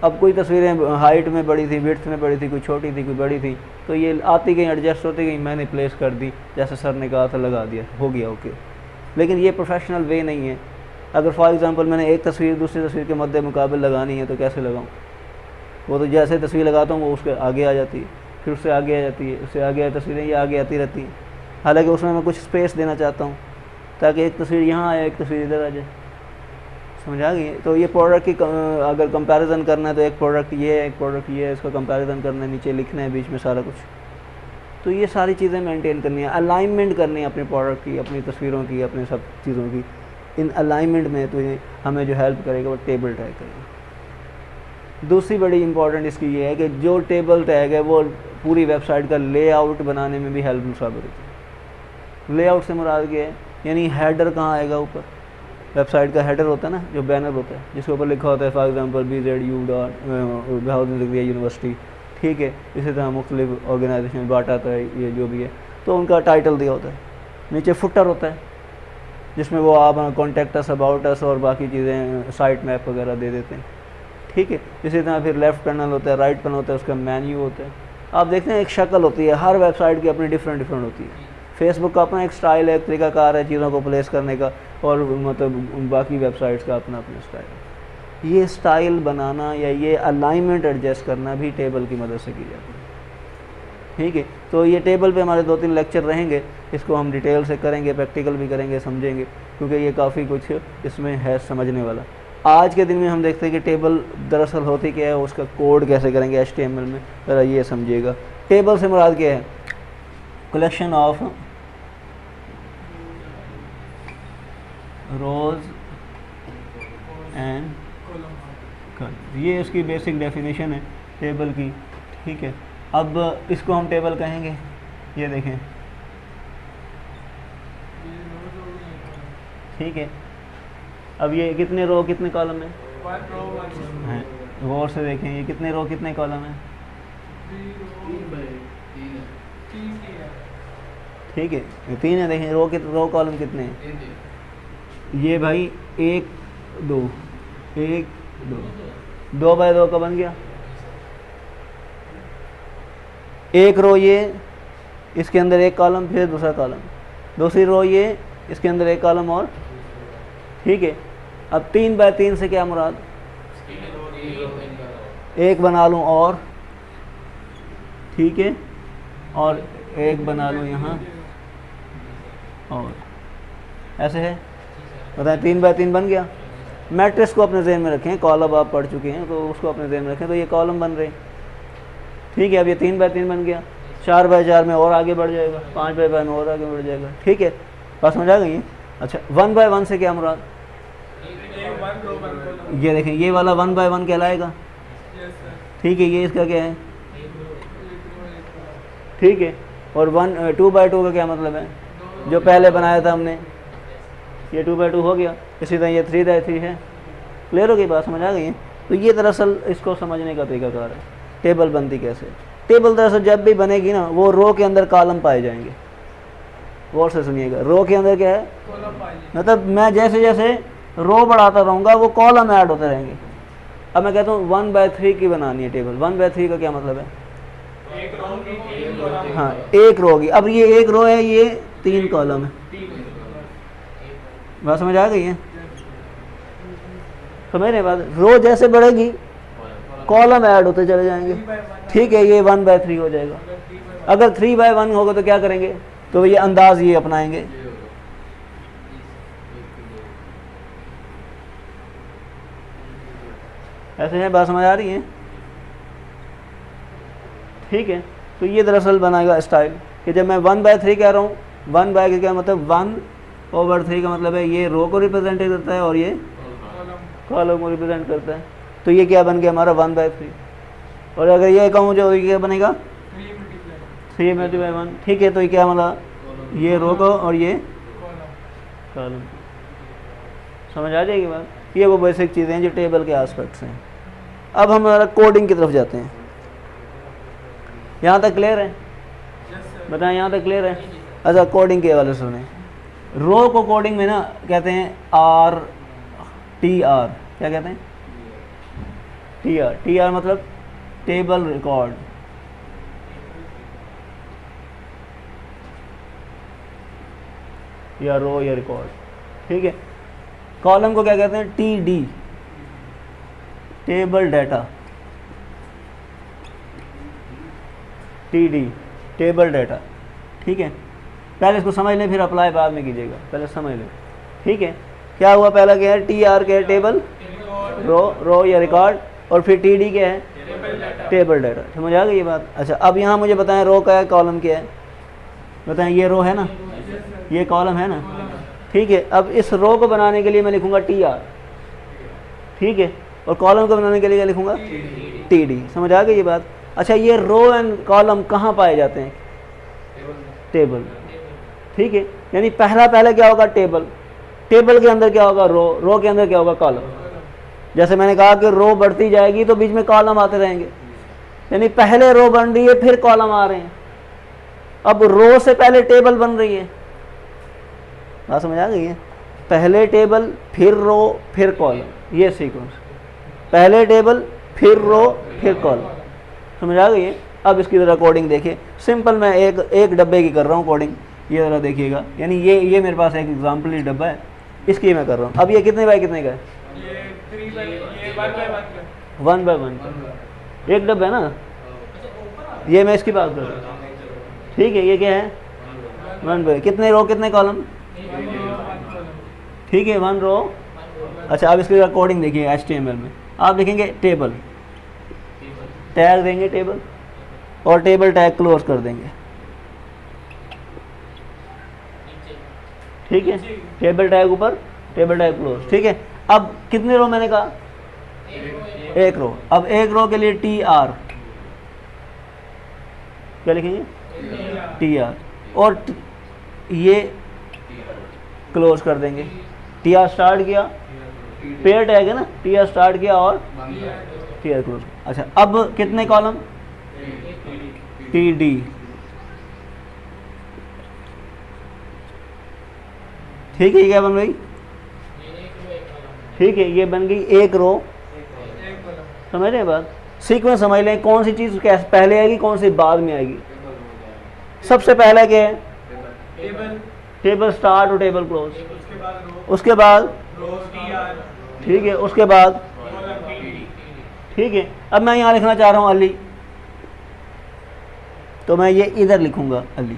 अब कोई तस्वीरें हाइट में बड़ी थी, विड्थ में बड़ी थी, कोई छोटी थी, कोई बड़ी थी, तो ये आती गई, एडजस्ट होती गई, मैंने प्लेस कर दी, जैसे सर ने कहा था लगा दिया, हो गया ओके। लेकिन ये प्रोफेशनल वे नहीं है। अगर फॉर एग्जांपल मैंने एक तस्वीर दूसरी तस्वीर के मद्दे मुकाबले लगानी है तो कैसे लगाऊँ? वो तो जैसे तस्वीर लगाता हूँ वो उसके आगे आ जाती है, फिर उससे आगे आ जाती है, उससे आगे तस्वीरें ये आगे आती रहती हैं। हालाँकि उसमें मैं कुछ स्पेस देना चाहता हूँ ताकि एक तस्वीर यहाँ आए, एक तस्वीर इधर आ जाए। समझ आ गई? तो ये प्रोडक्ट की अगर कंपैरिजन करना है तो एक प्रोडक्ट ये है, एक प्रोडक्ट ये है, इसका कंपैरिजन करना है, नीचे लिखना है, बीच में सारा कुछ। तो ये सारी चीज़ें मेंटेन करनी है, अलाइनमेंट करनी है अपने प्रोडक्ट की, अपनी तस्वीरों की, अपने सब चीज़ों की। इन अलाइनमेंट में तो ये हमें जो हेल्प करेगा वो टेबल टैग करेगा। दूसरी बड़ी इंपॉर्टेंट इसकी ये है कि जो टेबल टैग है वो पूरी वेबसाइट का लेआउट बनाने में भी हेल्पफुल साबित होती है। लेआउट से मुराद क्या है? यानी हेडर कहाँ आएगा ऊपर? वेबसाइट का हेडर होता है ना, जो बैनर होता है जिसके ऊपर लिखा होता है फॉर एग्जांपल BZU यूनिवर्सिटी, ठीक है। इसी तरह मुख्तलिफ ऑर्गेनाइजेशन बाटा था, ये जो भी है, तो उनका टाइटल दिया होता है। नीचे फुटर होता है जिसमें वो आप कॉन्टेक्ट अस, अबाउट अस और बाकी चीज़ें, साइट मैप वगैरह दे देते हैं, ठीक है। इसी तरह फिर लेफ़्ट पैनल होता है, राइट पैनल होता है, उसका मेन्यू होता है। आप देखते हैं एक शक्ल होती है, हर वेबसाइट की अपनी डिफरेंट होती है। फेसबुक का अपना एक स्टाइल है, एक तरीकाकार है चीज़ों को प्लेस करने का, और मतलब बाकी वेबसाइट्स का अपना अपना स्टाइल है। ये स्टाइल बनाना या ये अलाइनमेंट एडजस्ट करना भी टेबल की मदद से की जाती है, ठीक है। तो ये टेबल पे हमारे 2-3 लेक्चर रहेंगे, इसको हम डिटेल से करेंगे, प्रैक्टिकल भी करेंगे, समझेंगे। क्योंकि ये काफ़ी कुछ इसमें है समझने वाला। आज के दिन में हम देखते हैं कि टेबल दरअसल होती क्या है, उसका कोड कैसे करेंगे HTML में, ज़रा ये समझिएगा। टेबल से मुराद क्या है? कलेक्शन ऑफ रोज एंड, ये इसकी बेसिक डेफिनेशन है टेबल की, ठीक है। अब इसको हम टेबल कहेंगे, ये देखें, ठीक है। अब ये कितने रो कितने कॉलम है? हैं, गौर से देखें, ये कितने रो कितने कॉलम है? ठीक है, ये 3 है। देखें रो कॉलम कितने हैं? ये भाई 1 2 1 2 बाय 2 का बन गया। एक रो ये, इसके अंदर एक कॉलम, फिर दूसरा कॉलम, दूसरी रो ये, इसके अंदर एक कॉलम और, ठीक है। अब 3 बाय 3 से क्या मुराद? एक बना लूँ और, ठीक है, और एक बना लूँ यहाँ और, ऐसे है, बताएं 3 बाय 3 बन गया। मैट्रिक्स को अपने ज़हन में रखें, कॉलम आप पढ़ चुके हैं तो उसको अपने ज़हन में रखें। तो ये कॉलम बन रहे, ठीक है। अब ये 3 बाय 3 बन गया, 4 बाय 4 में और आगे बढ़ जाएगा, 5 बाय 5 में और आगे बढ़ जाएगा, ठीक है। बात समझ आ गई? अच्छा, 1 बाय 1 से क्या मुराद? ये देखें, ये वाला 1 बाय 1 कहलाएगा, ठीक है। ये इसका क्या है? ठीक है। और 2 बाय 2 का क्या मतलब है? जो पहले बनाया था हमने, ये 2 बाय 2 हो गया। इसी तरह ये 3 बाय 3 है। क्लियर हो गई बात? समझ आ गई है? तो ये दरअसल इसको समझने का तरीकाकार है। टेबल बनती कैसे? टेबल दरअसल जब भी बनेगी ना, वो रो के अंदर कॉलम पाए जाएंगे। गौर से सुनिएगा, रो के अंदर क्या है? मतलब मैं जैसे जैसे रो बढ़ाता रहूँगा वो कॉलम ऐड होते रहेंगे। अब मैं कहता हूँ 1 बाय 3 की बनानी है टेबल। 1 बाय 3 का क्या मतलब है? हाँ, एक रो होगी। अब ये एक रो है, ये 3 कॉलम है। बात समझ आ गई है? समझ रहे बात? रो जैसे बढ़ेगी कॉलम ऐड होते चले जाएंगे, ठीक है। ये 1 बाय 3 हो जाएगा। अगर 3 बाय 1 होगा तो क्या करेंगे? तो ये अंदाज ये अपनाएंगे, ऐसे है। बात समझ आ रही है? ठीक है। तो ये दरअसल बनाएगा स्टाइल कि जब मैं 1 बाय 3 कह रहा हूँ, 1 बाय का क्या मतलब? 1/3 का मतलब है ये रो को रिप्रेजेंट करता है और ये कॉलम को रिप्रेजेंट करता है। तो ये क्या बन गया हमारा? 1 बाय 3। और अगर ये कहूँ जो ये क्या बनेगा? 3 मल्टीप्लाई 1, ठीक है। तो ये क्या मतलब? ये रो को और ये कॉलम। समझ आ जाएगी बात? ये वो बेसिक चीज़ें हैं जो टेबल के एस्पेक्ट्स हैं। अब हम हमारा कोडिंग की तरफ जाते हैं। यहाँ तक क्लियर है? बताएं, यहाँ तक क्लियर है? अच्छा, कोडिंग के हवाले सुने। रो को कोडिंग में ना कहते हैं TR। क्या कहते हैं? TR मतलब टेबल रिकॉर्ड। या रो या रिकॉर्ड, ठीक है। कॉलम को क्या कहते हैं? TD, table data. TD, table data, ठीक है। पहले इसको समझ लें, फिर अप्लाई बाद में कीजिएगा। पहले समझ लें, ठीक है। क्या हुआ? पहला क्या है? TR क्या है? टेबल, रो या रिकॉर्ड। और फिर TD क्या है? Table data. समझ आ गई ये बात? अच्छा, अब यहाँ मुझे बताएं रो क्या है, कॉलम क्या है? बताएं, ये रो है ना, ये कॉलम है ना, ठीक है। अब इस रो को बनाने के लिए मैं लिखूंगा TR, ठीक है। और कॉलम को बनाने के लिए क्या लिखूंगा? TD। समझ आ गई ये बात? अच्छा, ये रो एंड कॉलम कहाँ पाए जाते हैं? टेबल, ठीक है। यानी पहले क्या होगा? टेबल। टेबल के अंदर क्या होगा? रो के अंदर क्या होगा? कॉलम। जैसे मैंने कहा कि रो बढ़ती जाएगी तो बीच में कॉलम आते रहेंगे, यानी पहले रो बन रही है फिर कॉलम आ रहे हैं। अब रो से पहले टेबल बन रही है। बात समझ आ गई है? पहले टेबल, फिर रो, फिर कॉलम, ये सीक्वेंस। पहले टेबल, फिर रो, फिर कॉलम। समझ आ गई है? अब इसकी ज़रा कोडिंग देखिए। सिंपल मैं एक डब्बे की कर रहा हूँ कोडिंग, ये ज़रा देखिएगा। यानी ये मेरे पास एक एग्जाम्पल डब्बा है, इसकी मैं कर रहा हूँ। अब ये कितने बाय कितने का है? 1 बाय 1 का एक डब्बा है ना। ये मैं इसकी बात कर रहा हूँ, ठीक है। ये क्या है? 1 बाय, कितने रो कितने कॉलम? ठीक है, 1 रो। अच्छा, अब इसके कोडिंग देखिए HTML में आप लिखेंगे टेबल, टैग देंगे टेबल और टेबल टैग क्लोज कर देंगे। ठीक है, टेबल टैग ऊपर, टेबल टैग क्लोज। ठीक है, अब कितने रो मैंने कहा? एक रो। अब एक रो के लिए TR क्या लिखेंगे? TR और ये क्लोज कर देंगे। TR स्टार्ट किया, पेयर टैग है ना, TR स्टार्ट किया और TR क्लोज। अच्छा, अब कितने कॉलम? TD। ठीक है, ये क्या बन गई? ठीक है, ये बन गई एक रो। समझ रहे हैं बात? सीक्वेंस समझ लें, कौन सी चीज़ पहले आएगी, कौन सी बाद में आएगी। सबसे पहला क्या है? टेबल स्टार्ट और टेबल क्लोज। उसके बाद ठीक है, उसके बाद ठीक है। अब मैं यहाँ लिखना चाह रहा हूँ अली, तो मैं ये इधर लिखूंगा अली,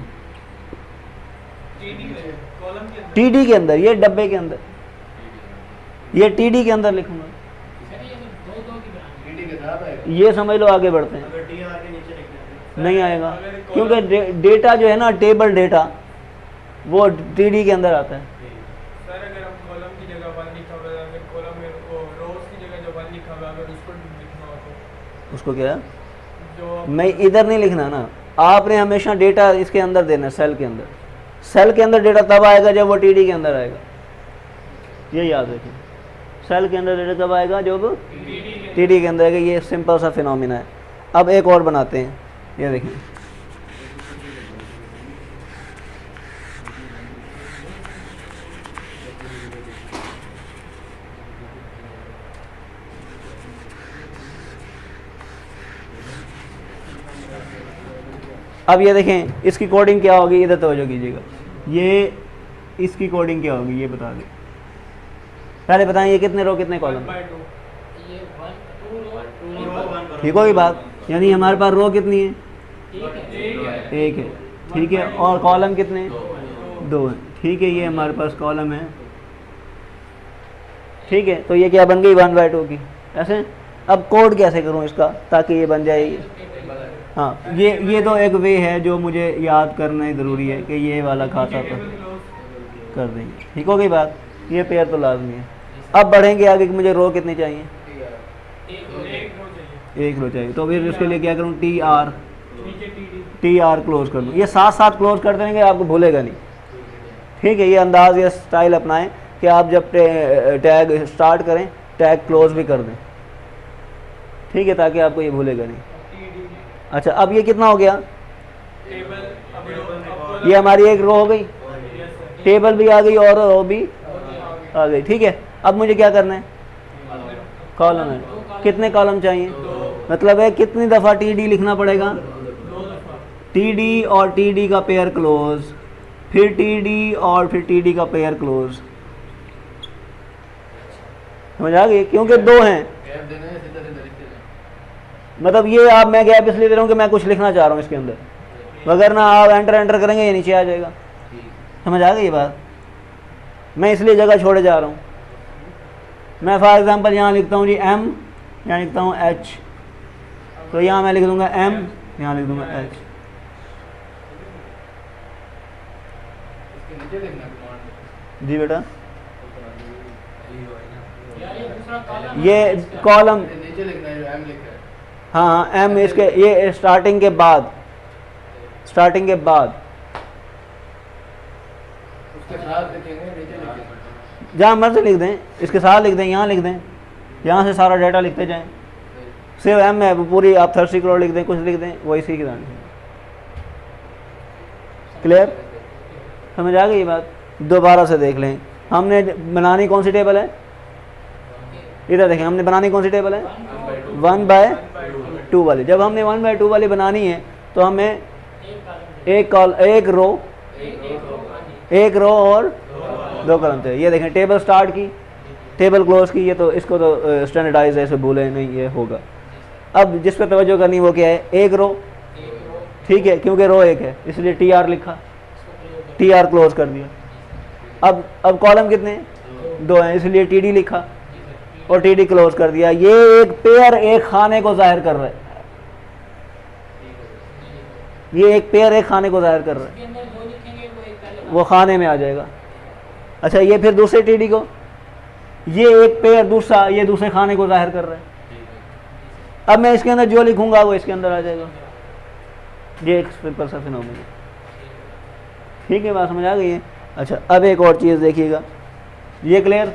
TD के अंदर, ये डब्बे के अंदर, ये TD के अंदर लिखूंगा। ये समझ लो, आगे बढ़ते हैं। नहीं आएगा, क्योंकि डेटा जो है ना, टेबल डेटा, वो TD के अंदर आता है। सर अगर हम कॉलम की जगह 1 लिखा हुआ है, अगर कॉलम में रोज की जगह जो 1 लिखा हुआ है, अगर उसको लिखना हो तो उसको क्या है? जो नहीं, इधर नहीं लिखना ना, आपने हमेशा डेटा इसके अंदर देना, सेल के अंदर। सेल के अंदर डेटा तब आएगा जब वो TD के अंदर आएगा, ये याद रखें। सेल के अंदर डेटा तब आएगा जब TD के अंदर आएगा। ये सिंपल सा फिनोमिना है। अब एक और बनाते हैं, ये देखें। अब ये देखें, इसकी कोडिंग क्या होगी, इधर तवज्जो कीजिएगा। ये इसकी कोडिंग क्या होगी, ये बता दें। पहले बताएं, ये कितने रो कितने कॉलम? ठीक होगी बात? यानी हमारे पास रो कितनी है? एक है। ठीक है, और कॉलम कितने? 2 हैं। ठीक है, ये हमारे पास कॉलम है। ठीक है, तो ये क्या बन गई? 1/2 की। ऐसे अब कोड कैसे करूं इसका ताकि ये बन जाए? हाँ, ये तो एक वे है जो मुझे याद करना ही ज़रूरी है कि ये वाला खाता तो कर देंगे। ठीक हो गई बात? ये पेयर तो लाजमी है। अब बढ़ेंगे आगे कि मुझे रो कितनी चाहिए? एक रो चाहिए। तो फिर उसके लिए क्या करूँ? TR क्लोज कर दूँ। ये साथ साथ क्लोज कर देंगे, आपको भूलेगा नहीं। ठीक है, ये अंदाज, ये स्टाइल अपनाएं कि आप जब टैग स्टार्ट करें, टैग क्लोज भी कर दें। ठीक है, ताकि आपको ये भूलेगा नहीं। अच्छा, अब ये कितना हो गया? ये हमारी एक रो हो गई, टेबल भी आ गई और रो भी आ गई। ठीक है, अब मुझे क्या करना है? कॉलम है। कितने कॉलम चाहिए? मतलब है कितनी दफ़ा TD लिखना पड़ेगा? TD और TD का पेयर क्लोज, फिर TD और फिर TD का पेयर क्लोज। समझ आ गई? क्योंकि 2 हैं। मतलब ये आप, मैं गैप इसलिए दे रहा हूँ कि मैं कुछ लिखना चाह रहा हूँ इसके अंदर, वगैरह ना आप एंटर करेंगे ये नीचे आ जाएगा। समझ आ गई ये बात? मैं इसलिए जगह छोड़े जा रहा हूँ। मैं फॉर एग्जांपल यहाँ लिखता हूँ जी M, यहाँ लिखता हूँ H, तो यहाँ मैं लिख दूँगा M, यहाँ लिख दूँगा H। जी बेटा, ये कॉलम, हाँ M इसके, ये स्टार्टिंग के बाद, जहाँ मर्जी लिख दें, इसके साथ लिख दें, यहाँ लिख दें, यहाँ से सारा डाटा लिखते जाएं। सिर्फ M है, पूरी आप 30 करोड़ लिख दें, कुछ लिख दें, वही सीख दें। क्लियर? समझ आ गई ये बात? दोबारा से देख लें। हमने बनानी कौन सी टेबल है? इधर देखें, हमने बनानी कौन सी टेबल है? 1/2 वाली। जब हमने 1/2 वाली बनानी है तो हमें एक रो और 2 कॉलम चाहिए। ये देखें, टेबल स्टार्ट की, टेबल क्लोज की। ये तो इसको तो स्टैंडर्डाइज है, इसे भूले नहीं, ये होगा। अब जिस पे तवज्जो करनी वो क्या है? एक रो। ठीक है, क्योंकि रो एक है इसलिए TR लिखा, TR क्लोज कर दिया। अब कॉलम कितने? 2 हैं, इसलिए टीडी लिखा और टीडी क्लोज कर दिया। ये एक पेयर एक खाने को जाहिर कर रहा है, ये एक पेयर एक खाने को जाहिर कर रहा है, वो खाने में आ जाएगा। अच्छा ये फिर दूसरे टीडी को, ये एक पेयर दूसरा, ये दूसरे खाने को जाहिर कर रहा है। अब मैं इसके अंदर जो लिखूंगा वो इसके अंदर आ जाएगा। ये एक सिंपल सा फिनोमेनन है। ठीक है, बात समझ आ गई है। अच्छा अब एक और चीज़ देखिएगा, ये क्लियर?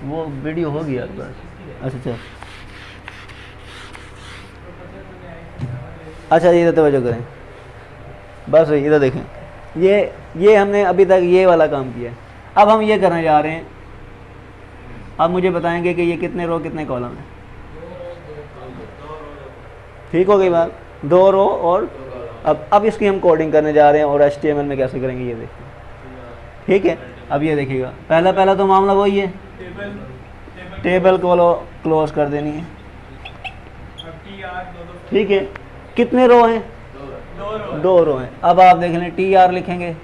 वो वीडियो हो गया आपका? अच्छा अच्छा इधर तवज्जो करें, बस इधर देखें। ये हमने अभी तक ये वाला काम किया है, अब हम ये करने जा रहे हैं। अब मुझे बताएंगे कि ये कितने रो कितने कॉलम है। ठीक हो गई बात? 2 रो और अब इसकी हम कोडिंग करने जा रहे हैं और HTML में कैसे करेंगे ये देखिए। ठीक है, अब ये देखिएगा, पहला तो मामला वही है, टेबल को क्लोज कर देनी है। ठीक है, कितने रो हैं? 2 रो हैं। अब आप देख लें TR लिखेंगे,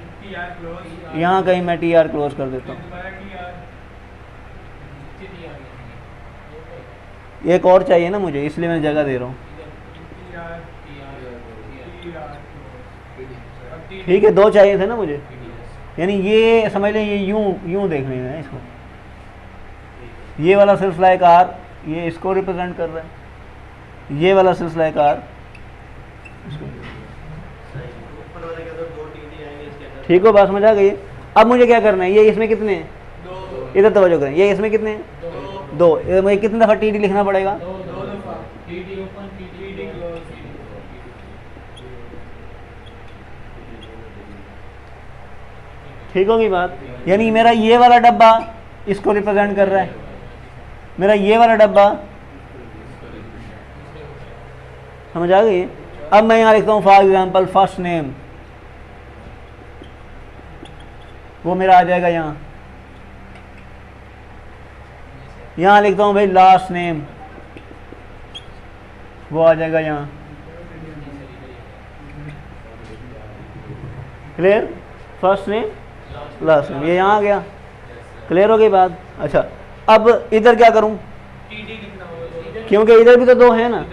यहाँ कहीं मैं TR क्लोज कर देता हूँ। एक और चाहिए ना मुझे, इसलिए मैं जगह दे रहा हूँ। ठीक है, 2 चाहिए थे ना मुझे, यानी ये समझ लें, ये यूं देख लेना है इसको। ये वाला सिलसिला कार ये इसको रिप्रेजेंट कर रहा है, ये वाला सिलसिला कार इसको। ठीक हो, बात समझ आ गई? अब मुझे क्या करना है, ये इसमें कितने हैं? इधर तवज्जो करें, ये इसमें कितने हैं? 2। मुझे कितने दफ़ा TD लिखना पड़ेगा? ठीक होगी बात? यानी मेरा ये वाला डब्बा इसको रिप्रेजेंट कर रहा है, मेरा ये वाला डब्बा, समझ आ गई? अब मैं यहाँ लिखता हूँ फॉर एग्जाम्पल फर्स्ट नेम, वो मेरा आ जाएगा यहाँ। यहाँ लिखता हूँ भाई लास्ट नेम, वो आ जाएगा यहाँ। Clear? First name last name, ये यहाँ आ गया। क्लियर हो गई बात? अच्छा अब इधर क्या करूँ, क्योंकि इधर भी तो 2 है ना,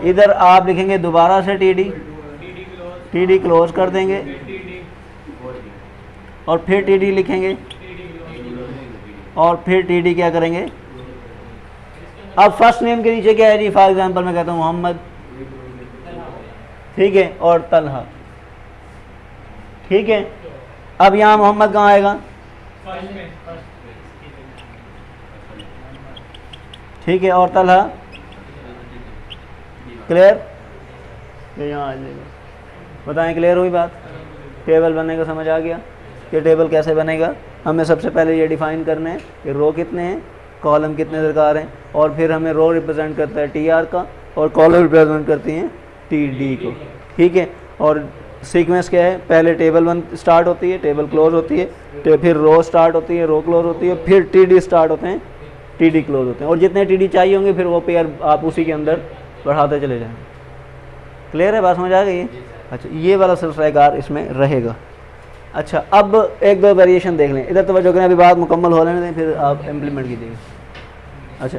इधर आप लिखेंगे दोबारा से TD क्लोज कर देंगे और फिर TD लिखेंगे और फिर TD क्या करेंगे। अब फर्स्ट नेम के नीचे क्या है जी? फॉर एग्जांपल मैं कहता हूँ मोहम्मद, ठीक है, और तलहा। ठीक है, अब यहाँ मोहम्मद कहाँ आएगा? ठीक है, और तलहा। क्लियर? ये यहाँ आ जाएगा। बताएं क्लियर हुई बात? टेबल बनने का समझ आ गया कि टेबल कैसे बनेगा? हमें सबसे पहले ये डिफाइन करना है कि रो कितने हैं, कॉलम कितने दरकार हैं, और फिर हमें रो रिप्रेजेंट करता है TR का और कॉलम रिप्रेजेंट करती हैं TD को। ठीक है, और सीक्वेंस क्या है? पहले टेबल 1 स्टार्ट होती है, टेबल क्लोज होती है, फिर रो स्टार्ट होती है, रो क्लोज होती है, फिर TD स्टार्ट होते हैं, TD क्लोज होते हैं, और जितने TD चाहिए होंगे फिर वो पेयर आप उसी के अंदर बढ़ाते चले जाएंगे। क्लियर है? बात समझ आ गई? अच्छा ये वाला सिलसिला इसमें रहेगा। अच्छा अब 1-2 वेरिएशन देख लें, इधर तवज्जो करें, अभी बात मुकम्मल हो लेने दें फिर आप इम्प्लीमेंट कीजिएगा। अच्छा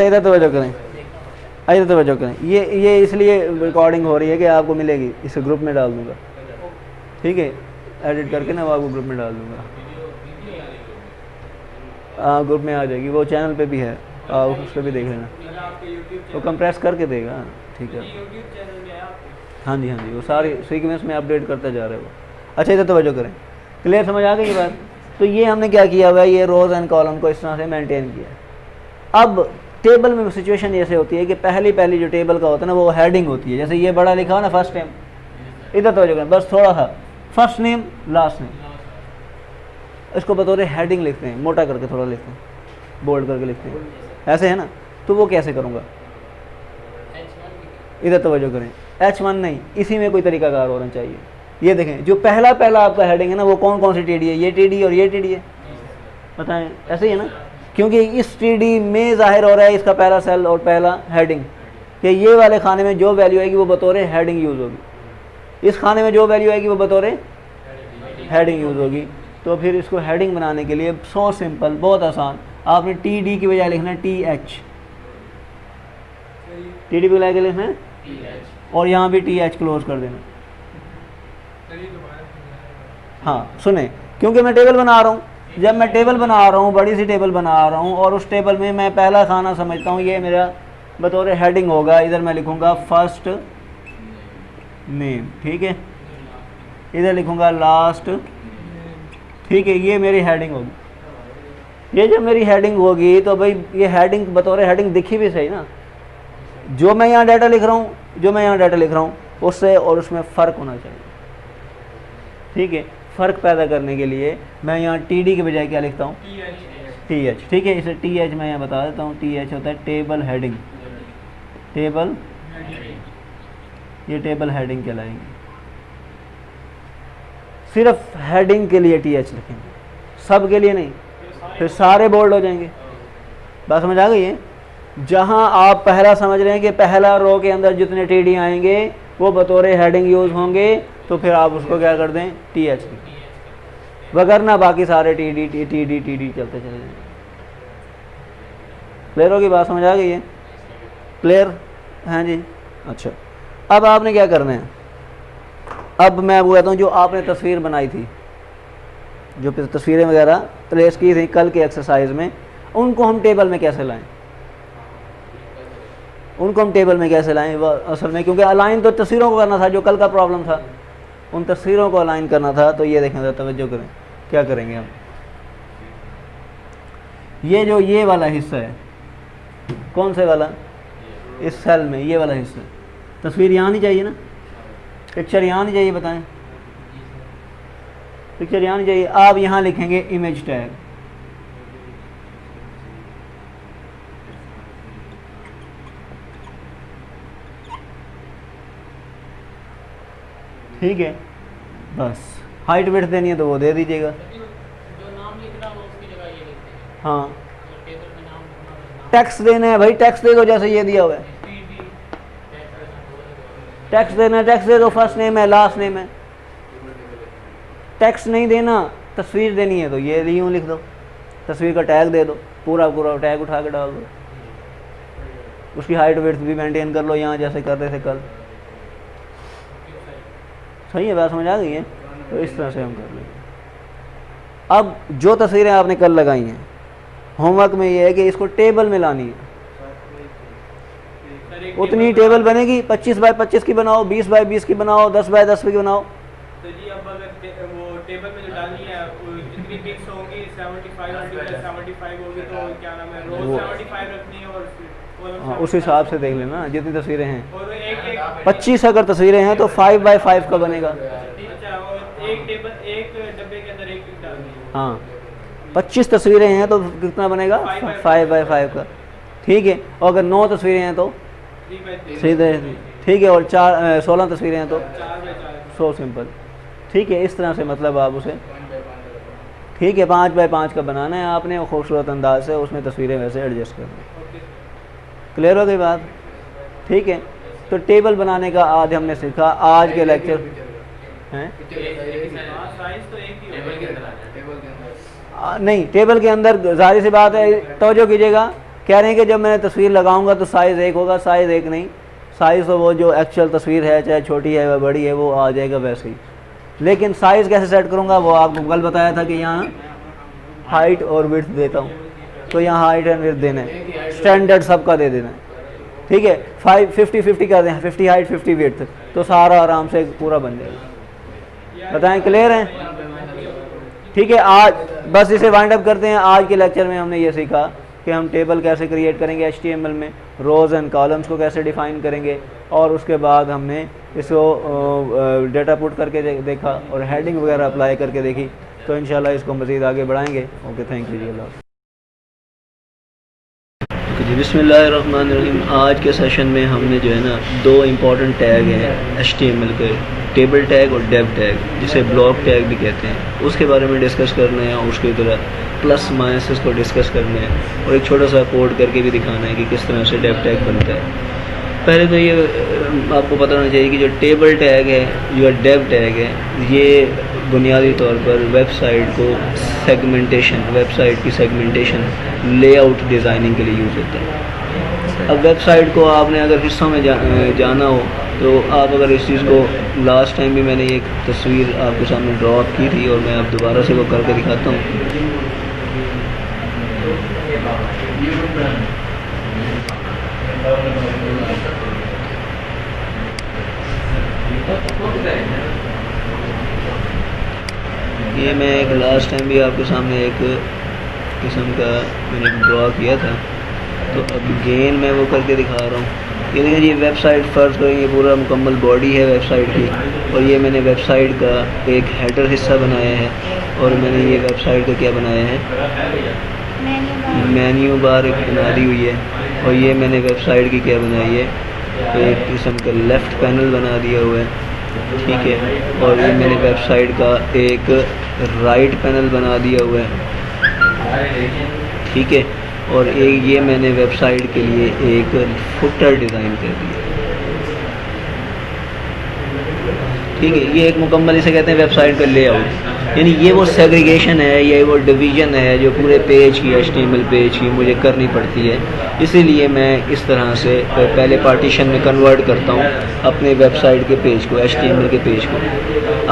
इधर तवज्जो करें, इधर तवज्जो करें, ये इसलिए रिकॉर्डिंग हो रही है कि आपको मिलेगी, इस ग्रुप में डाल दूँगा। ठीक है, एडिट करके ना वो आपको ग्रुप में डाल दूँगा। हाँ ग्रुप में आ जाएगी, वो चैनल पे भी है, उस पर भी देख लेना, वो कंप्रेस करके देगा। ठीक है, हाँ जी वो सारी सीक्वेंस में अपडेट करता जा रहा है वो। अच्छा इधर तवज्जो करें, क्लियर समझ आ गई ये बात? तो ये हमने क्या किया हुआ है, ये रोज़ एंड कॉलम को इस तरह से मेंटेन किया है। अब टेबल में सिचुएशन ऐसे होती है कि पहली जो टेबल का होता है ना वो हेडिंग होती है, जैसे ये बड़ा लिखा हो ना फर्स्ट नेम, इधर तवज्जो करें, बस थोड़ा सा फर्स्ट नेम लास्ट नेम, इसको बतौर हेडिंग लिखते हैं, मोटा करके थोड़ा लिखते हैं, बोल्ड करके लिखते हैं, ऐसे है ना। तो वो कैसे करूँगा, इधर तवज्जो करें, H1 नहीं, इसी में कोई तरीकाकार होना चाहिए। ये देखें जो पहला आपका हेडिंग है ना वो कौन सी TD है, ये TD और ये TD है, बताएं ऐसे ही है ना, क्योंकि इस TD में जाहिर हो रहा है इसका पहला सेल और पहला हेडिंग, कि ये वाले खाने में जो वैल्यू आएगी वो बतौर हेडिंग यूज़ होगी, इस खाने में जो वैल्यू आएगी वो बतौर हेडिंग यूज़ होगी। तो फिर इसको हेडिंग बनाने के लिए सो सिंपल, बहुत आसान, आपने टी डी की बजाय लिखना है टी एच, टी डी की बजाय लिखना है और यहाँ भी टी एच क्लोज कर देना। हाँ सुने, क्योंकि मैं टेबल बना रहा हूँ, जब मैं टेबल बना रहा हूँ, बड़ी सी टेबल बना रहा हूँ और उस टेबल में मैं पहला खाना समझता हूँ ये मेरा बतौर हेडिंग होगा, इधर मैं लिखूँगा फर्स्ट नेम, ठीक है, इधर लिखूँगा लास्ट, ठीक है, ये मेरी हेडिंग होगी। ये जब मेरी हेडिंग होगी तो भाई ये हेडिंग बतौर हेडिंग दिखी भी सही ना, जो मैं यहाँ डाटा लिख रहा हूँ, जो मैं यहाँ डाटा लिख रहा हूँ उससे और उसमें फ़र्क होना चाहिए, ठीक है। फ़र्क पैदा करने के लिए मैं यहाँ टी डी के बजाय क्या लिखता हूँ, टी एच, ठीक है। इसे टी एच मैं यहाँ बता देता हूँ, टी एच होता है टेबल हेडिंग, टेबल, ये टेबल हेडिंग कहलाएंगे। सिर्फ हेडिंग के लिए टी एच लिखेंगे, सब के लिए नहीं, फिर सारे बोल्ड हो जाएंगे। बात समझ आ गई है? जहाँ आप पहला समझ रहे हैं कि पहला रो के अंदर जितने टी डी आएंगे वो बतौर हेडिंग यूज़ होंगे, तो फिर आप उसको क्या कर दें, टी एच, वगरना बाकी सारे टी डी चलते चले जाएंगे। क्लियर होगी बात, समझ आ गई है? क्लियर? हाँ जी। अच्छा, अब आपने क्या करना है, अब मैं वो कहता हूँ जो आपने तस्वीर बनाई थी, जो तस्वीरें वगैरह प्लेस की थी कल के एक्सरसाइज में, उनको हम टेबल में कैसे लाएं, उनको हम टेबल में कैसे लाएं वह असल में, क्योंकि अलाइन तो तस्वीरों को करना था, जो कल का प्रॉब्लम था, उन तस्वीरों को अलाइन करना था। तो ये देखें, तवज्जो करें, क्या करेंगे हम, ये जो ये वाला हिस्सा है, कौन से वाला, इस सेल में ये वाला हिस्सा, तस्वीर यहाँ नहीं चाहिए ना, पिक्चर यहाँ नहीं चाहिए, बताएं, पिक्चर यहाँ नहीं चाहिए। आप यहाँ लिखेंगे इमेज टैग, ठीक है, बस हाइट विड्थ देनी है तो वो दे दीजिएगा। जो नाम लिखना हो उसकी जगह ये लिखते हैं। हाँ, तो टेबल में नाम लिखना, टैक्स देना है भाई, टैक्स दे दो, जैसे ये दिया हुआ है टैक्स देना है, टैक्स दे दो, फर्स्ट नेम है, लास्ट नेम है। टैक्स नहीं देना, तस्वीर देनी है तो ये यूँ लिख दो, तस्वीर का टैग दे दो, पूरा पूरा टैग उठा के डाल दो, उसकी हाइट विड्थ भी मेंटेन कर लो, यहाँ जैसे कर रहे थे कल। सही है, बात समझ आ गई है? तो इस तरह से हम कर लेंगे। अब जो तस्वीरें आपने कल लगाई हैं, होमवर्क में ये है कि इसको टेबल में लानी है, उतनी टेबल बनेगी, 25 बाय 25 की बनाओ, 20 बाय 20 की बनाओ, 10 बाय 10 की बनाओ। तो जी अब अगर वो टेबल में जो डालनी है, जितनी पिक्स होंगी 75 होगी, तो क्या नाम है, रोज 75 रखनी है और हाँ, उस हिसाब से देख लेना जितनी तस्वीरें हैं। और एक 25 अगर तस्वीरें हैं तो 5 बाय 5 का बनेगा। अच्छा, और एक टेबल, एक डब्बे के अंदर एक पिक डालनी है। हाँ, 25 तस्वीरें हैं तो कितना बनेगा, 5 बाय 5 का, ठीक है। और अगर 9 तस्वीरें हैं तो 3 बाय 3, ठीक है, और 16 तस्वीरें हैं तो 4 बाय 4, सो सिंपल, ठीक है। इस तरह से मतलब आप उसे, ठीक है, 5 बाय 5 का बनाना है आपने, और खूबसूरत अंदाज से उसमें तस्वीरें वैसे एडजस्ट करनी। क्लियर हो गई बात? ठीक है, तो टेबल बनाने का आज हमने सीखा, आज के लेक्चर हैं नहीं, टेबल के अंदर जाहिर सी बात है, तवज्जो कीजिएगा, कह रहे हैं कि जब मैंने तस्वीर लगाऊंगा तो साइज़ एक होगा, साइज़ एक नहीं, साइज़ तो वो जो एक्चुअल तस्वीर है, चाहे छोटी है या बड़ी है, वो आ जाएगा वैसे ही। लेकिन साइज़ कैसे सेट करूंगा वो आपको कल बताया था कि यहाँ हाइट और विड्थ देता हूँ, तो यहाँ हाइट एंड विड्थ देना है, स्टैंडर्ड सबका दे देना है, ठीक है। 50-50 कर दें, 50 हाइट 50 विड्थ, तो सारा आराम से पूरा बन जाएगा। बताएं, क्लियर है? ठीक है, आज बस इसे वाइंड अप करते हैं। आज के लेक्चर में हमने ये सीखा कि हम टेबल कैसे क्रिएट करेंगे HTML में, रोज़ एंड कॉलम्स को कैसे डिफ़ाइन करेंगे, और उसके बाद हमने इसको डेटा पुट करके देखा और हेडिंग वगैरह अप्लाई करके देखी। तो इंशाल्लाह इसको मज़ीद आगे बढ़ाएंगे। ओके, थैंक यू जी, अल्लाह। जी, बिस्मिल्लाहिर्रहमानिर्रहीम। आज के सेशन में हमने जो है ना 2 इम्पॉर्टेंट टैग हैं HTML के, टेबल टैग और डेव टैग, जिसे ब्लॉक टैग भी कहते हैं, उसके बारे में डिस्कस करना है, और उसकी तरह प्लस माइनस को डिस्कस करना है, और एक छोटा सा कोड करके भी दिखाना है कि किस तरह से डेव टैग बनता है। पहले तो ये आपको पता होना चाहिए कि जो टेबल टैग है, जो डेव टैग है, ये बुनियादी तौर पर वेबसाइट को सेगमेंटेशन, वेबसाइट की सेगमेंटेशन, लेआउट डिज़ाइनिंग के लिए यूज़ होता है। अब वेबसाइट को आपने अगर हिस्सों में जाना हो तो आप अगर इस चीज़ को, लास्ट टाइम भी मैंने एक तस्वीर आपके सामने ड्रॉ की थी और मैं अब दोबारा से वो करके दिखाता हूँ। ये मैं एक लास्ट टाइम भी आपके सामने एक किस्म का मैंने ड्रॉ किया था, तो अब गेन मैं वो करके दिखा रहा हूँ। ये देखिए, ये वेबसाइट फर्स्ट करें, ये पूरा मुकम्मल बॉडी है वेबसाइट की, और ये मैंने वेबसाइट का एक हेडर हिस्सा बनाया है, और मैंने ये वेबसाइट का क्या बनाया है, मेन्यू बार एक बना दी हुई है, और ये मैंने वेबसाइट की क्या बनाई है, एक किस्म का लेफ़्ट पैनल बना दिया हुआ है, ठीक है। और ये मैंने वेबसाइट का एक राइट पैनल बना दिया हुआ है, ठीक है। और ये मैंने वेबसाइट के लिए एक फुटर डिज़ाइन कर दिया, ठीक है। ये एक मुकम्मल, इसे कहते हैं वेबसाइट का लेआउट, यानी ये वो सेग्रीगेशन है, ये वो डिवीज़न है जो पूरे पेज की, HTML पेज की मुझे करनी पड़ती है। इसीलिए मैं इस तरह से पहले पार्टीशन में कन्वर्ट करता हूँ अपने वेबसाइट के पेज को, HTML के पेज को।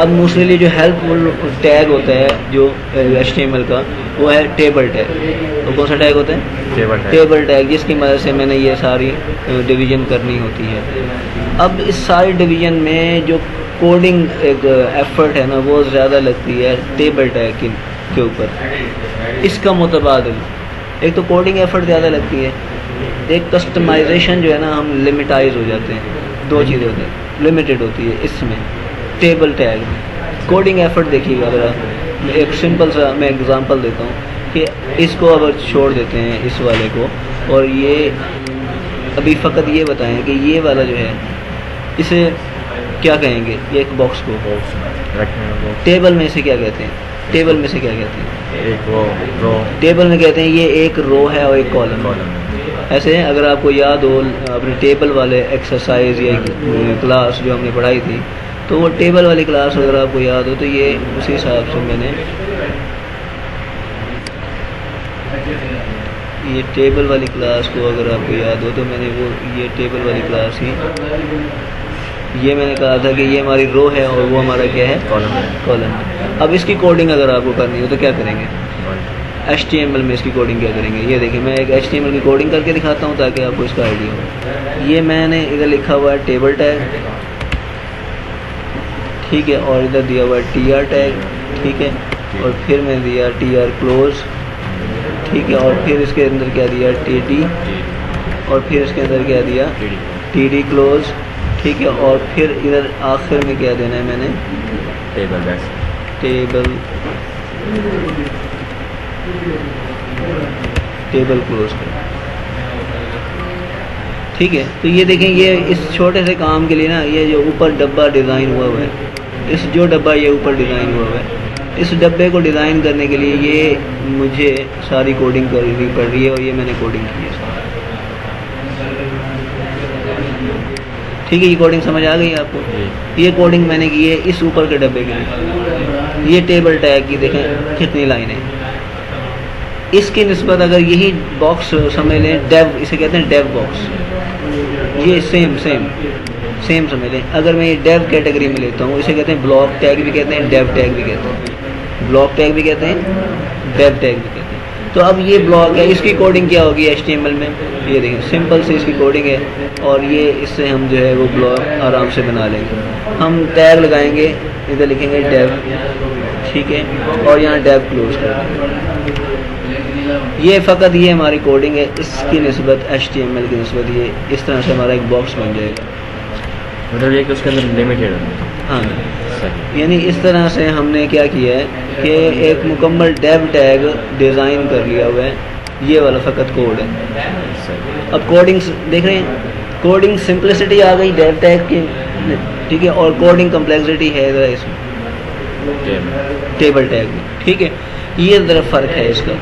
अब मोस्टली जो हेल्पफुल टैग होता है जो HTML का, वो है टेबल टैग। तो कौन सा टैग होता है? टेबल टैग, जिसकी मदद से मैंने ये सारी डिवीज़न करनी होती है। अब इस सारी डिवीज़न में जो कोडिंग एक एफर्ट है ना, वो ज़्यादा लगती है टेबल टैग के ऊपर। इसका मुतबादिल, एक तो कोडिंग एफर्ट ज़्यादा लगती है, एक कस्टमाइजेशन जो है ना, हम लिमिटाइज हो जाते हैं। दो चीज़ें होती हैं, लिमिटेड होती है इसमें टेबल टैग में। कोडिंग एफर्ट देखिएगा ज़रा, एक सिंपल सा मैं एग्ज़ाम्पल देता हूँ कि इसको अगर छोड़ देते हैं इस वाले को, और ये अभी फ़कत ये बताएं कि ये वाला जो है, इसे क्या कहेंगे, ये एक बॉक्स को टेबल में से क्या कहते हैं? टेबल में से क्या कहते हैं? एक वो रो। टेबल में कहते हैं ये एक रो है और एक कॉलम। ऐसे अगर आपको याद हो अपने टेबल वाले एक्सरसाइज या क्लास जो हमने पढ़ाई थी, तो वो टेबल वाली क्लास अगर आपको याद हो तो ये उसी हिसाब से मैंने ये टेबल वाली क्लास को, अगर आपको याद हो तो मैंने वो ये टेबल वाली क्लास ही, ये मैंने कहा था कि ये हमारी रो है और वो हमारा क्या है, कॉलम। अब इसकी कोडिंग अगर आपको करनी हो तो क्या करेंगे? HTML में इसकी कोडिंग क्या करेंगे? ये देखिए, मैं एक HTML की कोडिंग करके दिखाता हूँ ताकि आपको इसका आइडिया हो। ये मैंने इधर लिखा हुआ है टेबल टैग, ठीक है, और इधर दिया हुआ है TR टैग, ठीक है, और फिर मैंने दिया TR क्लोज, ठीक है, और फिर इसके अंदर क्या दिया, TD, और फिर इसके अंदर क्या दिया, TD क्लोज, ठीक है, और फिर इधर आखिर में क्या देना है मैंने, टेबल क्लोज कर, ठीक है। तो ये देखें, ये इस छोटे से काम के लिए ना, ये जो ऊपर डब्बा डिज़ाइन हुआ है, इस जो डब्बा ये ऊपर डिज़ाइन हुआ है, इस डब्बे को डिज़ाइन करने के लिए ये मुझे सारी कोडिंग करनी पड़ रही है, और ये मैंने कोडिंग की है, ठीक है। ये कोडिंग समझ आ गई आपको? ये कोडिंग मैंने की है इस ऊपर के डब्बे के लिए। ये टेबल टैग की देखें कितनी लाइनें, इसकी निस्बत अगर यही बॉक्स समझ लें, डेव, इसे कहते हैं डेव बॉक्स, ये सेम समझ लें। अगर मैं ये डेव कैटेगरी में लेता हूँ, इसे कहते हैं ब्लॉक टैग भी कहते हैं, डेव टैग भी कहते हैं, ब्लॉक टैग भी कहते हैं, डेव टैग भी कहते हैं। तो अब ये ब्लॉक है, इसकी कोडिंग क्या होगी HTML में? ये देखें, सिंपल से इसकी कोडिंग है, और ये इससे हम जो है वो ब्लॉक आराम से बना लेंगे। हम टैग लगाएंगे, इधर लिखेंगे डेव, ठीक है, और यहाँ डेव क्लोज कर देंगे। ये फ़कत ये हमारी कोडिंग है, इसकी निस्बत HTML की निस्बत ये इस तरह से हमारा एक बॉक्स बन जाएगा, मतलब ये कि उसके अंदर लिमिटेड है। हाँ, यानी इस तरह से हमने क्या किया है कि एक मुकम्मल डेव टैग डिज़ाइन कर लिया हुआ है, ये वाला फ़कत कोड है। अब कोडिंग देख रहे हैं, कोडिंग सिंपलिसिटी आ गई डेव टैग की, ठीक है, और कोडिंग कम्प्लेक्सिटी है इधर इसमें टेबल टैग में, ठीक है। ये ज़रा फ़र्क है इसका।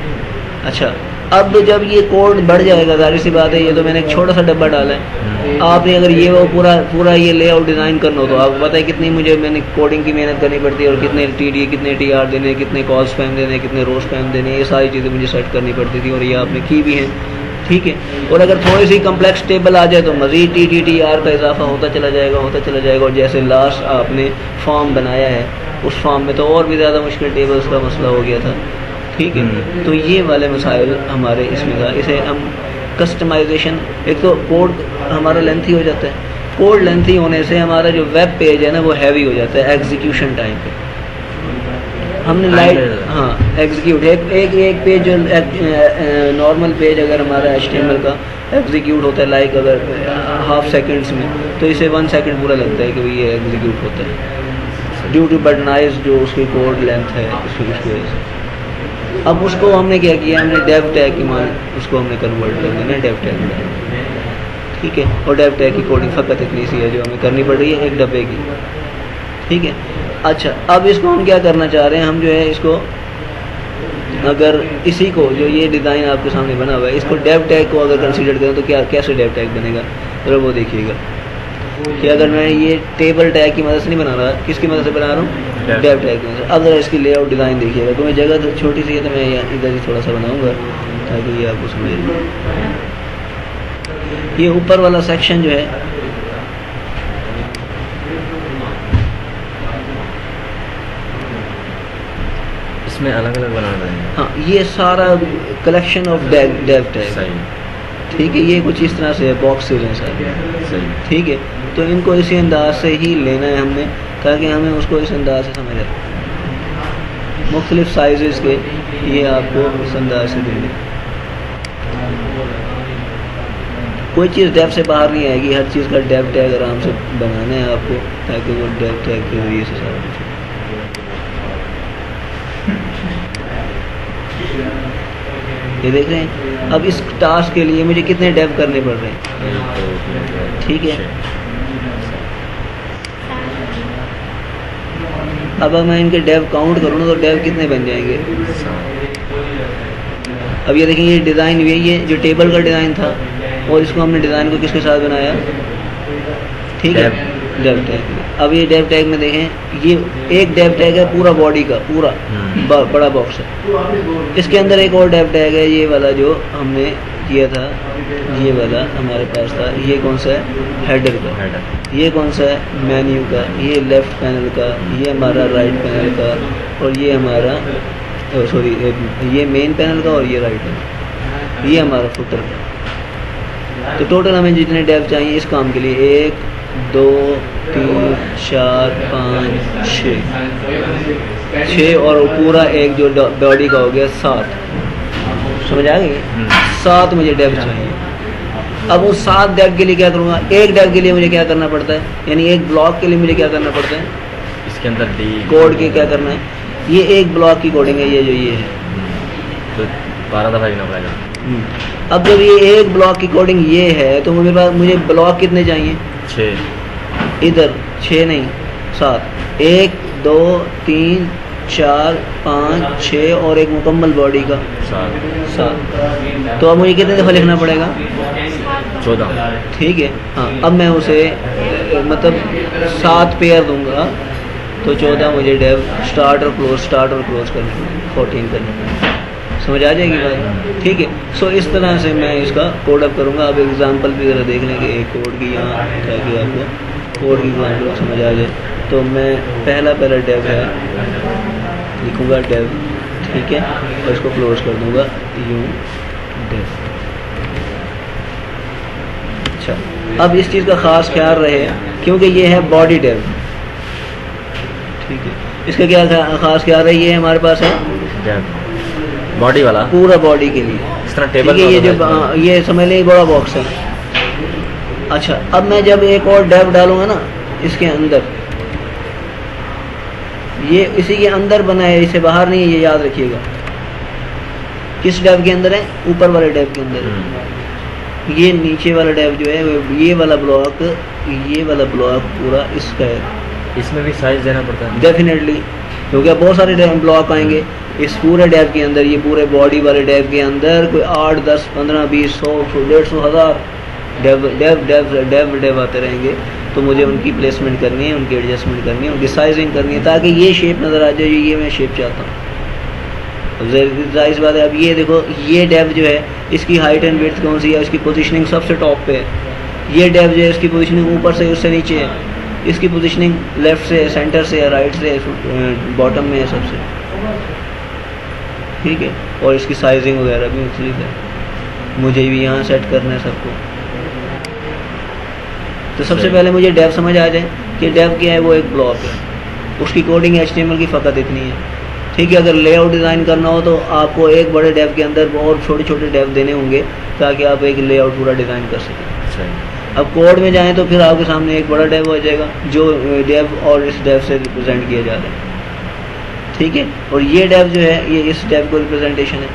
अच्छा, अब जब ये कोड बढ़ जाएगा, जाहिर सी बात है, ये तो मैंने एक छोटा सा डब्बा डाला है, आपने अगर ये वो पूरा ये लेआउट डिज़ाइन करना हो तो आपको पता है कितनी मैंने कोडिंग की मेहनत करनी पड़ती है, और कितने TD कितने TR देने, कितने कॉल स्पैम देने, कितने रो स्पैम देने, ये सारी चीज़ें मुझे सेट करनी पड़ती थी, और ये आपने की भी हैं, ठीक है। और अगर थोड़ी सी कम्प्लेक्स टेबल आ जाए तो मज़ीद TD TR का इजाफा होता चला जाएगा, और जैसे लास्ट आपने फॉर्म बनाया है उस फॉर्म में तो और भी ज़्यादा मुश्किल टेबल्स का मसला हो गया था, ठीक है। तो ये वाले मसाइल हमारे इसमें था। इसे हम कस्टमाइजेशन, एक तो कोड हमारा लेंथी हो जाता है, कोड लेंथी होने से हमारा जो वेब पेज है ना वो हैवी हो जाता है एग्जीक्यूशन टाइम पे। हमने एग्जीक्यूट एक पेज जो नॉर्मल पेज अगर हमारा HTML का एग्जीक्यूट होता है लाइक अगर हाफ सेकंड्स में, तो इसे 1 सेकंड पूरा लगता है कि भाई ये एग्जीक्यूट होता है, ड्यू टू बटनाइज जो उसकी कोड लेंथ है उसकी वजह से। अब उसको हमने क्या किया, हमने डेव टैग की मान उसको हमने कन्वर्ट कर देना डेव टैग में, ठीक है। और डेव टैग की कोडिंग फ़कत इतनी सी है जो हमें करनी पड़ रही है एक डब्बे की, ठीक है। अच्छा, अब इसको हम क्या करना चाह रहे हैं, हम जो है इसको अगर इसी को जो ये डिज़ाइन आपके सामने बना हुआ है इसको डेव टैग को अगर कंसीडर करें तो क्या कैसे डेव टैग बनेगा, तो वो देखिएगा कि अगर मैं ये टेबल टैग की मदद से नहीं बना रहा, किसकी मदद से बना रहा हूँ, डेव टैग की मदद से। अब जरा इसकी लेआउट डिज़ाइन देखिएगा, तो मैं जगह तो छोटी सी है तो मैं इधर ही थोड़ा सा बनाऊँगा ताकि ये आपको समझ लें। ये ऊपर वाला सेक्शन जो है इसमें अलग अलग बनाना है, हाँ, ये सारा कलेक्शन ऑफ डेव टैग, ठीक है। ये कुछ इस तरह से है, बॉक्सेज हैं सारे, ठीक है। तो इनको इसी अंदाज से ही लेना है हमने ताकि हमें उसको इस अंदाज से समझ आए। मुख्तलिफ साइज़ के ये आपको इस अंदाज से देंगे, कोई चीज़ डेव से बाहर नहीं आएगी, हर चीज़ का डेव टैग आराम से बनाना है आपको ताकि वो डेव टैग के जरिए से सारा कुछ। ये देख रहे हैं, अब इस टास्क के लिए मुझे कितने डेव करने पड़ रहे हैं, ठीक है। अब मैं इनके डेव काउंट करूँ ना तो डेव कितने बन जाएंगे। अब ये देखें, ये डिज़ाइन ये जो टेबल का डिज़ाइन था और इसको हमने डिज़ाइन को किसके साथ बनाया, ठीक है, डेव टैग। अब ये डेव टैग में देखें, ये एक डेव टैग है पूरा बॉडी का, पूरा बड़ा बॉक्स है। इसके अंदर एक और डेव टैग है, ये वाला जो हमने किया था, ये वाला हमारे पास था। ये कौन सा है, हेडर का। ये कौन सा है, मेन्यू का। ये लेफ़्ट पैनल का, ये हमारा राइट पैनल का, और ये हमारा सॉरी ये मेन पैनल का, और ये राइट पैनल, ये हमारा फुटर का। तो टोटल हमें जितने डेव चाहिए इस काम के लिए 1 2 3 4 5 6 और पूरा एक जो बॉडी का हो गया 7। समझ आ गई, 7 मुझे डेव चाहिए। अब उस 7 डेव के लिए क्या करूँगा, एक डेव के लिए मुझे क्या करना पड़ता है, यानी एक ब्लॉक के लिए मुझे क्या करना पड़ता है, इसके अंदर कोड के क्या करना है। ये एक ब्लॉक की कोडिंग है, ये जो ये है तो 12 दफ़ा लिखना पड़ेगा। अब जब ये एक ब्लॉक की कोडिंग ये है तो मेरे पास मुझे ब्लॉक कितने चाहिए, 6। इधर 6 नहीं 7, 1 2 3 4 5 6 और एक मुकम्मल बॉडी का 7। तो अब मुझे कितने दफ़ा लिखना पड़ेगा, 14, ठीक है। हाँ, अब मैं उसे मतलब 7 पेयर दूंगा तो 14 मुझे डेव स्टार्ट और क्लोज करने पड़ेंगे, 14 करने पड़ेंगे। समझ आ जाएगी बात, ठीक है। सो इस तरह से मैं इसका कोड अप करूँगा। अब एग्जांपल भी ज़रा देख लेंगे एक कोड की यहाँ, ताकि आपको कोड की एग्जांपल समझ आ जाए। तो मैं पहला डेव है लिखूँगा डेव, ठीक है, और इसको क्लोज कर दूँगा यूँ डेव। अच्छा, अब इस चीज़ का ख़ास ख्याल रहे क्योंकि ये है बॉडी डेव, ठीक है। इसका क्या ख़ास ख्याल है, ये हमारे पास है बॉडी वाला, पूरा बॉडी के लिए इस तरह टेबल ये जो ये समझ लें बड़ा बॉक्स है। अच्छा, अब मैं जब एक और डेव डालूंगा ना इसके अंदर, ये इसी के अंदर बना है, इसे बाहर नहीं है, ये याद रखिएगा। किस डेव के अंदर है, ऊपर वाले डेव के अंदर। ये नीचे वाला डेव जो है ये वाला ब्लॉक पूरा इसका है। इसमें भी साइज देना पड़ता है डेफिनेटली, क्योंकि बहुत सारे ब्लॉक आएंगे। इस पूरे डेव के अंदर, ये पूरे बॉडी वाले डेव के अंदर कोई 8, 10, 15, 20, 100, 150, 1000 डेव आते रहेंगे। तो मुझे उनकी प्लेसमेंट करनी है, उनकी एडजस्टमेंट करनी है, उनकी साइजिंग करनी है, ताकि ये शेप नज़र आ जाए, ये मैं शेप चाहता हूँ। जाहिर बात है, अब ये देखो, ये डेव जो है इसकी हाइट एंड विड्थ कौन सी है, इसकी पोजीशनिंग सबसे टॉप पे है। ये डेव जो है इसकी पोजीशनिंग ऊपर से उससे नीचे है, इसकी पोजीशनिंग लेफ़्ट से, सेंटर से या राइट से, बॉटम में है सबसे, ठीक है। और इसकी साइजिंग वगैरह भी मुख्तलिफ है, मुझे भी यहाँ सेट करना है सबको। तो सबसे पहले मुझे डेव समझ आ जाए कि डेव क्या है, वो एक ब्लॉक है, उसकी कोडिंग HTML की फ़कत इतनी है, ठीक है। अगर लेआउट डिज़ाइन करना हो तो आपको एक बड़े डेव के अंदर बहुत छोटे छोटे डेव देने होंगे ताकि आप एक लेआउट पूरा डिज़ाइन कर सकें। अब कोड में जाएं तो फिर आपके सामने एक बड़ा डेव हो जाएगा जो डेव और इस डेव से रिप्रेजेंट किया जा रहा है, ठीक है। और ये डेव जो है ये इस डेव को रिप्रेजेंटेशन है।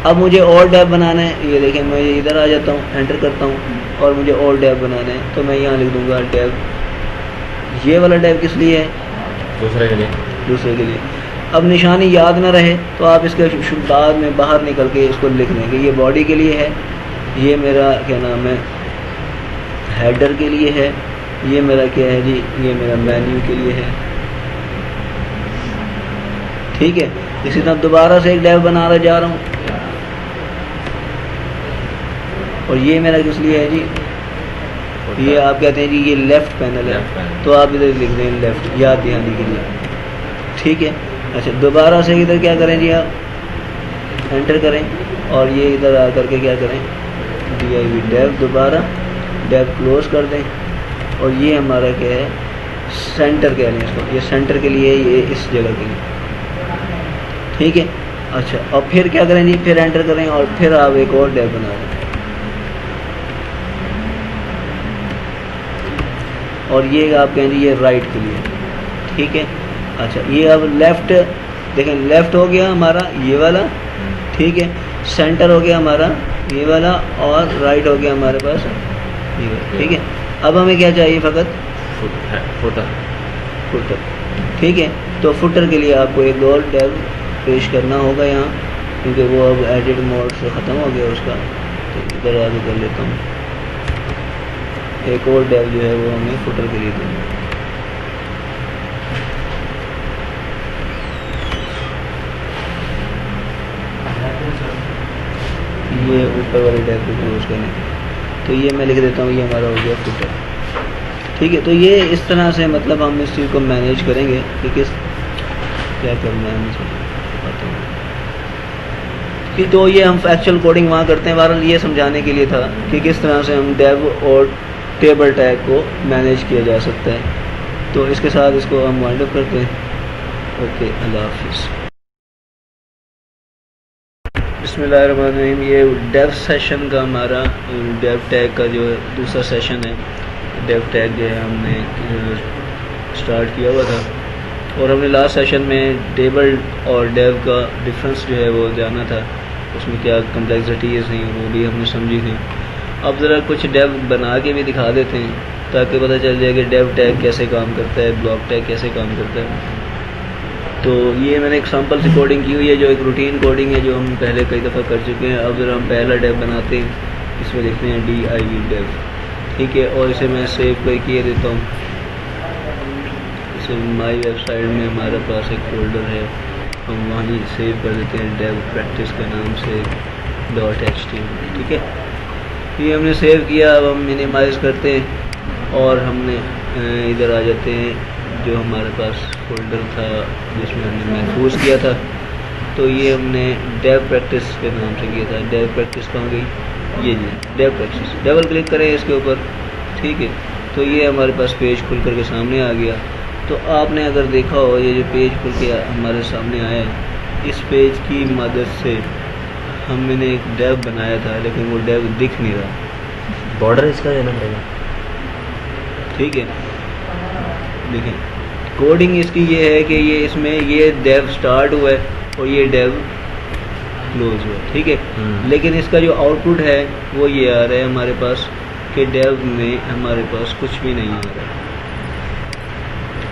अब मुझे और डेव बनाना है, ये देखें, मैं इधर आ जाता हूँ, एंटर करता हूँ और मुझे और डेव बनाना है, तो मैं यहाँ लिख दूँगा डेव। ये वाला डेव किस लिए है? दूसरे के लिए। दूसरे के लिए। अब निशानी याद ना रहे तो आप इसके बाद में बाहर निकल के इसको लिख देंगे। ये बॉडी के लिए है, ये मेरा क्या नाम है हेडर के लिए है, ये मेरा क्या है जी, ये मेरा मेन्यू के लिए है, ठीक है। इसी तरह दोबारा से एक डेव बना रहा जा रहा हूँ, और ये मेरा किस लिए है जी, ये आप कहते हैं जी ये लेफ़्ट पैनल है, तो आप इधर लिख दें लेफ़्ट, याद दिलाने के लिए, ठीक है। अच्छा, दोबारा से इधर क्या करें जी, आप एंटर करें और ये इधर आ करके क्या करें, div डेव, दोबारा डेव क्लोज कर दें, और ये हमारा क्या है सेंटर कह लें इसको, ये सेंटर के लिए, ये इस जगह के लिए, ठीक है। अच्छा, और फिर क्या करें जी, फिर एंटर करें और फिर आप एक और डेव बना दें, और ये आप कहें जी ये राइट के लिए, ठीक है। अच्छा, ये अब लेफ़्ट देखें, लेफ़्ट हो गया हमारा ये वाला, ठीक है। सेंटर हो गया हमारा ये वाला, और राइट हो गया हमारे पास ये वाला, ठीक है। अब हमें क्या चाहिए, फ़कत फुटर, ठीक है। तो फुटर के लिए आपको एक और डेव पेश करना होगा यहाँ, क्योंकि वो अब एडिट मोड से ख़त्म हो गया उसका, तो इधर आगे कर लेता हूँ। एक और डेव जो है वो हमें फुटर के लिए देना, ये ऊपर वाले डेव को क्लोज करने, तो ये मैं लिख देता हूँ, ये हमारा हो गया फुटर, ठीक है। तो ये इस तरह से मतलब हम इस चीज़ को मैनेज करेंगे कि किस क्या करना है मुझे बताता हूँ कि, तो ये हम एक्चुअल कोडिंग वहाँ करते हैं। बहरहाल ये समझाने के लिए था कि किस तरह से हम डेव और टेबल टैग को मैनेज किया जा सकता है। तो इसके साथ इसको हम वाइंड अप करते हैं। ओके, अल्लाह हाफिज़। बिस्मिल्लाहिर्रहमानिर्रहीम। ये डेव सेशन का हमारा डेव टैग का जो दूसरा सेशन है। डेव टैग जो है हमने स्टार्ट किया हुआ था, और हमने लास्ट सेशन में टेबल और डेव का डिफरेंस जो है वो जाना था, उसमें क्या कम्प्लेक्सिटीज़ थी वो भी हमने समझी थी। अब ज़रा कुछ डेव बना के भी दिखा देते हैं ताकि पता चल जाए कि डेव टैग कैसे काम करता है, ब्लॉक टैग कैसे काम करता है। तो ये मैंने एक सैम्पल से कोडिंग की हुई है, जो एक रूटीन कोडिंग है जो हम पहले कई दफ़ा कर चुके हैं। अब ज़रा हम पहला डेव बनाते हैं, इसमें लिखते हैं div डेव, ठीक है। और इसे मैं सेव कर किए देता हूँ। इसे माई वेबसाइट में हमारे पास एक फ़ोल्डर है, हम वहीं सेव कर देते हैं डेव प्रैक्टिस के नाम से .html, ठीक है। ये हमने सेव किया। अब हम मिनिमाइज़ करते हैं और हमने इधर आ जाते हैं जो हमारे पास फ़ोल्डर था जिसमें हमने महफूज किया था। तो ये हमने डेव प्रैक्टिस के नाम से किया था। डेव प्रैक्टिस कहाँ गई, ये जी डेव प्रैक्टिस। डबल क्लिक करें इसके ऊपर, ठीक है। तो ये हमारे पास पेज खुल कर के सामने आ गया। तो आपने अगर देखा हो, ये जो पेज खुल के हमारे सामने आया है, इस पेज की मदद से हमने एक डेव बनाया था, लेकिन वो डेव दिख नहीं रहा। बॉर्डर इसका देना पड़ेगा, ठीक है। देखें, कोडिंग इसकी ये है कि ये इसमें ये डेव स्टार्ट हुआ है और ये डेव क्लोज हुआ है, ठीक है। लेकिन इसका जो आउटपुट है वो ये आ रहा है हमारे पास कि डेव में हमारे पास कुछ भी नहीं आ रहा है,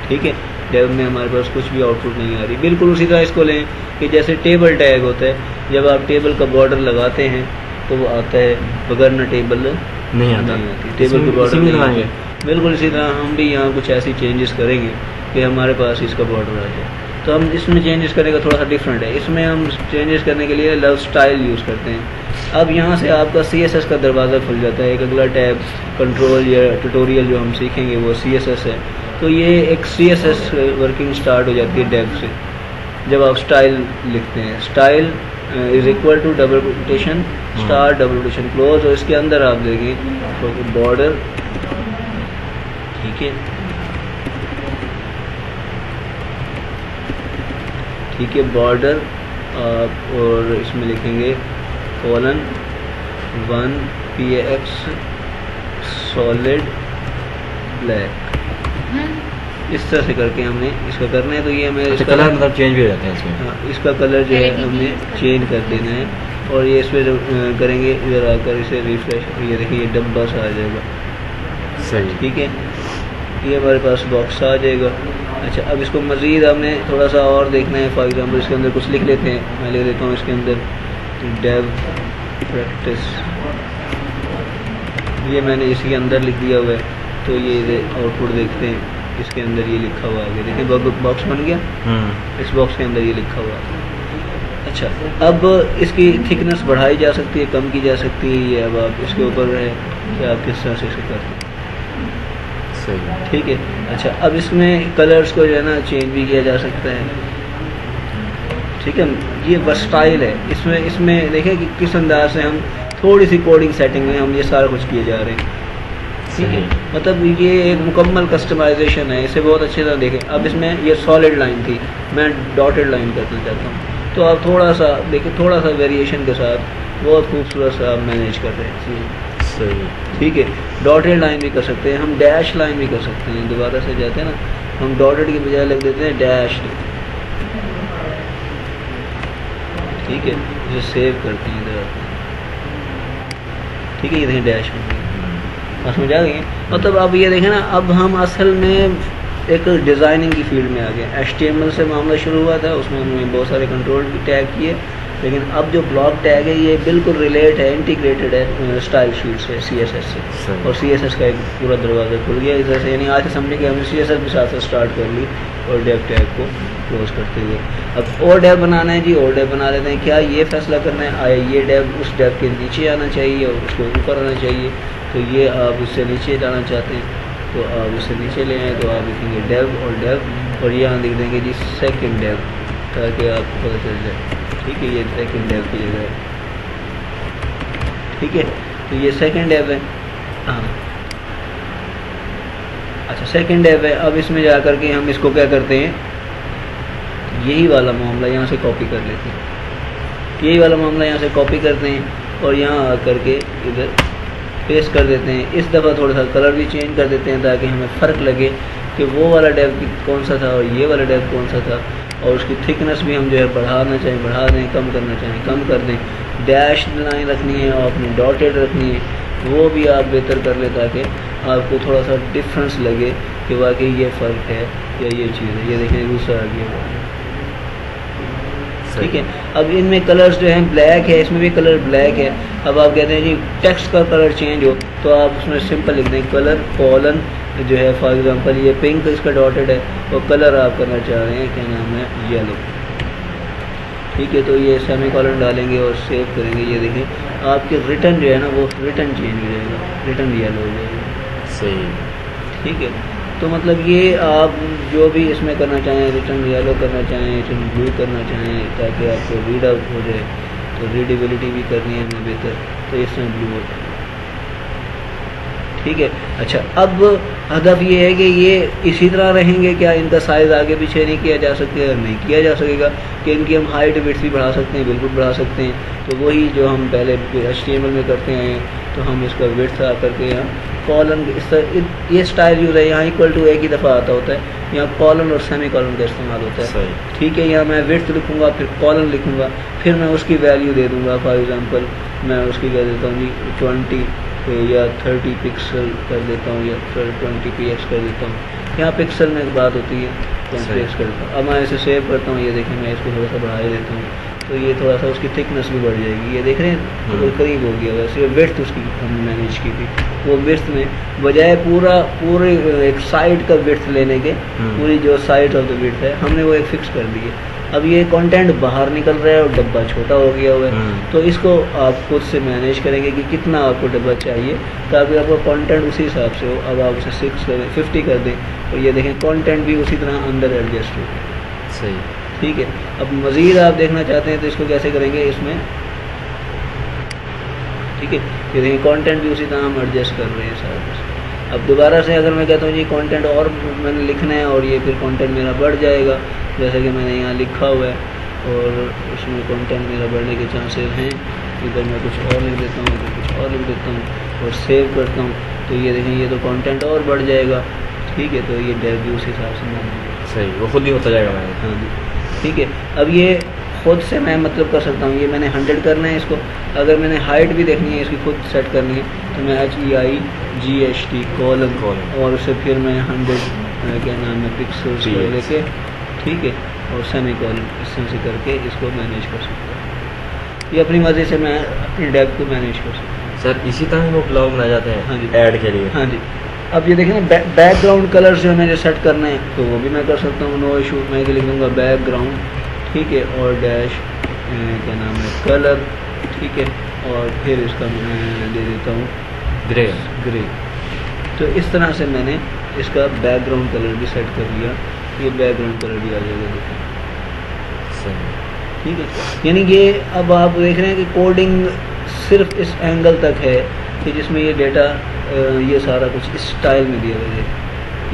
ठीक है। डेव में हमारे पास कुछ भी आउटपुट नहीं आ रही। बिल्कुल उसी तरह इसको लें कि जैसे टेबल टैग होता है, जब आप टेबल का बॉर्डर लगाते हैं तो वो आता है, बगैर ना टेबल नहीं आता। आती, टेबल के बॉर्डर नहीं आएंगे। बिल्कुल इसी तरह हम भी यहाँ कुछ ऐसी चेंजेस करेंगे कि हमारे पास इसका बॉर्डर आ जाए। तो हम इसमें चेंजेस करने का थोड़ा सा डिफरेंट है। इसमें हम चेंजेस करने के लिए लव स्टाइल यूज़ करते हैं। अब यहाँ से आपका CSS का दरवाज़ा खुल जाता है। एक अगला टैब कंट्रोल या ट्यूटोरियल जो हम सीखेंगे वो CSS है। तो ये एक CSS वर्किंग स्टार्ट हो जाती है डेव से। जब आप स्टाइल लिखते हैं, style is equal to double quotation star double quotation close, और इसके अंदर आप देखें बॉर्डर, ठीक है, ठीक है, बॉर्डर और इसमें लिखेंगे कॉलन 1 PAX सॉलिड ब्लैक। इस तरह से करके हमने इसका करना है। तो ये हमें अच्छा, कलर मतलब चेंज भी हो जाता है इसमें। हाँ, इसका कलर जो है हमने चेंज कर देना है। और ये इस पर करेंगे, इधर आकर इसे रिफ्रेश, ये देखिए ये डब्बा सा आ जाएगा। सही, ठीक है, ये हमारे पास बॉक्स आ जाएगा। अच्छा, अब इसको मज़ीद हमने थोड़ा सा और देखना है। फॉर एग्जांपल इसके अंदर कुछ लिख लेते हैं। मैं लिख देता हूँ इसके अंदर डेव प्रैक्टिस, ये मैंने इसके अंदर लिख दिया हुआ है। तो ये आउटपुट देखते हैं, इसके अंदर ये लिखा हुआ है, देखिए बॉक्स बन गया। इस बॉक्स के अंदर ये लिखा हुआ है। अच्छा, अब इसकी थिकनेस बढ़ाई जा सकती है, कम की जा सकती है, ये अब आप इसके ऊपर है कि आप किस तरह से इसे करते हैं। सही, ठीक है। अच्छा, अब इसमें कलर्स को जो है ना चेंज भी किया जा सकता है। ठीक है, ये वर्सटाइल है। इसमें देखें कि किस अंदाज से हम थोड़ी सी कोडिंग सेटिंग में हम ये सारा कुछ किए जा रहे हैं। ठीक है, मतलब ये एक मुकम्मल कस्टमाइजेशन है। इसे बहुत अच्छी तरह देखें। अब इसमें ये सॉलिड लाइन थी, मैं डॉटेड लाइन करना चाहता हूँ। तो आप थोड़ा सा देखिए, थोड़ा सा वेरिएशन के साथ बहुत खूबसूरत सा आप मैनेज कर रहे हैं। सही, ठीक है, डॉटेड लाइन भी कर सकते हैं, हम डैश लाइन भी कर सकते हैं। दोबारा से जाते हैं ना, हम डॉटेड की बजाय लिख देते हैं डैश। ठीक है, इसे सेव करते हैं इधर। ठीक है, ये देखें डैश में समझ आ गई। मतलब अब ये देखें ना, अब हम असल में एक डिज़ाइनिंग की फील्ड में आ गए। HTML से मामला शुरू हुआ था, उसमें हमने बहुत सारे कंट्रोल टैग किए, लेकिन अब जो ब्लॉक टैग है ये बिल्कुल रिलेट है, इंटीग्रेटेड है स्टाइल शीट से, CSS से। और CSS का एक पूरा दरवाज़ा खुल गया इधर से। यानी आज समझे कि हमने CSS के साथ स्टार्ट कर ली और डेव टैग को क्लोज करते हुए। अब और डेव बनाना है जी, और डेव बना लेते हैं। क्या ये फैसला करना है, आया ये डेव उस डेव के नीचे आना चाहिए और उसको ऊपर आना चाहिए। तो ये आप उससे नीचे लाना चाहते हैं तो आप उससे नीचे ले आए, तो आप लिखेंगे डेव और यहाँ लिख देंगे जी सेकंड डेव, ताकि आपको पता चल जाए। ठीक है, ये सेकंड डेव की जगह है। ठीक है, तो ये सेकंड डेव है। हाँ, अच्छा, सेकंड डेव है। अब इसमें जा कर के हम इसको क्या करते हैं, यही वाला मामला यहाँ से कॉपी कर लेते हैं। यही वाला मामला यहाँ से कॉपी करते हैं और यहाँ आकर के इधर पेस्ट कर देते हैं। इस दफ़ा थोड़ा सा कलर भी चेंज कर देते हैं ताकि हमें फ़र्क लगे कि वो वाला डेव कौन सा था और ये वाला डेव कौन सा था। और उसकी थिकनेस भी हम जो है बढ़ाना चाहें बढ़ा दें, कम करना चाहें कम कर दें। डैश लाइन रखनी है और अपनी डॉटेड रखनी है, वो भी आप बेहतर कर लें ताकि आपको थोड़ा सा डिफरेंस लगे कि वाकई ये फ़र्क है या ये चीज़ है। ये देखें दूसरा आ गया। ठीक है, अब इनमें कलर्स जो हैं ब्लैक है, इसमें भी कलर ब्लैक है। अब आप कहते हैं जी टेक्स्ट का कलर चेंज हो, तो आप उसमें सिंपल लिख दें कलर कॉलन जो है। फॉर एग्जांपल ये पिंक इसका डॉटेड है और कलर आप करना चाह रहे हैं, क्या नाम है, येलो। ठीक है, तो ये सेमी कॉलन डालेंगे और सेव करेंगे। ये देखें आपके रिटर्न जो है ना वो रिटर्न चेंज हो जाएगा, रिटर्न येलो हो जाएगा। सही, ठीक है, तो मतलब ये आप जो भी इसमें करना चाहें, रिटर्न येलो करना चाहें, रिटर्न ब्लू करना चाहें, ताकि आपको रीड आउट हो जाए। तो रीडेबिलिटी भी करनी है हमें बेहतर, तो इसमें ब्लू होता है। ठीक है, अच्छा, अब हदफ ये है कि ये इसी तरह रहेंगे क्या, इनका साइज़ आगे पीछे नहीं किया जा सकेगा? नहीं किया जा सकेगा। कि इनकी हम हाइट विड्थ भी बढ़ा सकते हैं, बिल्कुल बढ़ा सकते हैं। तो वही जो हम पहले HTML में करते हैं, तो हम इसका विड्थ आ करके यहाँ कॉलन इस तरह ये स्टाइल यूज़ है। यहाँ इक्वल टू एक ही दफ़ा आता होता है, यहाँ कॉलन और सेमी कॉलन का इस्तेमाल होता है। ठीक है, यहाँ मैं विड्थ लिखूँगा, फिर कॉलन लिखूँगा, फिर मैं उसकी वैल्यू दे दूँगा। फॉर एग्ज़ाम्पल मैं उसकी कह देता हूँ जी 20 या 30 पिक्सल कर देता हूँ या 20 px कर देता हूँ। यहाँ पिक्सल में एक बात होती है, सकता हूँ, सही। फिक्स करता हूँ। अब मैं इसे सेव करता हूँ, ये देखें मैं इसको थोड़ा सा बढ़ा देता हूँ, तो ये थोड़ा सा उसकी थिकनेस भी बढ़ जाएगी, ये देख रहे हैं तो करीब हो गया। वैसे विड्थ उसकी हमने मैनेज की थी, वो विड्थ में बजाय पूरे एक साइड का विड्थ लेने के, पूरी जो साइड ऑफ द विड्थ है हमने वो एक फिक्स कर दी है। अब ये कंटेंट बाहर निकल रहा है और डब्बा छोटा हो गया हुआ है, तो इसको आप खुद से मैनेज करेंगे कि कितना आपको डब्बा चाहिए ताकि आपका कंटेंट उसी हिसाब से हो। अब आप उसे 6 करें, 50 कर दें, और ये देखें कंटेंट भी उसी तरह अंदर एडजस्ट हो। सही। ठीक है, अब मज़ीद आप देखना चाहते हैं तो इसको कैसे करेंगे इसमें, ठीक है, ये देखिए कंटेंट भी उसी तरह हम एडजस्ट कर रहे हैं सारा कुछ। अब दोबारा से अगर मैं कहता हूँ जी कंटेंट और मैंने लिखना है और ये फिर कंटेंट मेरा बढ़ जाएगा, जैसा कि मैंने यहाँ लिखा हुआ है, और उसमें कंटेंट मेरा बढ़ने के चांसेस हैं। इधर मैं कुछ और लिख देता हूँ, इधर कुछ और लिख देता हूँ और सेव करता हूँ, तो ये देखें ये तो कंटेंट और बढ़ जाएगा। ठीक है, तो ये डेव भी उस हिसाब से मैंने, सही, वो खुद ही होता जाएगा मैंने। हाँ जी, ठीक है। अब ये खुद से मैं मतलब कर सकता हूँ, ये मैंने 100 करना है इसको। अगर मैंने हाइट भी देखनी है इसकी खुद सेट करनी है तो मैं HEIGHT कॉलम और उसे फिर मैं 100 क्या नाम है पिक्सल्स को लेके, ठीक है, और सेमी कॉलम इस तरह से करके इसको मैनेज कर सकता हूँ। ये अपनी मर्ज़ी से मैं अपनी डेप्थ को मैनेज कर सकता हूँ। सर इसी तरह वो ब्लॉग बनाए जाते हैं। हाँ जी, ऐड के लिए। हाँ जी। अब ये देखें ना बैकग्राउंड कलर जो मुझे सेट करना है तो वो भी मैं कर सकता हूँ, नो इशू। मैं लिख दूँगा बैकग्राउंड, ठीक है, और डैश क्या नाम है कलर, ठीक है, और फिर इसका मैं दे देता हूँ ग्रे। तो इस तरह से मैंने इसका बैकग्राउंड कलर भी सेट कर लिया, ये बैकग्राउंड कलर भी आ जाएगा, देखें, सही। ठीक है। यानी कि अब आप देख रहे हैं कि कोडिंग सिर्फ इस एंगल तक है कि जिसमें ये डेटा ये सारा कुछ इस स्टाइल में दिया हुआ है।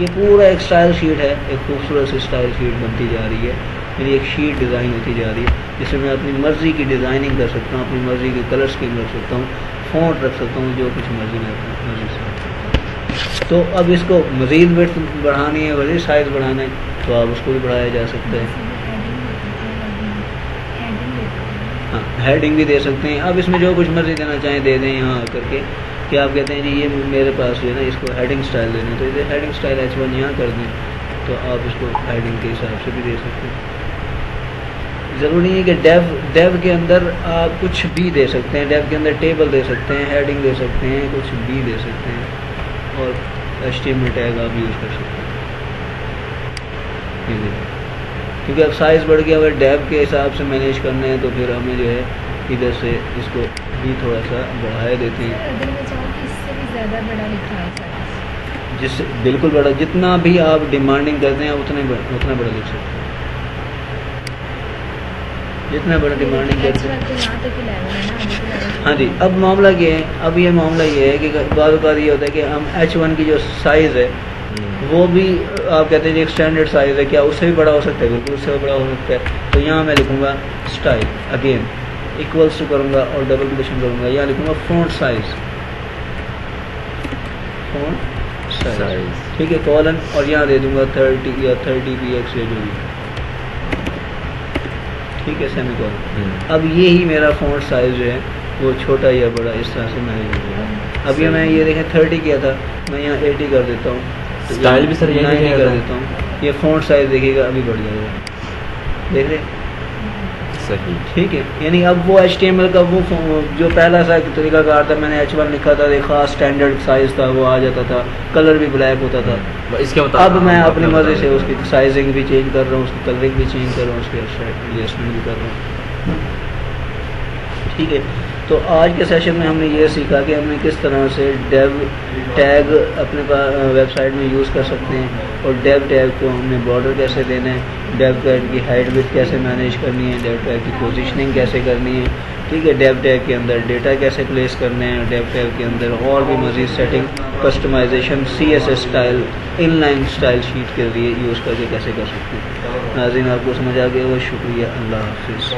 ये पूरा एक स्टाइल शीट है, एक खूबसूरत सी स्टाइल शीट बनती जा रही है, यानी एक शीट डिज़ाइन होती जा रही है जिसमें मैं अपनी मर्ज़ी की डिज़ाइनिंग कर सकता हूँ, अपनी मर्ज़ी के कलर स्कीम रख सकता हूँ, फ़ॉन्ट रख सकता हूँ, जो कुछ मर्ज़ी में अपनी मर्ज़ी से। तो अब इसको मज़ीद विड्थ बढ़ानी है, मज़ीद साइज़ बढ़ाना है तो आप उसको भी बढ़ाया जा सकता है। हाँ, हेडिंग भी दे सकते हैं। अब इसमें जो कुछ मर्ज़ी देना चाहें दे दें यहाँ करके कि आप कहते हैं जी ये मेरे पास जो है ना इसको हेडिंग स्टाइल देना, तो इसे हेडिंग स्टाइल H1 यहाँ कर दें, तो आप इसको हेडिंग के हिसाब से भी दे सकते हैं। ज़रूरी नहीं है कि डेव के अंदर आप कुछ भी दे सकते हैं, डेव के अंदर टेबल दे सकते हैं, हेडिंग दे सकते हैं, कुछ भी दे सकते हैं, और HTML टैग आप यूज़ कर सकते हैं। क्योंकि अब साइज़ बढ़ गया, अगर डेव के हिसाब से मैनेज करना है तो फिर हमें जो है इधर से इसको भी थोड़ा सा बढ़ाए देते हैं। अगर मैं चाहूँ कि इससे भी ज़्यादा बड़ा लिखा है साइज, जिससे बिल्कुल बड़ा, जितना भी आप डिमांडिंग करते हैं उतना बड़ा लिख सकते हैं, जितना बड़ा डिमांडिंग करते हैं। तो यहाँ तक ही लेवल है ना, अभी तो level हाँ जी, अब मामला ये है, अब ये मामला ये है कि बार ये होता है कि हम H1 की जो साइज़ है वो भी आप कहते हैं जी एक स्टैंडर्ड साइज़ है, क्या उससे भी बड़ा हो सकता है? बिल्कुल उससे भी बड़ा हो सकता है। तो यहाँ मैं लिखूँगा स्टाइल, अगेन इक्वल्स टू करूँगा और डबल क्वेश्चन करूँगा, यहाँ लिखूँगा फ़ॉन्ट साइज़, ठीक है, कॉलन, और यहाँ दे दूँगा 30 या 30px या जो भी, ठीक है, सेमी कॉलन। अब ये ही मेरा फ़ॉन्ट साइज़ जो है वो छोटा या बड़ा इस तरह से मैनेज हो जाएगा। अब ये मैं ये देखें 30 किया था, मैं यहाँ 80 कर देता हूँ, स्टाइल भी सर यही 90 कर देता हूँ, ये फ़ॉन्ट साइज़ देखिएगा अभी बढ़ जाएगा, देख रहे हैं? सही। ठीक है, यानी अब वो HTML का वो जो पहला सा तरीकाकार था, मैंने H1 लिखा था, एक ख़ास स्टैंडर्ड साइज़ था, वो आ जाता था, कलर भी ब्लैक होता था। इसके अब मैं अपनी मर्ज़ी से उसकी साइजिंग भी चेंज कर रहा हूँ, उसकी कलरिंग भी चेंज कर रहा हूँ, उसके एडजस्टमेंट भी कर रहा हूँ, ठीक है। तो आज के सेशन में हमने ये सीखा कि हमने किस तरह से डेव टैग अपने वेबसाइट में यूज़ कर सकते हैं, और डेव टैग को हमने बॉर्डर कैसे देना है, डेव टैग की हाइट विड्थ कैसे मैनेज करनी है, डेव टैग की पोजीशनिंग कैसे करनी है, ठीक है, डेव टैग के अंदर डेटा कैसे प्लेस करने हैं, डेव टैग के अंदर और भी मज़ीद setting, customisation, CSS style, inline style sheet के लिए यूज़ करके कैसे कर सकते हैं। नाज़रीन, आपको समझ आ गया, वो शुक्रिया, अल्लाह हाफिज़।